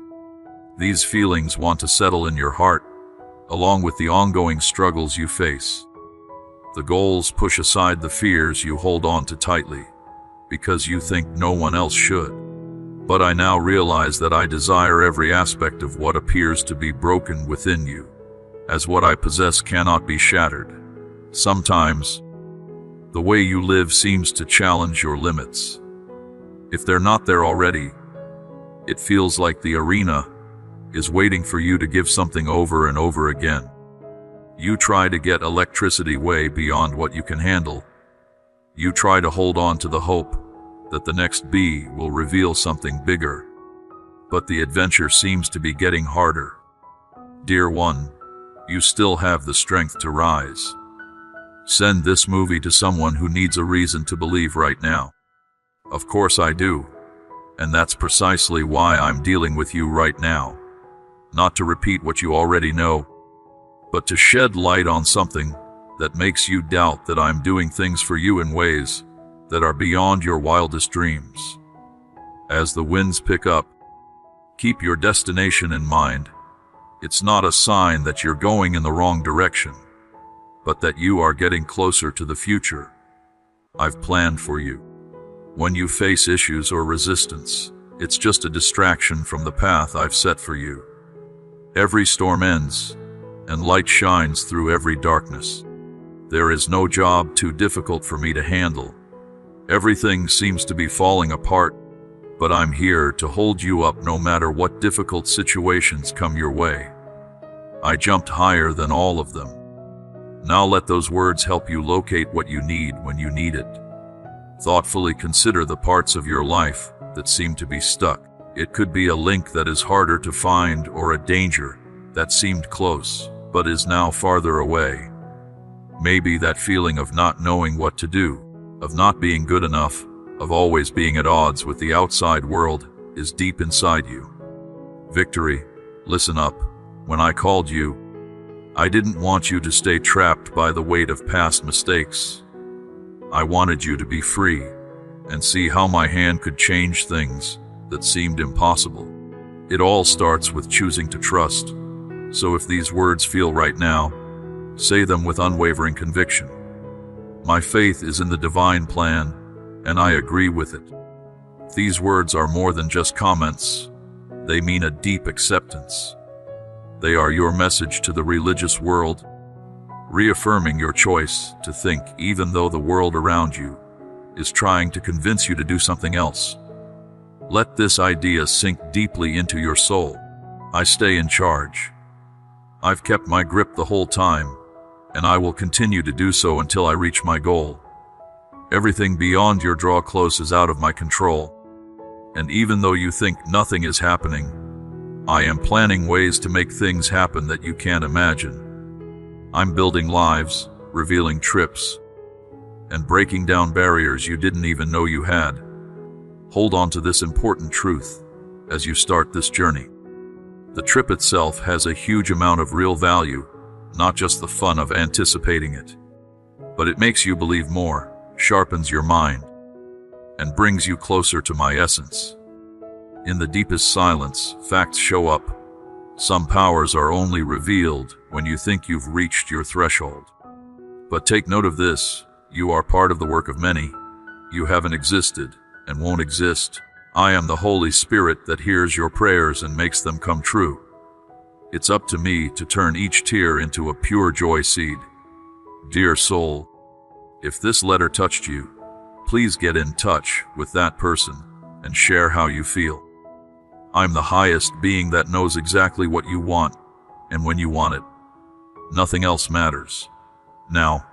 These feelings want to settle in your heart, along with the ongoing struggles you face. The goals push aside the fears you hold on to tightly, because you think no one else should. But I now realize that I desire every aspect of what appears to be broken within you, as what I possess cannot be shattered. Sometimes, the way you live seems to challenge your limits. If they're not there already, it feels like the arena is waiting for you to give something over and over again. You try to get electricity way beyond what you can handle. You try to hold on to the hope that the next bee will reveal something bigger. But the adventure seems to be getting harder. Dear one, you still have the strength to rise. Send this movie to someone who needs a reason to believe right now. Of course I do. And that's precisely why I'm dealing with you right now. Not to repeat what you already know, but to shed light on something that makes you doubt that I'm doing things for you in ways that are beyond your wildest dreams. As the winds pick up, keep your destination in mind. It's not a sign that you're going in the wrong direction, but that you are getting closer to the future I've planned for you. When you face issues or resistance, it's just a distraction from the path I've set for you. Every storm ends, and light shines through every darkness. There is no job too difficult for me to handle. Everything seems to be falling apart, but I'm here to hold you up no matter what difficult situations come your way. I jumped higher than all of them. Now let those words help you locate what you need when you need it. Thoughtfully consider the parts of your life that seem to be stuck. It could be a link that is harder to find, or a danger that seemed close but is now farther away. Maybe that feeling of not knowing what to do, of not being good enough, of always being at odds with the outside world, is deep inside you. Victory, listen up. When I called you, I didn't want you to stay trapped by the weight of past mistakes. I wanted you to be free and see how my hand could change things that seemed impossible. It all starts with choosing to trust. So if these words feel right now, say them with unwavering conviction. My faith is in the divine plan, and I agree with it. These words are more than just comments. They mean a deep acceptance. They are your message to the religious world, reaffirming your choice to think even though the world around you is trying to convince you to do something else. Let this idea sink deeply into your soul. I stay in charge. I've kept my grip the whole time, and I will continue to do so until I reach my goal. Everything beyond your draw close is out of my control. And even though you think nothing is happening, I am planning ways to make things happen that you can't imagine. I'm building lives, revealing trips, and breaking down barriers you didn't even know you had. Hold on to this important truth as you start this journey. The trip itself has a huge amount of real value, not just the fun of anticipating it. But it makes you believe more, sharpens your mind, and brings you closer to my essence. In the deepest silence, facts show up. Some powers are only revealed when you think you've reached your threshold. But take note of this, you are part of the work of many. You haven't existed and won't exist. I am the Holy Spirit that hears your prayers and makes them come true. It's up to me to turn each tear into a pure joy seed. Dear soul, if this letter touched you, please get in touch with that person and share how you feel. I'm the highest being that knows exactly what you want and when you want it. Nothing else matters. Now,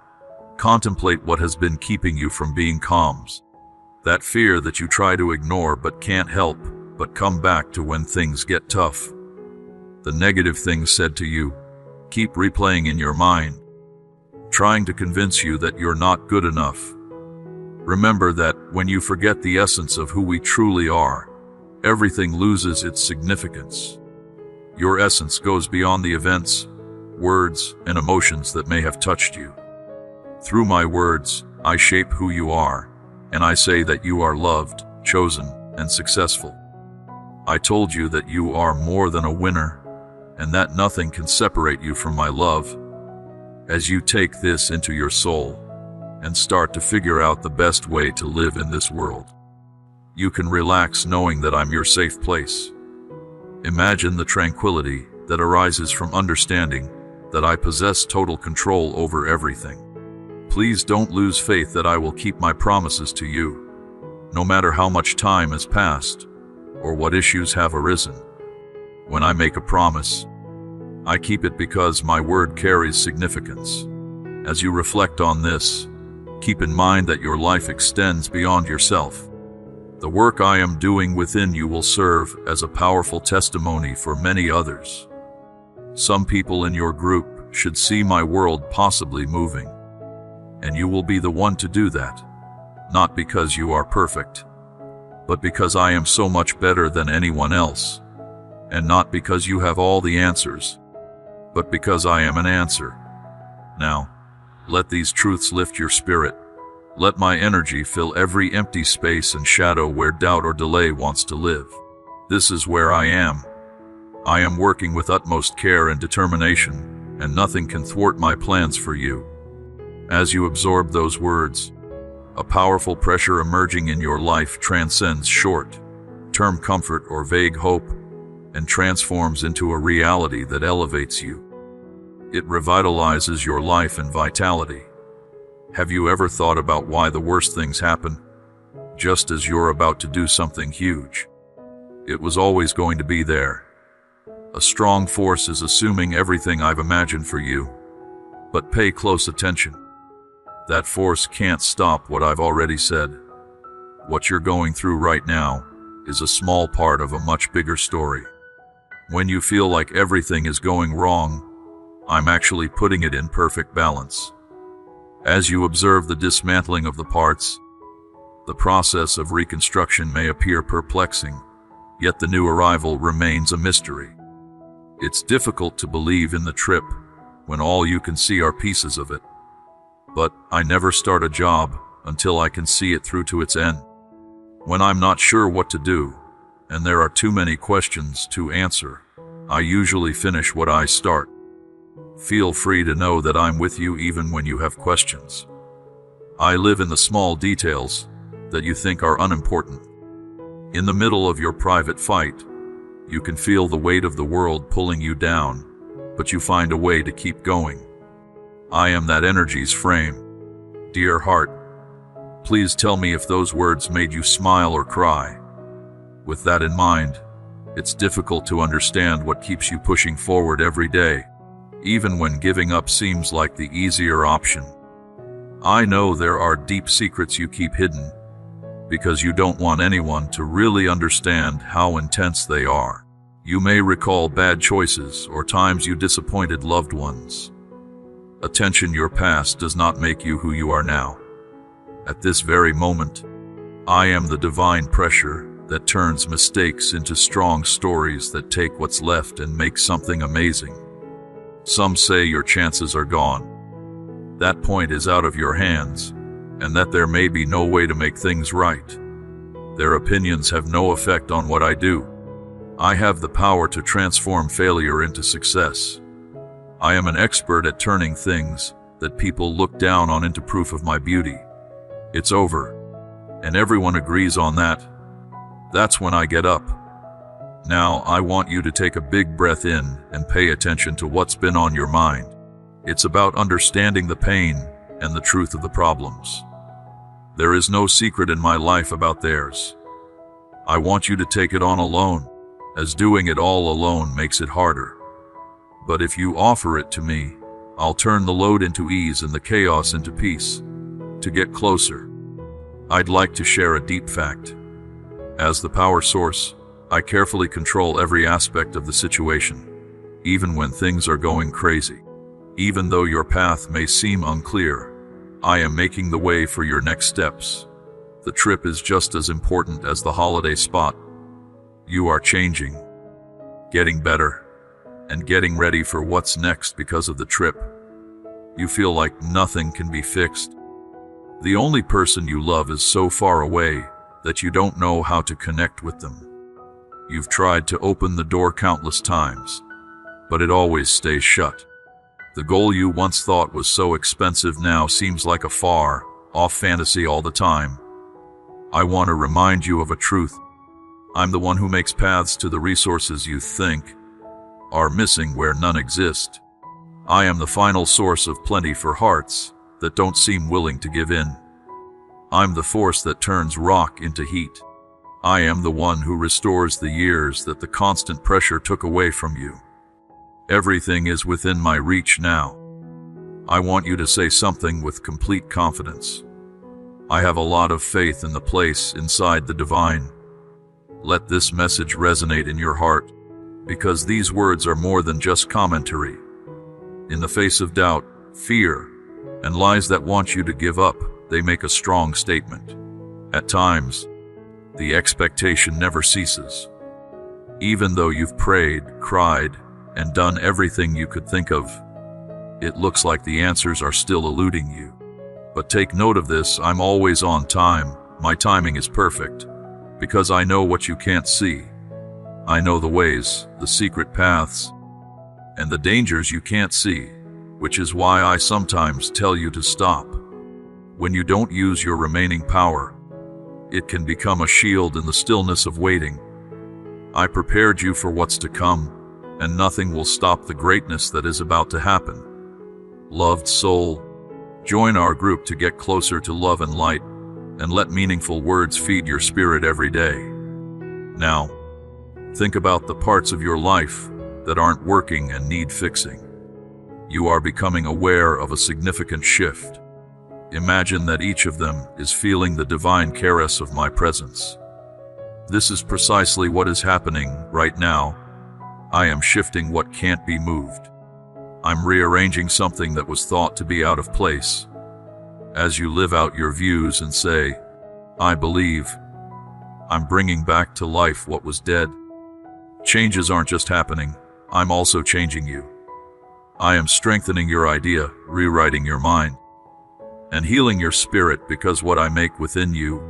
contemplate what has been keeping you from being calm. That fear that you try to ignore but can't help but come back to when things get tough. The negative things said to you, keep replaying in your mind. trying to convince you that you're not good enough. Remember that when you forget the essence of who we truly are, everything loses its significance. Your essence goes beyond the events, words, and emotions that may have touched you. Through my words, I shape who you are, and I say that you are loved, chosen, and successful. I told you that you are more than a winner, and that nothing can separate you from my love. As you take this into your soul and start to figure out the best way to live in this world, you can relax knowing that I'm your safe place. Imagine the tranquility that arises from understanding that I possess total control over everything. Please don't lose faith that I will keep my promises to you, no matter how much time has passed or what issues have arisen. When I make a promise, I keep it because my word carries significance. As you reflect on this, keep in mind that your life extends beyond yourself. The work I am doing within you will serve as a powerful testimony for many others. Some people in your group should see my world possibly moving, and you will be the one to do that, not because you are perfect, but because I am so much better than anyone else, and not because you have all the answers, but because I am an answer. Now, let these truths lift your spirit. Let my energy fill every empty space and shadow where doubt or delay wants to live. This is where I am. I am working with utmost care and determination, and nothing can thwart my plans for you. As you absorb those words, a powerful pressure emerging in your life transcends short-term comfort or vague hope and transforms into a reality that elevates you. It revitalizes your life and vitality. Have you ever thought about why the worst things happen just as you're about to do something huge? It was always going to be there. A strong force is assuming everything I've imagined for you. But pay close attention. That force can't stop what I've already said. What you're going through right now is a small part of a much bigger story. When you feel like everything is going wrong, I'm actually putting it in perfect balance. As you observe the dismantling of the parts, the process of reconstruction may appear perplexing, yet the new arrival remains a mystery. It's difficult to believe in the trip when all you can see are pieces of it. But I never start a job until I can see it through to its end. When I'm not sure what to do, and there are too many questions to answer, I usually finish what I start. Feel free to know that I'm with you even when you have questions. I live in the small details that you think are unimportant. In the middle of your private fight, you can feel the weight of the world pulling you down, but you find a way to keep going. I am that energy's frame. Dear heart, please tell me if those words made you smile or cry. With that in mind, it's difficult to understand what keeps you pushing forward every day, even when giving up seems like the easier option. I know there are deep secrets you keep hidden, because you don't want anyone to really understand how intense they are. You may recall bad choices or times you disappointed loved ones. Attention, your past does not make you who you are now. At this very moment, I am the divine pressure that turns mistakes into strong stories that take what's left and make something amazing. Some say your chances are gone. That point is out of your hands, and that there may be no way to make things right. Their opinions have no effect on what I do. I have the power to transform failure into success. I am an expert at turning things that people look down on into proof of my beauty. It's over, and everyone agrees on that. That's when I get up. Now I want you to take a big breath in and pay attention to what's been on your mind. It's about understanding the pain and the truth of the problems. There is no secret in my life about theirs. I want you to take it on alone, as doing it all alone makes it harder. But if you offer it to me, I'll turn the load into ease and the chaos into peace. To get closer, I'd like to share a deep fact. As the power source, I carefully control every aspect of the situation, even when things are going crazy. Even though your path may seem unclear, I am making the way for your next steps. The trip is just as important as the holiday spot. You are changing, getting better, and getting ready for what's next because of the trip. You feel like nothing can be fixed. The only person you love is so far away that you don't know how to connect with them. You've tried to open the door countless times, but it always stays shut. The goal you once thought was so expensive now seems like a far-off fantasy all the time. I want to remind you of a truth. I'm the one who makes paths to the resources you think are missing where none exist. I am the final source of plenty for hearts that don't seem willing to give in. I'm the force that turns rock into heat. I am the one who restores the years that the constant pressure took away from you. Everything is within my reach now. I want you to say something with complete confidence. I have a lot of faith in the place inside the divine. Let this message resonate in your heart, because these words are more than just commentary. In the face of doubt, fear, and lies that want you to give up, they make a strong statement. At times, the expectation never ceases. Even though you've prayed, cried, and done everything you could think of, it looks like the answers are still eluding you. But take note of this: I'm always on time. My timing is perfect, because I know what you can't see. I know the ways, the secret paths, and the dangers you can't see, which is why I sometimes tell you to stop. When you don't use your remaining power, it can become a shield in the stillness of waiting. I prepared you for what's to come, and nothing will stop the greatness that is about to happen. Loved soul, join our group to get closer to love and light, and let meaningful words feed your spirit every day. Now, think about the parts of your life that aren't working and need fixing. You are becoming aware of a significant shift. Imagine that each of them is feeling the divine caress of my presence. This is precisely what is happening right now. I am shifting what can't be moved. I'm rearranging something that was thought to be out of place. As you live out your views and say, I believe, I'm bringing back to life what was dead. Changes aren't just happening, I'm also changing you. I am strengthening your idea, rewriting your mind, and healing your spirit, because what I make within you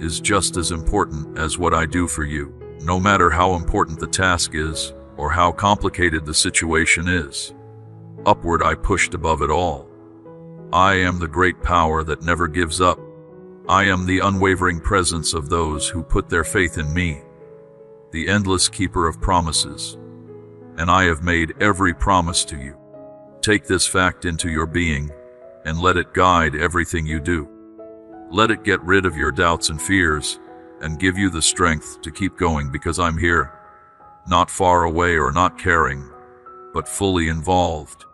is just as important as what I do for you. No matter how important the task is, or how complicated the situation is, upward I pushed above it all. I am the great power that never gives up. I am the unwavering presence of those who put their faith in me, the endless keeper of promises. And I have made every promise to you. Take this fact into your being, and let it guide everything you do. Let it get rid of your doubts and fears, and give you the strength to keep going, because I'm here. Not far away or not caring, but fully involved.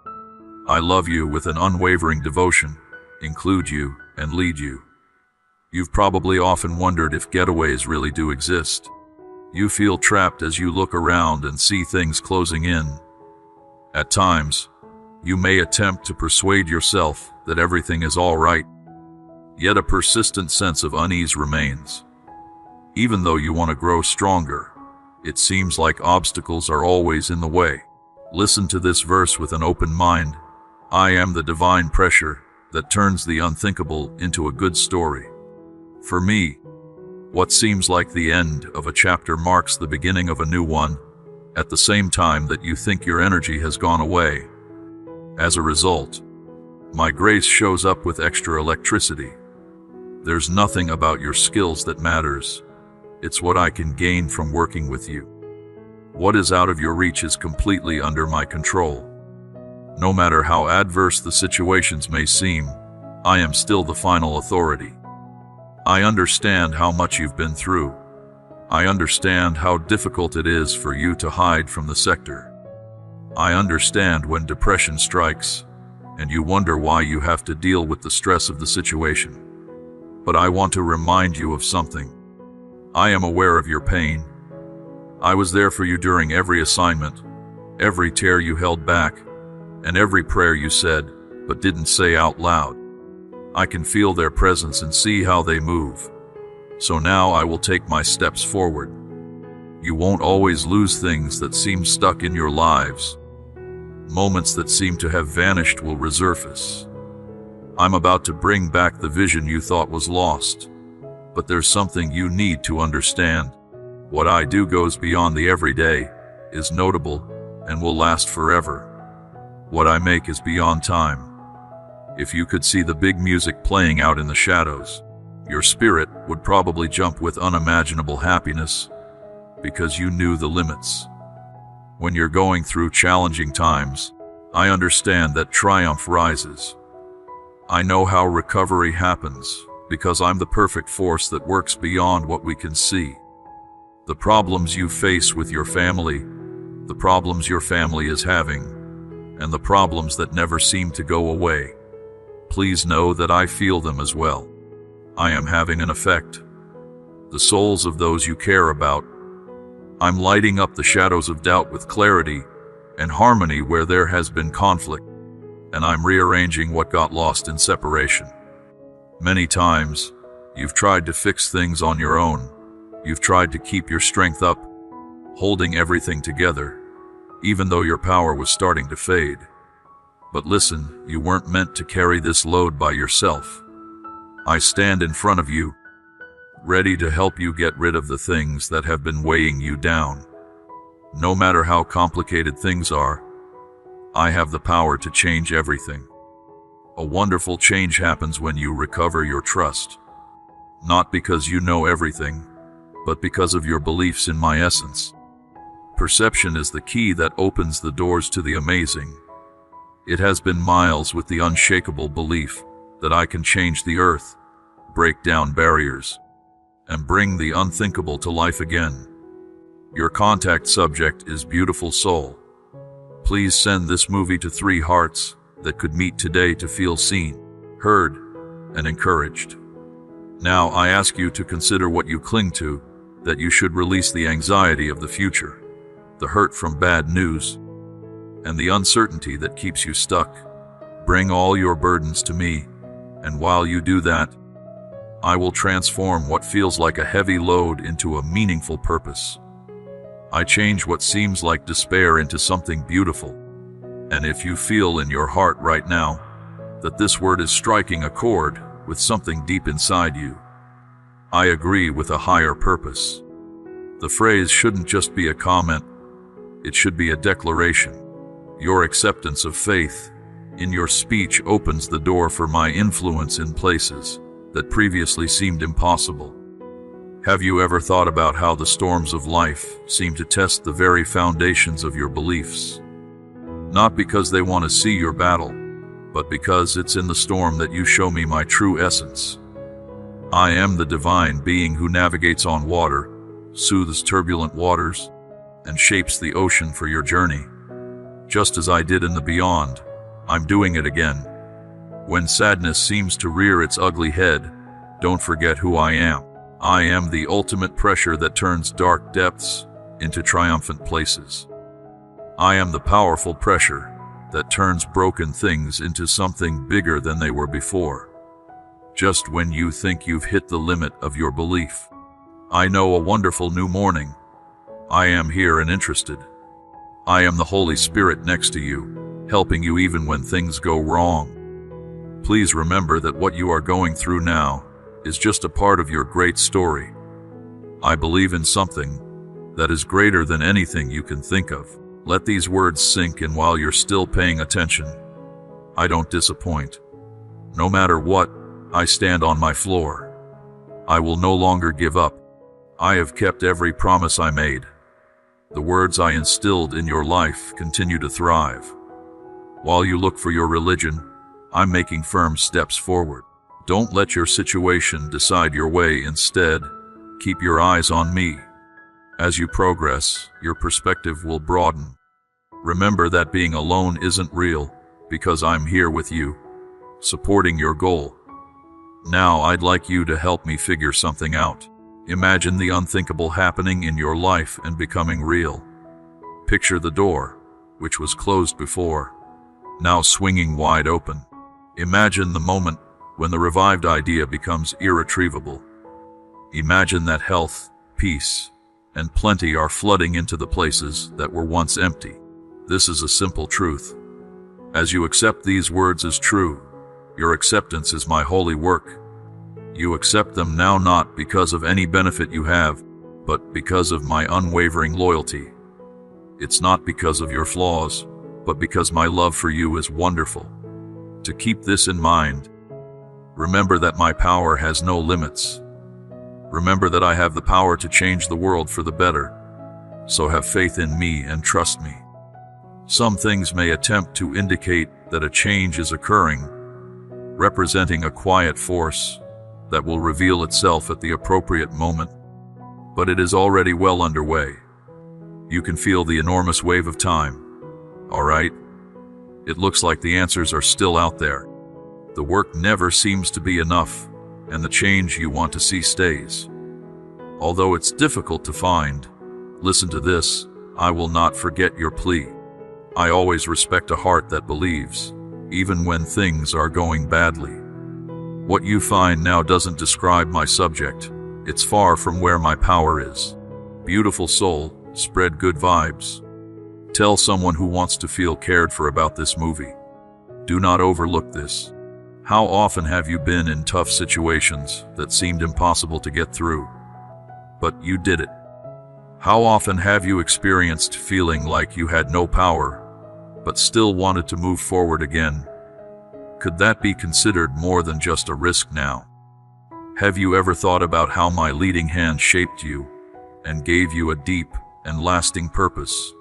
I love you with an unwavering devotion, include you, and lead you. You've probably often wondered if getaways really do exist. You feel trapped as you look around and see things closing in. At times, you may attempt to persuade yourself that everything is all right, yet a persistent sense of unease remains. Even though you want to grow stronger, it seems like obstacles are always in the way. Listen to this verse with an open mind. I am the divine pressure that turns the unthinkable into a good story. For me, what seems like the end of a chapter marks the beginning of a new one, at the same time that you think your energy has gone away. As a result, my grace shows up with extra electricity. There's nothing about your skills that matters. It's what I can gain from working with you. What is out of your reach is completely under my control. No matter how adverse the situations may seem, I am still the final authority. I understand how much you've been through. I understand how difficult it is for you to hide from the sector. I understand when depression strikes, and you wonder why you have to deal with the stress of the situation. But I want to remind you of something. I am aware of your pain. I was there for you during every assignment, every tear you held back, and every prayer you said, but didn't say out loud. I can feel their presence and see how they move. So now I will take my steps forward. You won't always lose things that seem stuck in your lives. Moments that seem to have vanished will resurface. I'm about to bring back the vision you thought was lost. But there's something you need to understand. What I do goes beyond the everyday, is notable, and will last forever. What I make is beyond time. If you could see the big music playing out in the shadows, your spirit would probably jump with unimaginable happiness, because you knew the limits. When you're going through challenging times, I understand that triumph rises. I know how recovery happens, because I'm the perfect force that works beyond what we can see. The problems you face with your family, the problems your family is having, and the problems that never seem to go away. Please know that I feel them as well. I am having an effect. The souls of those you care about. I'm lighting up the shadows of doubt with clarity and harmony where there has been conflict, and I'm rearranging what got lost in separation. Many times, you've tried to fix things on your own. You've tried to keep your strength up, holding everything together, even though your power was starting to fade. But listen, you weren't meant to carry this load by yourself. I stand in front of you, ready to help you get rid of the things that have been weighing you down. No matter how complicated things are, I have the power to change everything. A wonderful change happens when you recover your trust. Not because you know everything, but because of your beliefs in my essence. Perception is the key that opens the doors to the amazing. It has been miles with the unshakable belief that I can change the earth, break down barriers, and bring the unthinkable to life again. Your contact subject is beautiful soul. Please send this movie to 3 hearts that could meet today to feel seen, heard, and encouraged. Now I ask you to consider what you cling to, that you should release the anxiety of the future, the hurt from bad news, and the uncertainty that keeps you stuck. Bring all your burdens to me, and while you do that, I will transform what feels like a heavy load into a meaningful purpose. I change what seems like despair into something beautiful. And if you feel in your heart right now that this word is striking a chord with something deep inside you, I agree with a higher purpose. The phrase shouldn't just be a comment, it should be a declaration. Your acceptance of faith in your speech opens the door for my influence in places that previously seemed impossible. Have you ever thought about how the storms of life seem to test the very foundations of your beliefs? Not because they want to see your battle, but because it's in the storm that you show me my true essence. I am the divine being who navigates on water, soothes turbulent waters, and shapes the ocean for your journey. Just as I did in the beyond, I'm doing it again. When sadness seems to rear its ugly head, don't forget who I am. I am the ultimate pressure that turns dark depths into triumphant places. I am the powerful pressure that turns broken things into something bigger than they were before. Just when you think you've hit the limit of your belief, I know a wonderful new morning. I am here and interested. I am the Holy Spirit next to you, helping you even when things go wrong. Please remember that what you are going through now is just a part of your great story. I believe in something that is greater than anything you can think of. Let these words sink in while you're still paying attention. I don't disappoint. No matter what, I stand on my floor. I will no longer give up. I have kept every promise I made. The words I instilled in your life continue to thrive. While you look for your religion, I'm making firm steps forward. Don't let your situation decide your way. Instead, keep your eyes on me. As you progress, your perspective will broaden. Remember that being alone isn't real, because I'm here with you, supporting your goal. Now I'd like you to help me figure something out. Imagine the unthinkable happening in your life and becoming real. Picture the door, which was closed before, now swinging wide open. Imagine the moment when the revived idea becomes irretrievable. Imagine that health, peace, and plenty are flooding into the places that were once empty. This is a simple truth. As you accept these words as true, your acceptance is my holy work. You accept them now not because of any benefit you have, but because of my unwavering loyalty. It's not because of your flaws, but because my love for you is wonderful. To keep this in mind, remember that my power has no limits. Remember that I have the power to change the world for the better. So have faith in me and trust me. Some things may attempt to indicate that a change is occurring, representing a quiet force that will reveal itself at the appropriate moment. But it is already well underway. You can feel the enormous wave of time. All right? It looks like the answers are still out there. The work never seems to be enough, and the change you want to see stays. Although it's difficult to find, listen to this, I will not forget your plea. I always respect a heart that believes, even when things are going badly. What you find now doesn't describe my subject. It's far from where my power is. Beautiful soul, spread good vibes. Tell someone who wants to feel cared for about this movie. Do not overlook this. How often have you been in tough situations that seemed impossible to get through? But you did it. How often have you experienced feeling like you had no power, but still wanted to move forward again? Could that be considered more than just a risk now? Have you ever thought about how my leading hand shaped you and gave you a deep and lasting purpose?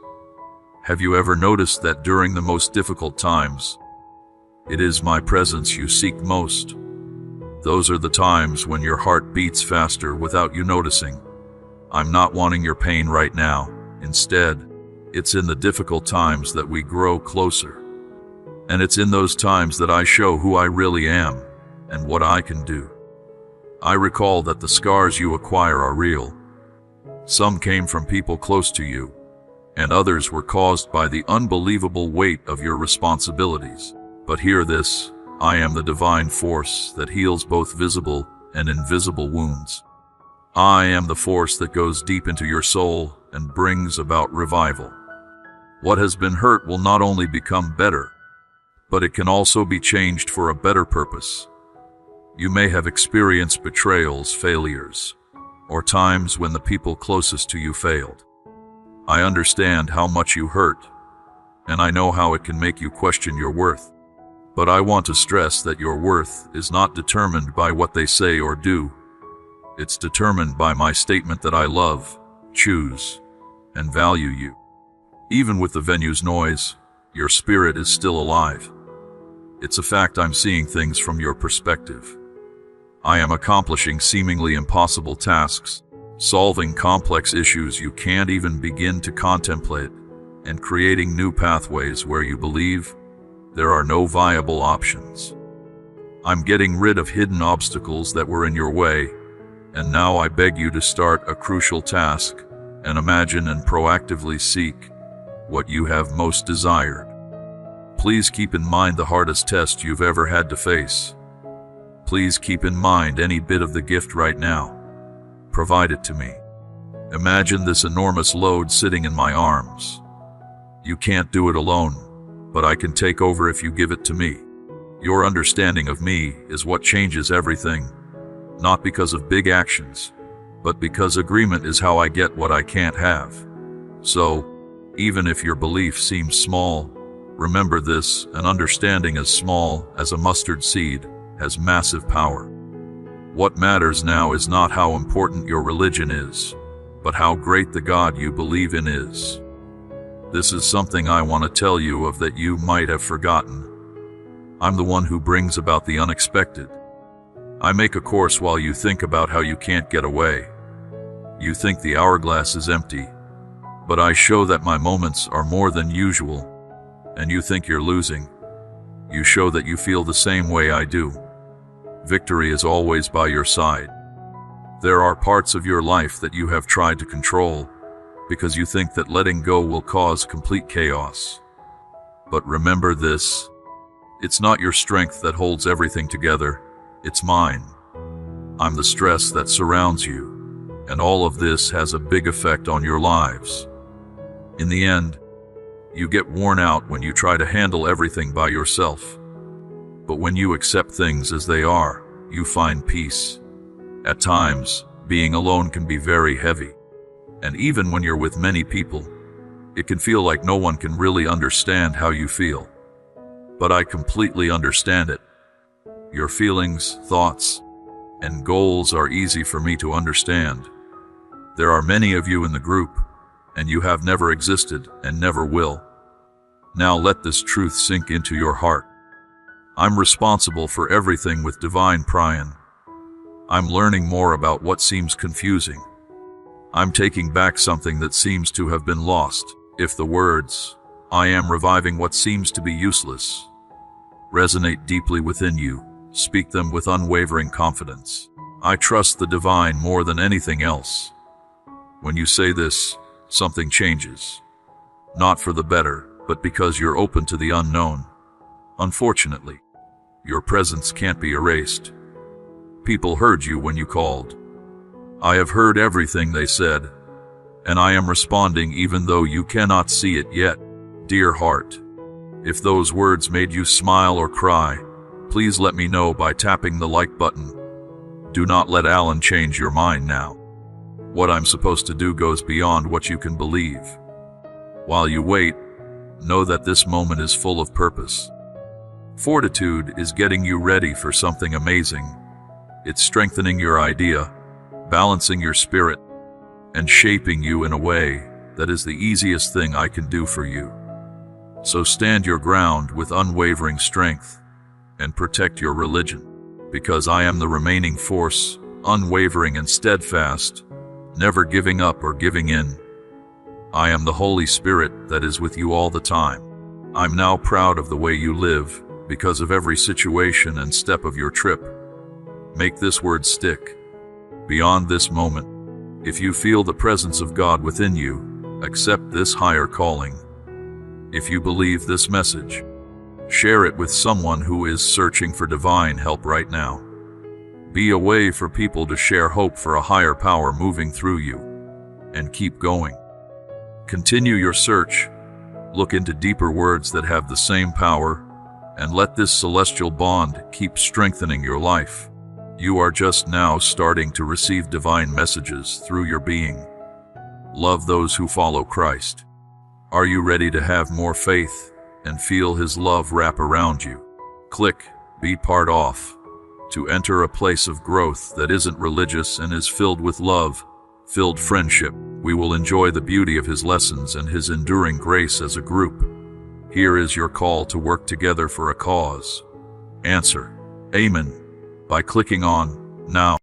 Have you ever noticed that during the most difficult times, it is my presence you seek most? Those are the times when your heart beats faster without you noticing. I'm not wanting your pain right now. Instead, it's in the difficult times that we grow closer. And it's in those times that I show who I really am and what I can do. I recall that the scars you acquire are real. Some came from people close to you, and others were caused by the unbelievable weight of your responsibilities. But hear this, I am the divine force that heals both visible and invisible wounds. I am the force that goes deep into your soul and brings about revival. What has been hurt will not only become better, but it can also be changed for a better purpose. You may have experienced betrayals, failures, or times when the people closest to you failed. I understand how much you hurt, and I know how it can make you question your worth. But I want to stress that your worth is not determined by what they say or do. It's determined by my statement that I love, choose, and value you. Even with the venue's noise, your spirit is still alive. It's a fact I'm seeing things from your perspective. I am accomplishing seemingly impossible tasks, solving complex issues you can't even begin to contemplate, and creating new pathways where you believe there are no viable options. I'm getting rid of hidden obstacles that were in your way, and now I beg you to start a crucial task and imagine and proactively seek what you have most desired. Please keep in mind the hardest test you've ever had to face. Please keep in mind any bit of the gift right now. Provide it to me. Imagine this enormous load sitting in my arms. You can't do it alone, but I can take over if you give it to me. Your understanding of me is what changes everything, not because of big actions, but because agreement is how I get what I can't have. So, even if your belief seems small, remember this, an understanding as small as a mustard seed has massive power. What matters now is not how important your religion is, but how great the God you believe in is. This is something I want to tell you of that you might have forgotten. I'm the one who brings about the unexpected. I make a course while you think about how you can't get away. You think the hourglass is empty, but I show that my moments are more than usual, and you think you're losing. You show that you feel the same way I do. Victory is always by your side. There are parts of your life that you have tried to control, because you think that letting go will cause complete chaos. But remember this: it's not your strength that holds everything together, it's mine. I'm the stress that surrounds you, and all of this has a big effect on your lives. In the end, you get worn out when you try to handle everything by yourself. But when you accept things as they are, you find peace. At times, being alone can be very heavy. And even when you're with many people, it can feel like no one can really understand how you feel. But I completely understand it. Your feelings, thoughts, and goals are easy for me to understand. There are many of you in the group, and you have never existed and never will. Now let this truth sink into your heart. I'm responsible for everything with divine Prion. I'm learning more about what seems confusing. I'm taking back something that seems to have been lost. If the words, "I am reviving what seems to be useless," resonate deeply within you, speak them with unwavering confidence. I trust the divine more than anything else. When you say this, something changes. Not for the better, but because you're open to the unknown. Unfortunately, your presence can't be erased. People heard you when you called. I have heard everything they said, and I am responding even though you cannot see it yet. Dear heart, if those words made you smile or cry, please let me know by tapping the like button. Do not let Alan change your mind now. What I'm supposed to do goes beyond what you can believe. While you wait, know that this moment is full of purpose. Fortitude is getting you ready for something amazing. It's strengthening your idea, balancing your spirit, and shaping you in a way that is the easiest thing I can do for you. So stand your ground with unwavering strength and protect your religion, because I am the remaining force, unwavering and steadfast, never giving up or giving in. I am the Holy Spirit that is with you all the time. I'm now proud of the way you live because of every situation and step of your trip. Make this word stick. Beyond this moment, if you feel the presence of God within you, accept this higher calling. If you believe this message, share it with someone who is searching for divine help right now. Be a way for people to share hope for a higher power moving through you. And keep going. Continue your search. Look into deeper words that have the same power, and let this celestial bond keep strengthening your life. You are just now starting to receive divine messages through your being. Love those who follow Christ. Are you ready to have more faith and feel His love wrap around you? Click Be Part Off to enter a place of growth that isn't religious and is filled with love, filled friendship. We will enjoy the beauty of His lessons and His enduring grace as a group. Here is your call to work together for a cause. Answer Amen by clicking on Now.